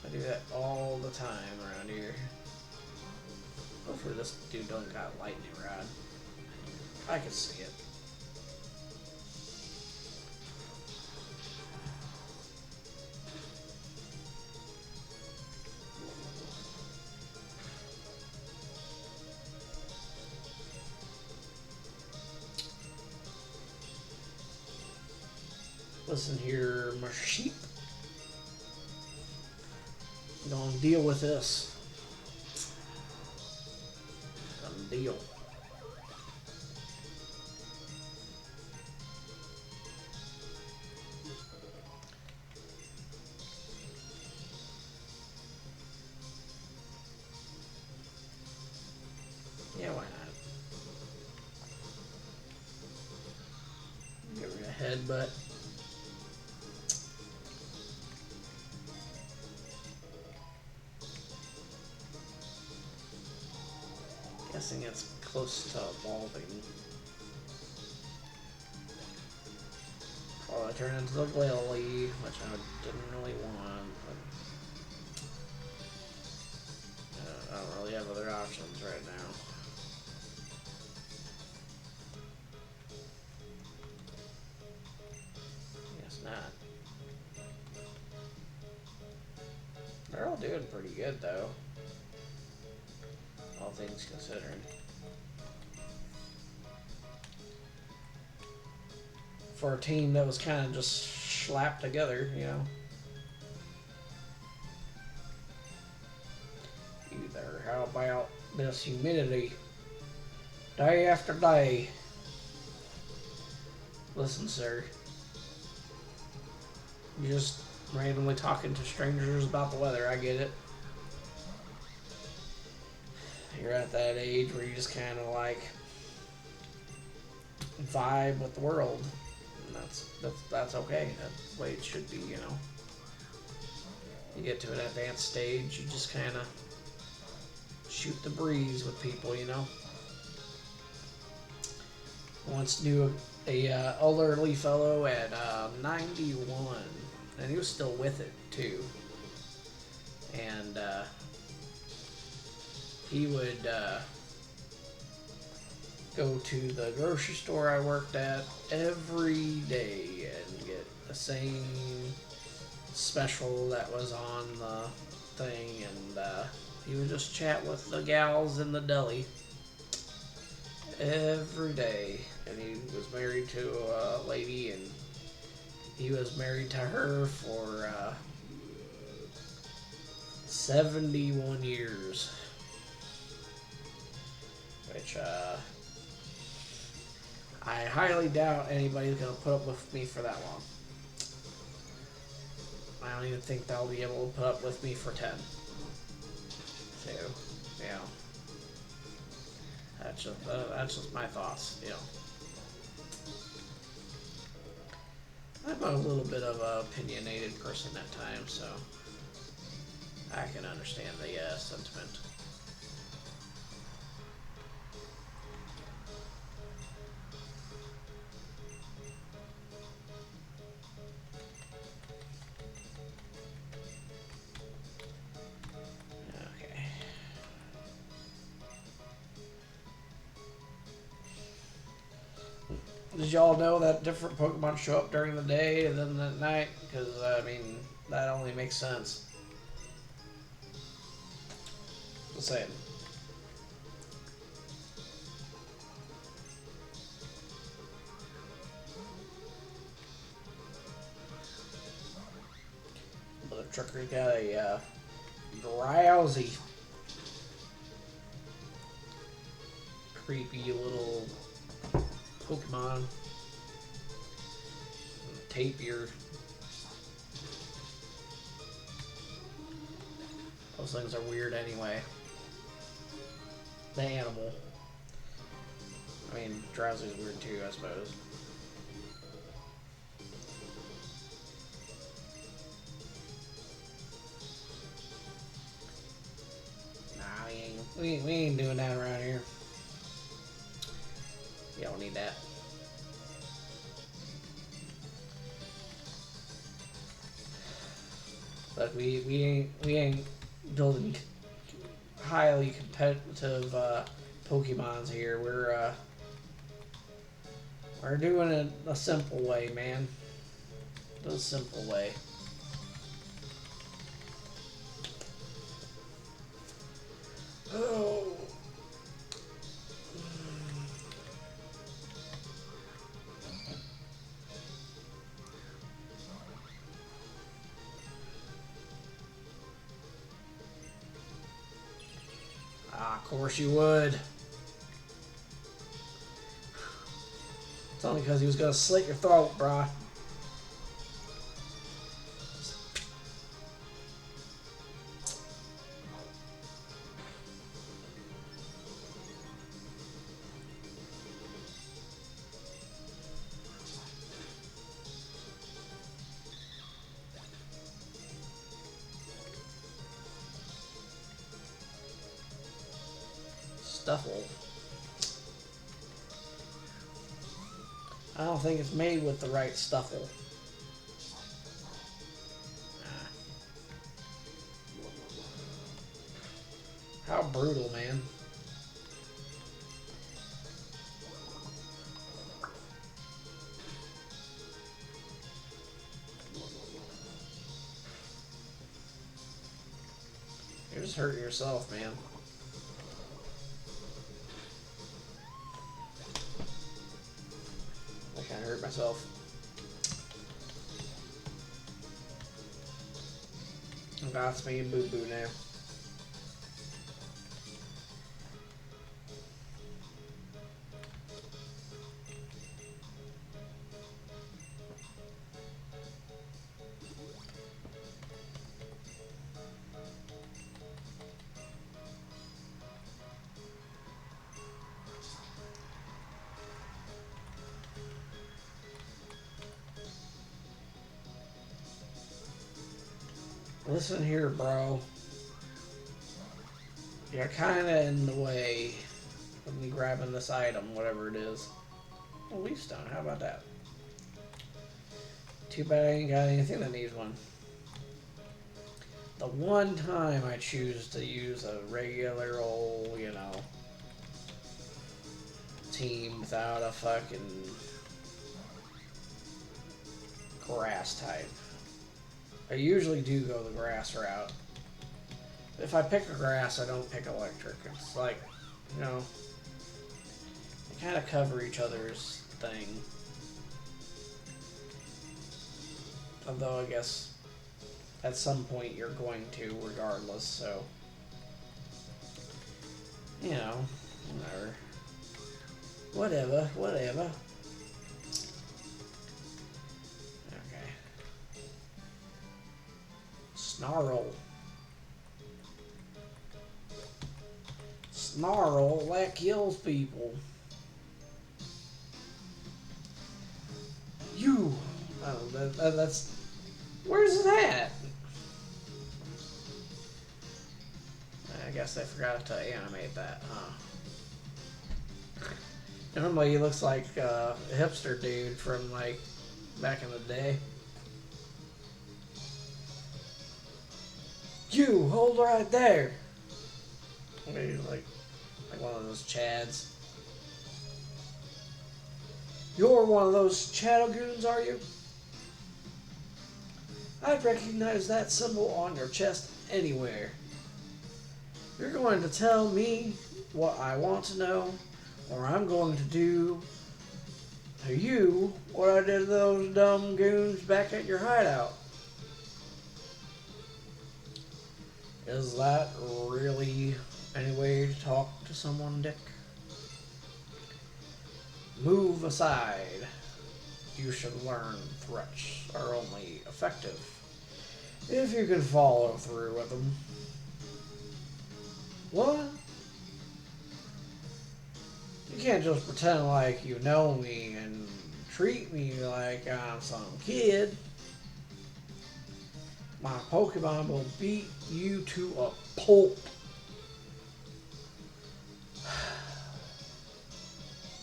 I do that all the time around here. Hopefully this dude don't got lightning rod. I can see it. Listen here, my sheep. Gonna deal with this. Gonna deal. Yeah, why not? Give her a headbutt. Guessing it's close to evolving. Probably turn into the Lily, which I didn't really want. But I don't really have other options right now. Guess not. They're all doing pretty good though. All things considering. For a team that was kind of just slapped together, you know. Either, how about this humidity? Day after day. Listen, sir. You're just randomly talking to strangers about the weather, I get it. You're at that age where you just kind of like vibe with the world, and that's okay. That's the way it should be, you know. You get to an advanced stage, you just kind of shoot the breeze with people, you know. Once knew a elderly fellow at 91, and he was still with it too, and he would go to the grocery store I worked at every day and get the same special that was on the thing, and he would just chat with the gals in the deli every day. And he was married to a lady, and he was married to her for 71 years. Which, I highly doubt anybody's going to put up with me for that long. I don't even think they'll be able to put up with me for 10. So, you know, that's just my thoughts, you know. I'm a little bit of an opinionated person at times, so I can understand the sentiment. Did y'all know that different Pokemon show up during the day and then at night? Because, I mean, that only makes sense. Just saying. But the Tricker's got a drowsy, creepy little Pokemon. Tapir. Those things are weird anyway. The animal. I mean, Drowsy's weird too, I suppose. Nah, we ain't doing that around here. You don't need that. But we ain't building highly competitive Pokemons here. We're doing it a simple way, man. The simple way. Oh. Ah, of course you would. It's only because he was gonna slit your throat, bruh. Stuffle. I don't think it's made with the right stuffle. How brutal, man. You're just hurting yourself, man. I kind of hurt myself. That's me and Boo Boo now. Listen here, bro. You're kind of in the way of me grabbing this item, whatever it is. A leaf stone, how about that? Too bad I ain't got anything that needs one. The one time I choose to use a regular old, you know, team without a fucking grass type. I usually do go the grass route. If I pick a grass, I don't pick electric. It's like, you know, they kind of cover each other's thing. Although I guess at some point you're going to regardless, so, you know, whatever. Whatever. Okay. Snarl. Snarl, that kills people. You. Oh, that's. Where's it at? I guess I forgot to animate that, huh? Normally he looks like a hipster dude from, like, back in the day. You, hold right there. Maybe like one of those Chads. You're one of those Chadogoons, are you? I'd recognize that symbol on your chest anywhere. You're going to tell me what I want to know, or I'm going to do to you what I did to those dumb goons back at your hideout. Is that really any way to talk to someone, Dick? Move aside. You should learn threats are only effective if you can follow through with them. What? You can't just pretend like you know me and treat me like I'm some kid. My Pokemon will beat you to a pulp.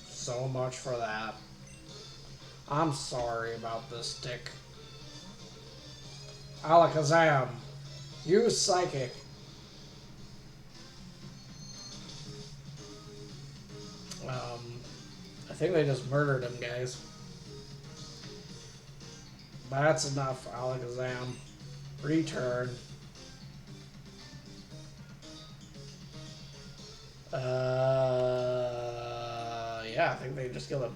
So much for that. I'm sorry about this, Dick. Alakazam, use Psychic. I think they just murdered him, guys. That's enough, Alakazam. Return. Yeah, I think they just killed him.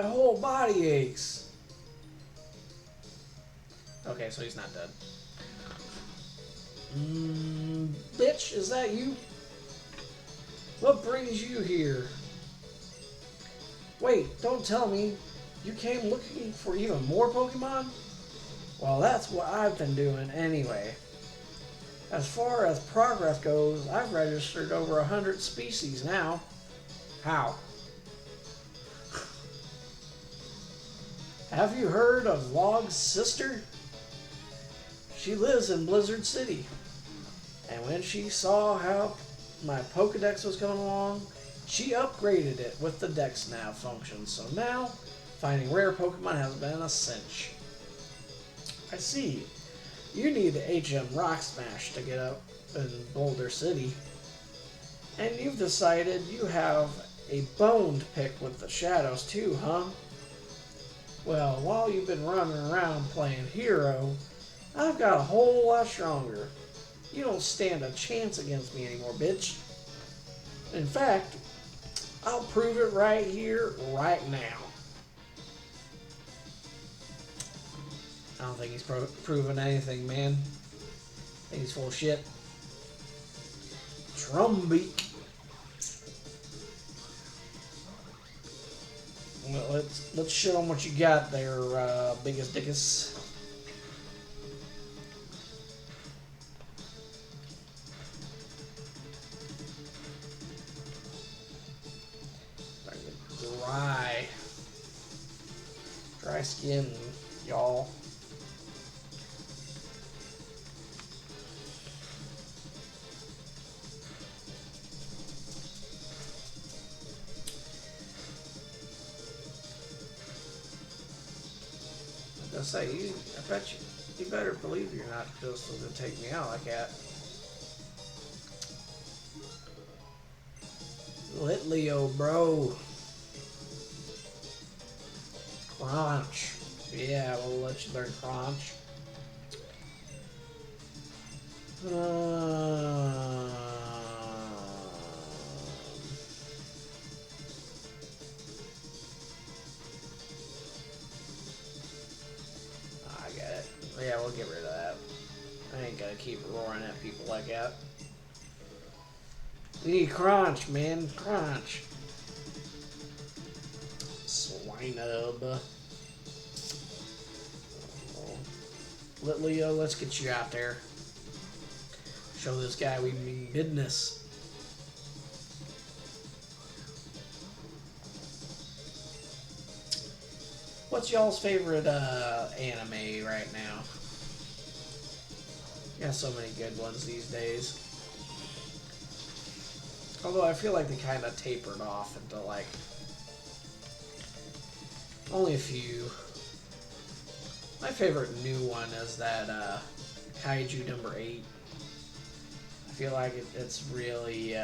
My whole body aches. Okay, so he's not dead. Bitch, is that you? What brings you here? Wait, don't tell me you came looking for even more Pokemon? Well, that's what I've been doing anyway. As far as progress goes, I've registered over 100 species now. How? Have you heard of Log's sister? She lives in Blizzard City. And when she saw how my Pokedex was coming along, she upgraded it with the Dex Nav function. So now, finding rare Pokemon has been a cinch. I see. You need the HM Rock Smash to get up in Boulder City. And you've decided you have a bone to pick with the Shadows too, huh? Well, while you've been running around playing hero, I've got a whole lot stronger. You don't stand a chance against me anymore, bitch. In fact, I'll prove it right here, right now. I don't think he's proven anything, man. I think he's full of shit. Trumbeak. Well, let's shit on what you got there, biggest dickus. Dry skin, y'all. I say, I bet you better believe you're not just going to take me out like that. Lit Leo, bro. Crunch. Yeah, we'll let you learn crunch. I get it. Yeah, we'll get rid of that. I ain't gonna keep roaring at people like that. We need crunch, man. Crunch. Swinub. Let Leo, let's get you out there. Show this guy we mean business. What's y'all's favorite anime right now? Got so many good ones these days. Although I feel like they kind of tapered off into like only a few. My favorite new one is that Kaiju number 8. I feel like it's really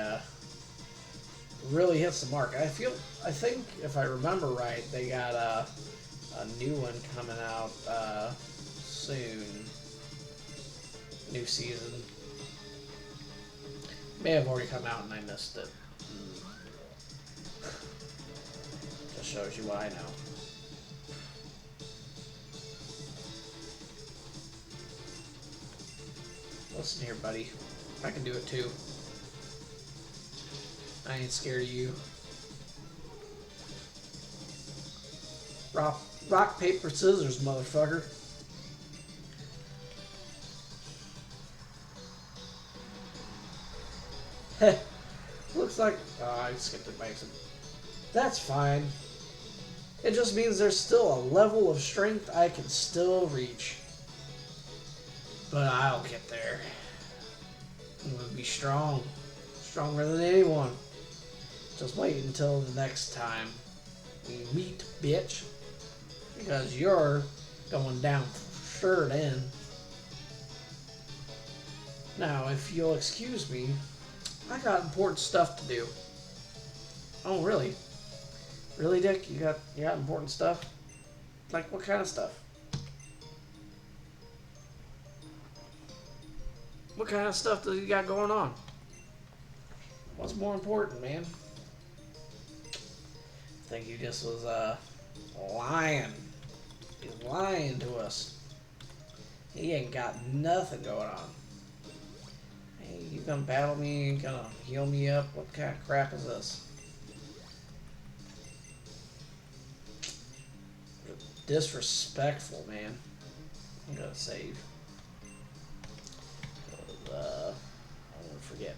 really hits the mark. I think if I remember right, they got a new one coming out soon. New season. May have already come out and I missed it. Just shows you what I know. Listen here, buddy. I can do it too. I ain't scared of you. Rock, paper, scissors, motherfucker. Heh. Looks like... Oh, I skipped it by accident. That's fine. It just means there's still a level of strength I can still reach. But I'll get there. I'm gonna be strong. Stronger than anyone. Just wait until the next time we meet, bitch. Because you're going down for sure then. Now, if you'll excuse me, I got important stuff to do. Oh, really? Really, Dick? You got important stuff? Like, what kind of stuff? What kind of stuff do you got going on? What's more important, man? I think you just was Lying. He's lying to us. He ain't got nothing going on. Hey, you gonna battle me? You gonna heal me up? What kind of crap is this? Disrespectful, man. I'm gonna save. I won't forget.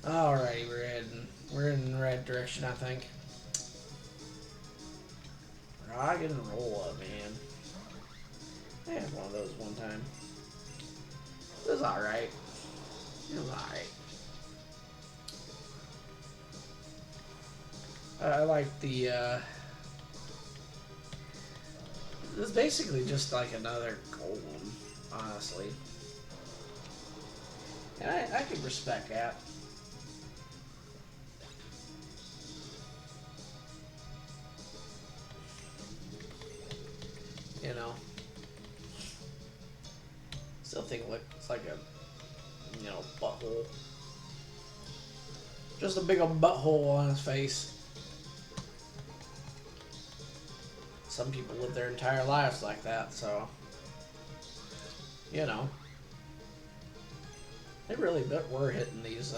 Alrighty, we're in the right direction, I think. Rock and roll up, man. I had one of those one time. It was alright. It was alright. I like the, it's basically just like another golem, honestly. And I could respect that. You know. Still think it's like a, you know, butthole. Just a big old butthole on his face. Some people live their entire lives like that, so, you know. They really were hitting these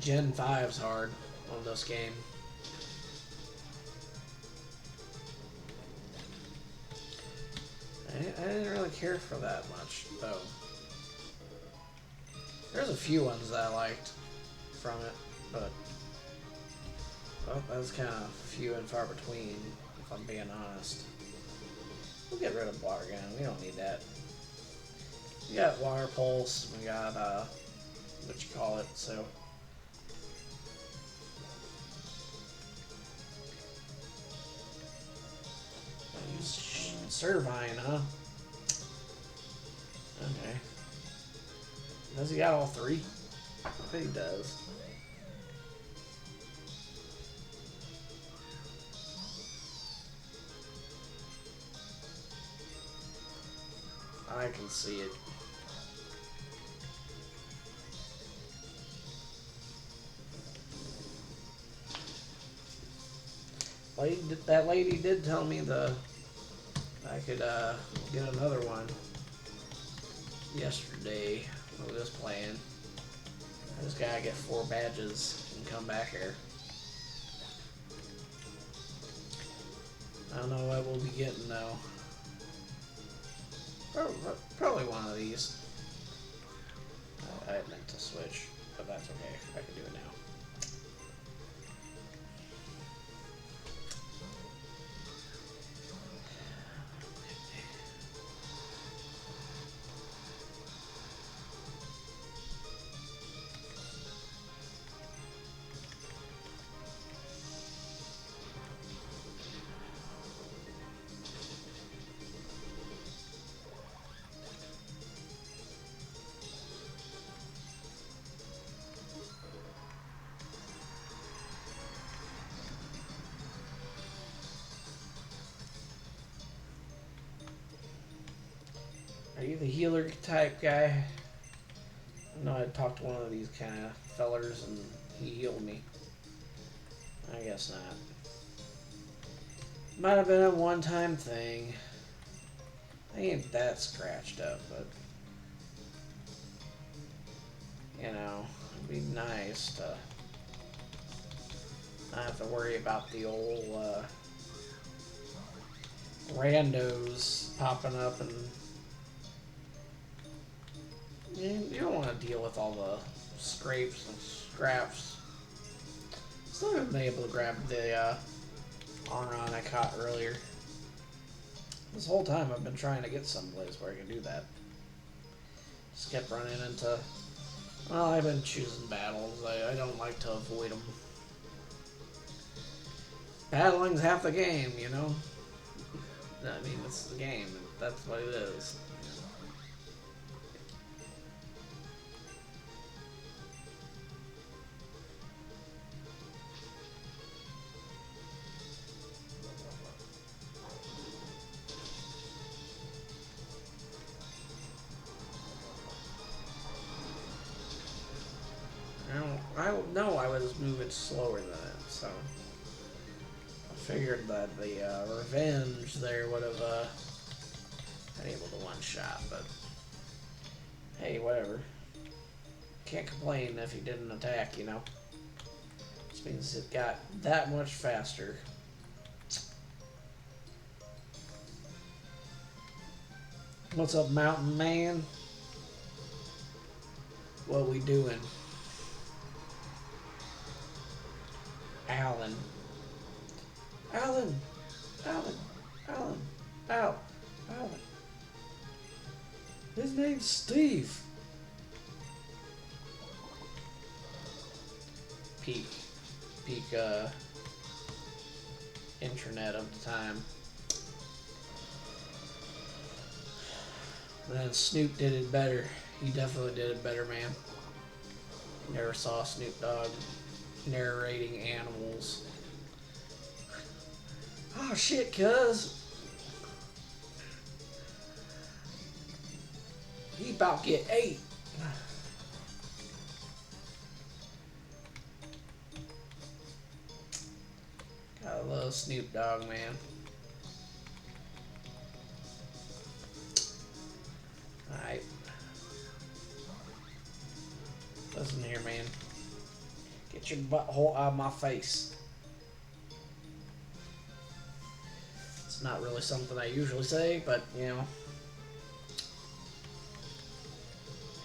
Gen 5s hard on this game. I didn't really care for that much, though. There's a few ones that I liked from it, but well, that was kind of few and far between, if I'm being honest. We'll get rid of water gun. We don't need that. We got water pulse. We got what you call it. So use Servine, huh? Okay. Does he got all three? I bet he does. I can see it. That lady did tell me I could get another one yesterday. I was just playing. I just gotta get 4 badges and come back here. I don't know what we'll be getting though. Probably one of these. I meant to switch, but that's okay. I can do it now. Are you the healer type guy? I know I talked to one of these kind of fellers and he healed me. I guess not. Might have been a one-time thing. I ain't that scratched up, but you know, it'd be nice to not have to worry about the old randos popping up and you don't want to deal with all the scrapes and scraps. Still haven't been able to grab the Aron I caught earlier. This whole time I've been trying to get someplace where I can do that. Just kept running into... Well, I've been choosing battles. I don't like to avoid them. Battling's half the game, you know? I mean, it's the game. That's what it is. moving slower than it, so I figured that the revenge there would have been able to one-shot, but hey, whatever. Can't complain if he didn't attack, you know. This means it got that much faster. What's up, Mountain Man? What we doing? Alan. Alan! Alan! Alan! Al! Alan! His name's Steve! Peak internet of the time. Then Snoop did it better. He definitely did it better, man. Never saw Snoop Dogg narrating animals. Oh shit, cuz. He about to get ate. I love Snoop Dogg, man. Alright. Listen here, man. Get your butthole out of my face. It's not really something I usually say, but, you know.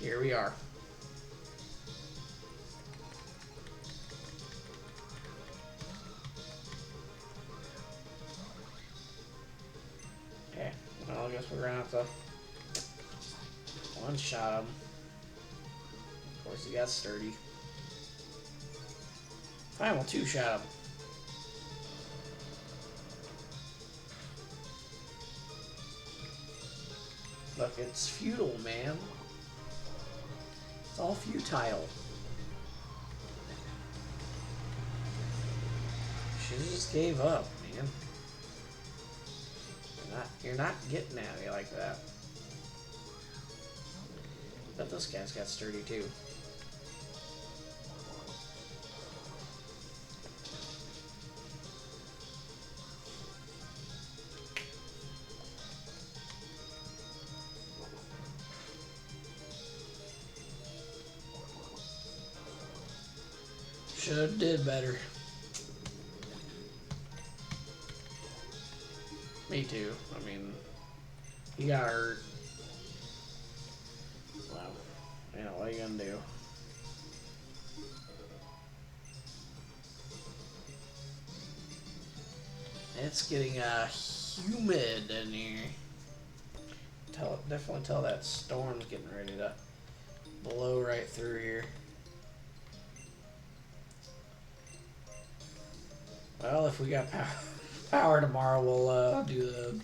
Here we are. Okay, well, I guess we're gonna have to one-shot him. Of course, he got sturdy. Fine, we'll two-shot him. Look, it's futile, man. It's all futile. Should've just gave up, man. You're not getting at me like that. But this guy's got sturdy too. Should've did better. Me too. I mean, he got hurt. Well, you know, what are you gonna do? It's getting humid in here. Definitely tell that storm's getting ready to blow right through here. Well, if we got power tomorrow, we'll do the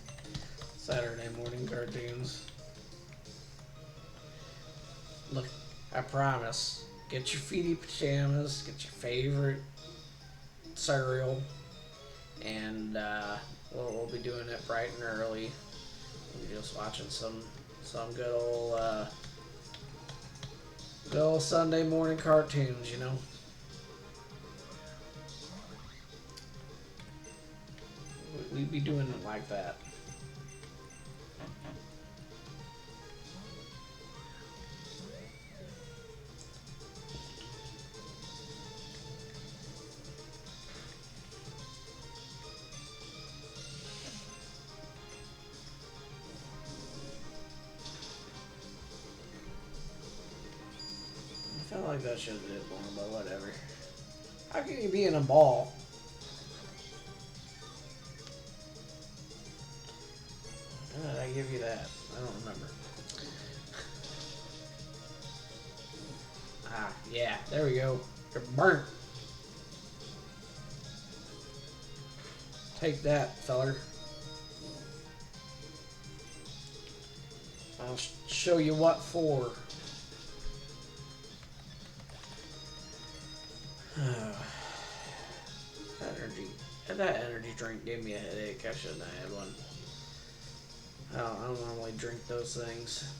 Saturday morning cartoons. Look, I promise. Get your feety pajamas, get your favorite cereal, and we'll be doing it bright and early. We're just watching some good old Sunday morning cartoons, you know. We'd be doing it like that. I felt like that should have did more, but whatever. How can you be in a ball? How did I give you that? I don't remember. Ah, yeah, there we go. You're burnt. Take that, feller. I'll show you what for. That energy drink gave me a headache. I shouldn't have had one. I don't normally drink those things.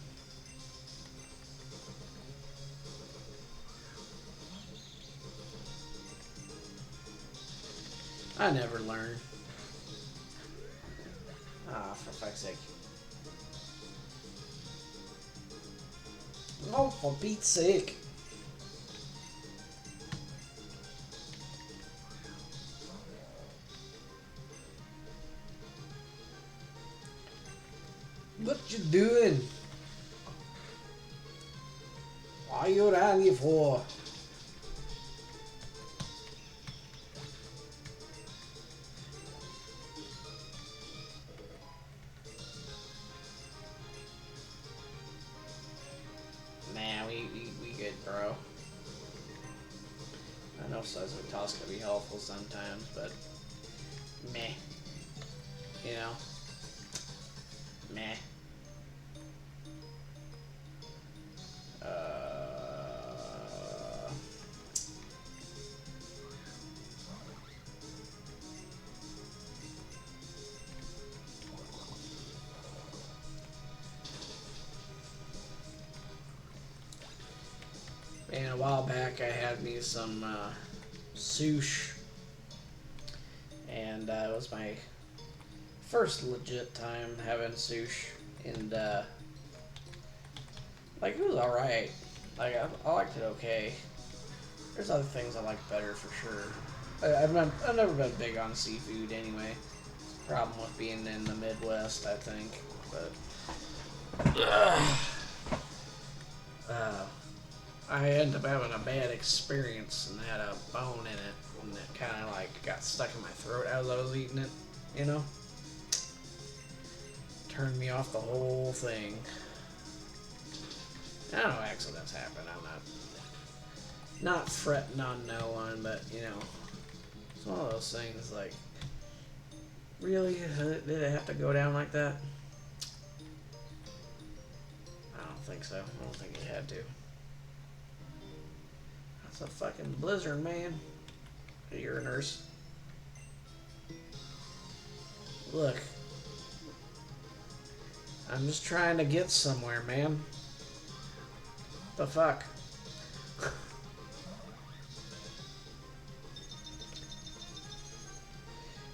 I never learn. Ah, for fuck's sake. Oh, for Pete's sake. What you doing? What are you ready for? Nah, we good, bro. I know Seismic Toss can be helpful sometimes, but meh. You know? Meh. Man, a while back I had me some sushi, and it was my first legit time having sushi, and like it was all right. Like I liked it okay. There's other things I like better for sure. I've never been big on seafood anyway. Problem with being in the Midwest, I think, but. I ended up having a bad experience and had a bone in it, and it kind of like got stuck in my throat as I was eating it, you know? Turned me off the whole thing. I know accidents happen, I'm not fretting on no one, but, you know, it's one of those things like, really? Did it have to go down like that? I don't think so. I don't think it had to. That's a fucking blizzard, man. You're a nurse. Look. I'm just trying to get somewhere, man. The fuck?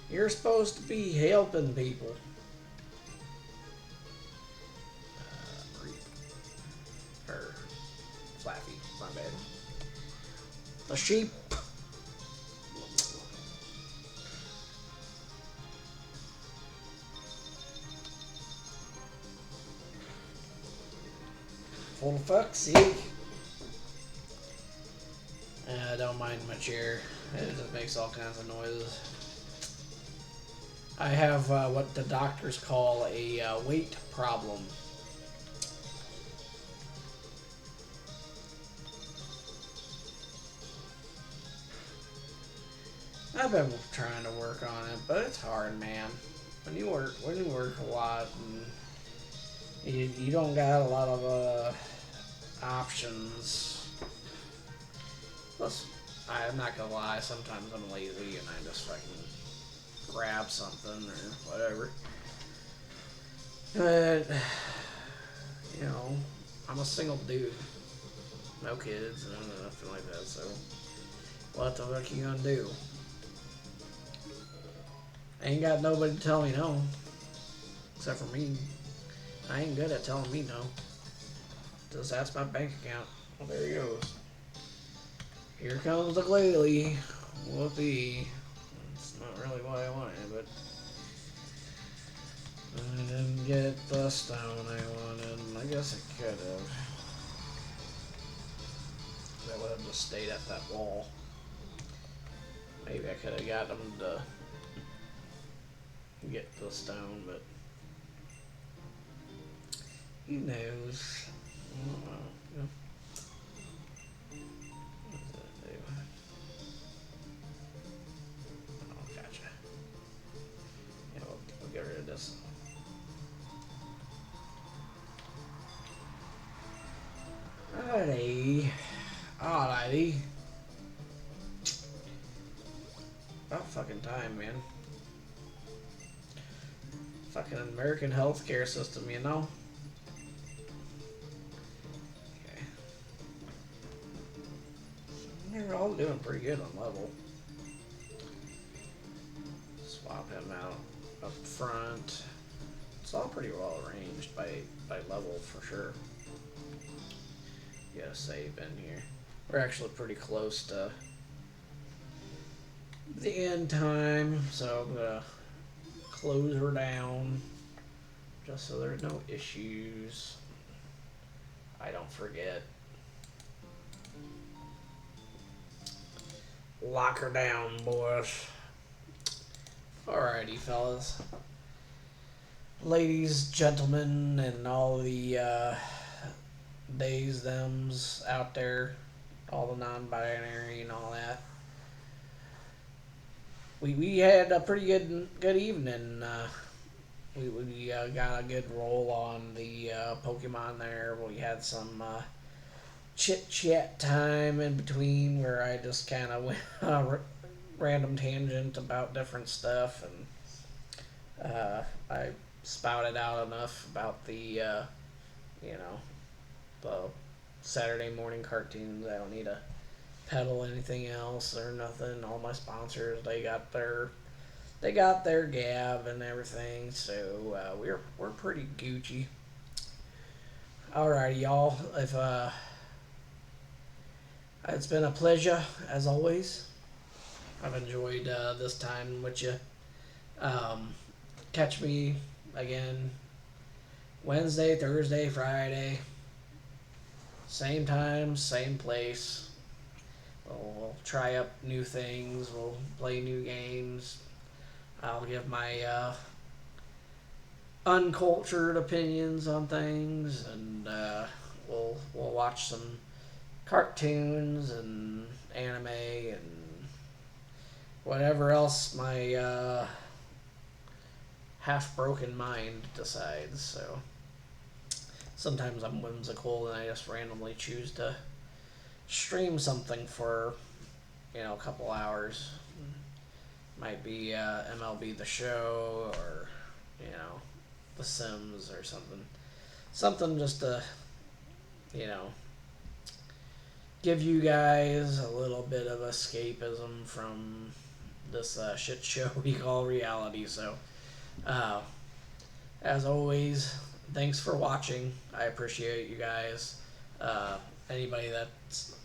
You're supposed to be helping people. Or Flaffy, my bad. A sheep. For the fuck's sake. I don't mind my chair. It just makes all kinds of noises. I have what the doctors call a weight problem. I've been trying to work on it, but it's hard, man. When you work a lot, and you don't got a lot of options. Plus, I'm not gonna lie. Sometimes I'm lazy and I just fucking grab something or whatever. But you know, I'm a single dude, no kids, and nothing like that. So, what the fuck you gonna do? I ain't got nobody to tell me no. Except for me. I ain't good at telling me no. Just ask my bank account. Well, there he goes. Here comes the glalie. Whoopee. It's not really what I wanted, but I didn't get the stone I wanted. I guess I could have. I would have just stayed at that wall. Maybe I could have got them to get the stone, but who knows? I don't know. You know? What does that do? Oh, gotcha. Yeah, we'll get rid of this. Alrighty. Alrighty. About fucking time, man. Fucking American healthcare system, you know? Okay. They're all doing pretty good on level. them out up front. It's all pretty well arranged by level for sure. Get a save in here. We're actually pretty close to the end time, so I'm gonna close her down just so there's no issues. I don't forget. Lock her down, boys. Alrighty, fellas. Ladies, gentlemen, and all the theys, thems out there, all the non-binary and all that. We had a pretty good evening. We got a good roll on the Pokemon there. We had some chit chat time in between where I just kind of went random tangent about different stuff, and I spouted out enough about the the Saturday morning cartoons. I don't need to peddle anything else or nothing. All my sponsors, they got their gab and everything, so we're pretty Gucci. Alrighty, y'all. If it's been a pleasure as always. I've enjoyed this time with you. Catch me again Wednesday, Thursday, Friday. Same time, same place. We'll try up new things. We'll play new games. I'll give my uncultured opinions on things, and we'll watch some cartoons and anime and whatever else my half-broken mind decides. So sometimes I'm whimsical and I just randomly choose to stream something for a couple hours. Might be MLB The Show, or The Sims or something just to give you guys a little bit of escapism from this shit show we call reality. So as always, thanks for watching. I appreciate you guys. Anybody that's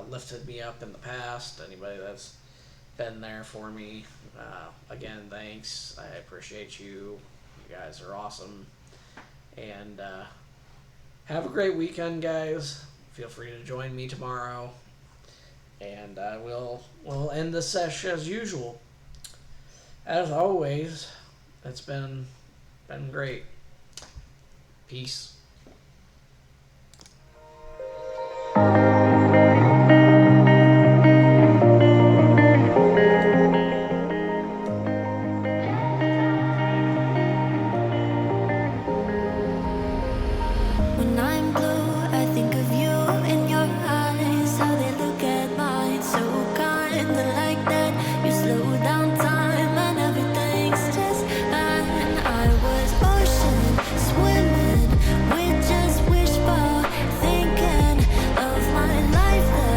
lifted me up in the past, anybody that's been there for me, again, thanks. I appreciate you. You guys are awesome. And have a great weekend, guys. Feel free to join me tomorrow, and we'll end the session as usual. As always, it's been great. Peace. When I'm blue, I think of you in your eyes, how they look at mine, so kinda like that. You slow down time and everything's just fine. I was ocean swimming with just wishful thinking of my life, the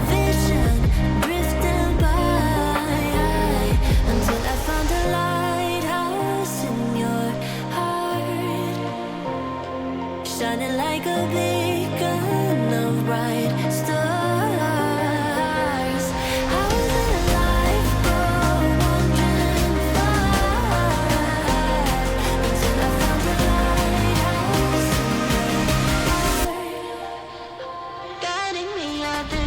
vision drifting by, until I found a lighthouse in your heart, shining like a beacon of bright stars. How did life go wandering far, until I found a lighthouse in your heart, guiding me out the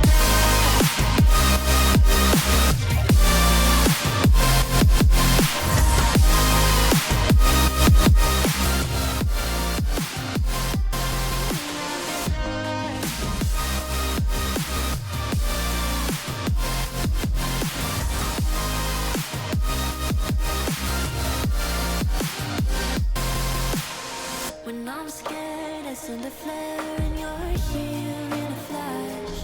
When I'm scared, I send a flare and you're here in a flash.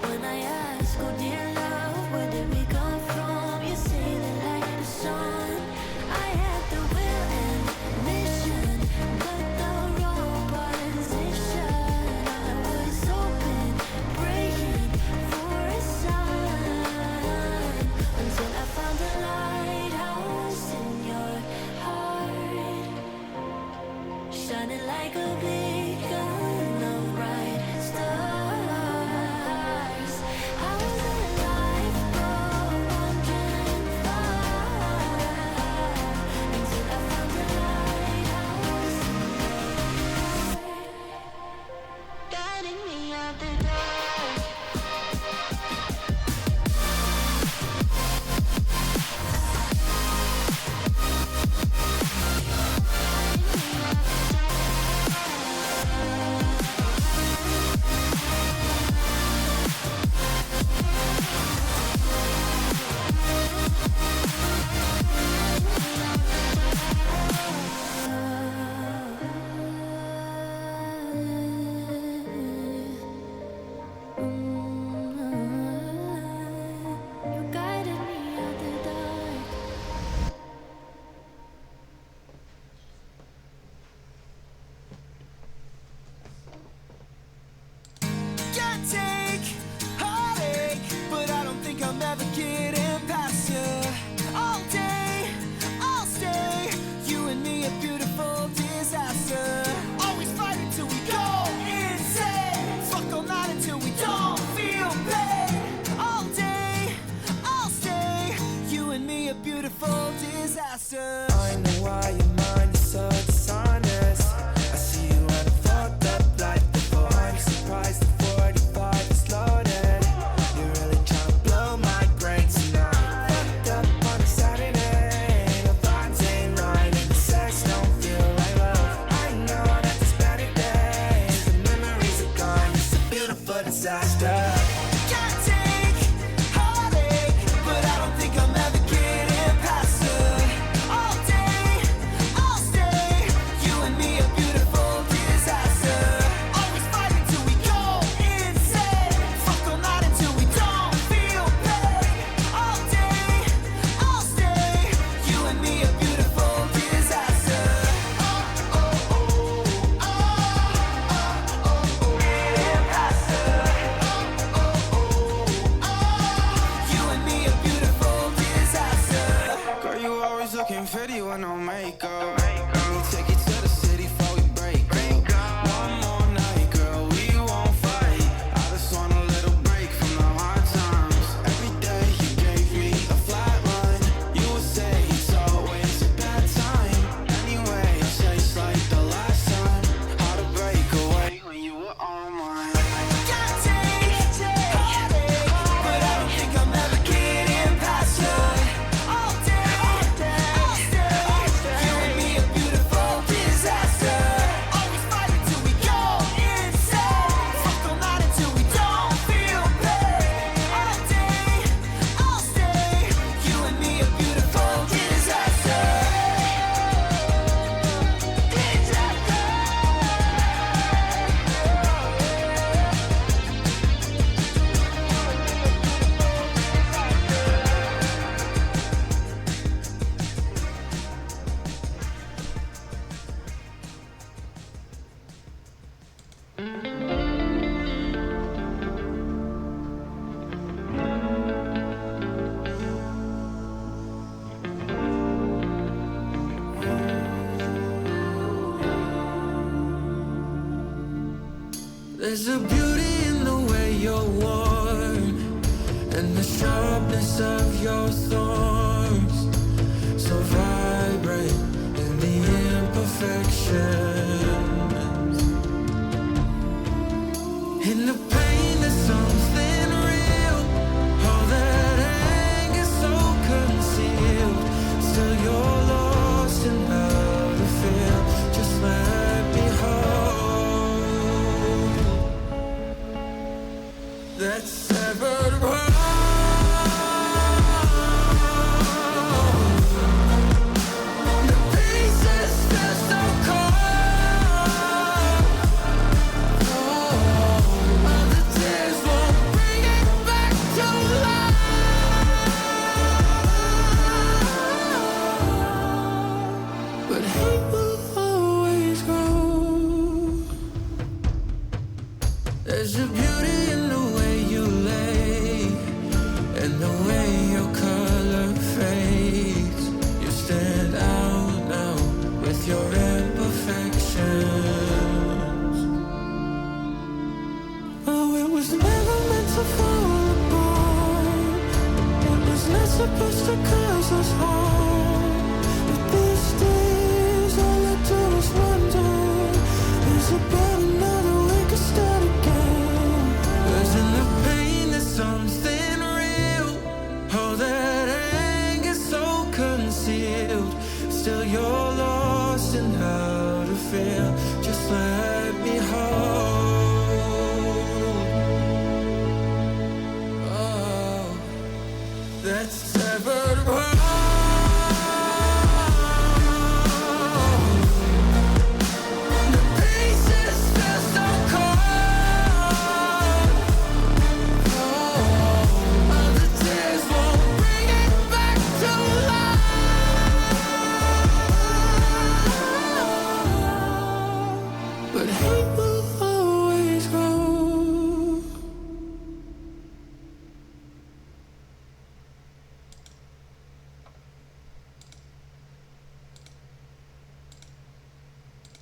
When I ask, oh dear love, where did we come from? You say that like the sun. I had the will and mission, but the wrong position. I was hoping, praying for a sign, until I found a lighthouse in your shining like a beacon of bright stars. I was alive but wandering far until I found the lighthouse, guiding me out the dark. You guided me out the dark. Can't take heartache, but I don't think I'm ever getting past you. All day, I'll stay. You and me, a beautiful disaster. Always fighting till we go insane. Fuck all night until we don't feel pain. All day, I'll stay. You and me, a beautiful disaster. I know why your mind is so dishonest. I see you and I fucked up like before. I'm surprised the 45 is loaded. You're really trying to blow my brain tonight. Fucked up on a Saturday. The vibes ain't right and the sex don't feel like love. I know that there's better days. The memories are gone. It's a beautiful disaster. Can't take heartache, but I don't think I'm ever getting past her. All day, I'll stay. You and me, a beautiful disaster. Always fighting till we go insane. Fuck all night until we don't feel pain. All day, I'll stay. You and me, a beautiful disaster. Oh, oh, oh, oh, oh, oh, oh. Getting past her. Oh, oh, oh, oh. You and me, a beautiful disaster. Girl, you always looking pretty with no makeup. Let me take you to the city before we break up. One more night, girl, we won't fight. I just want a little break from the hard times. Every day you gave me a flat line. You would say it's always a bad time. Anyway, I'll say it's like the last time. How to break away when you were on mine. Can't take heartache, but I don't think I'm ever getting past her. All day, I'll stay. You and me, a beautiful disaster. Always fighting till we go insane. Fuck all night until we don't feel pain. All day, I'll stay. You and me, a beautiful disaster. There's a beauty in the way you're warm and the sharpness of your thorns. So vibrate in the imperfections. In the pain, there's something real. All that anger's so concealed. Still, you're lost in how to feel. Just let me hold that severed world. The pieces feel so cold. All the tears won't bring it back to life. But hate will always grow. There's a beauty in the way you lay and the way your color fades. You stand out now with your imperfections. supposed to cause us harm.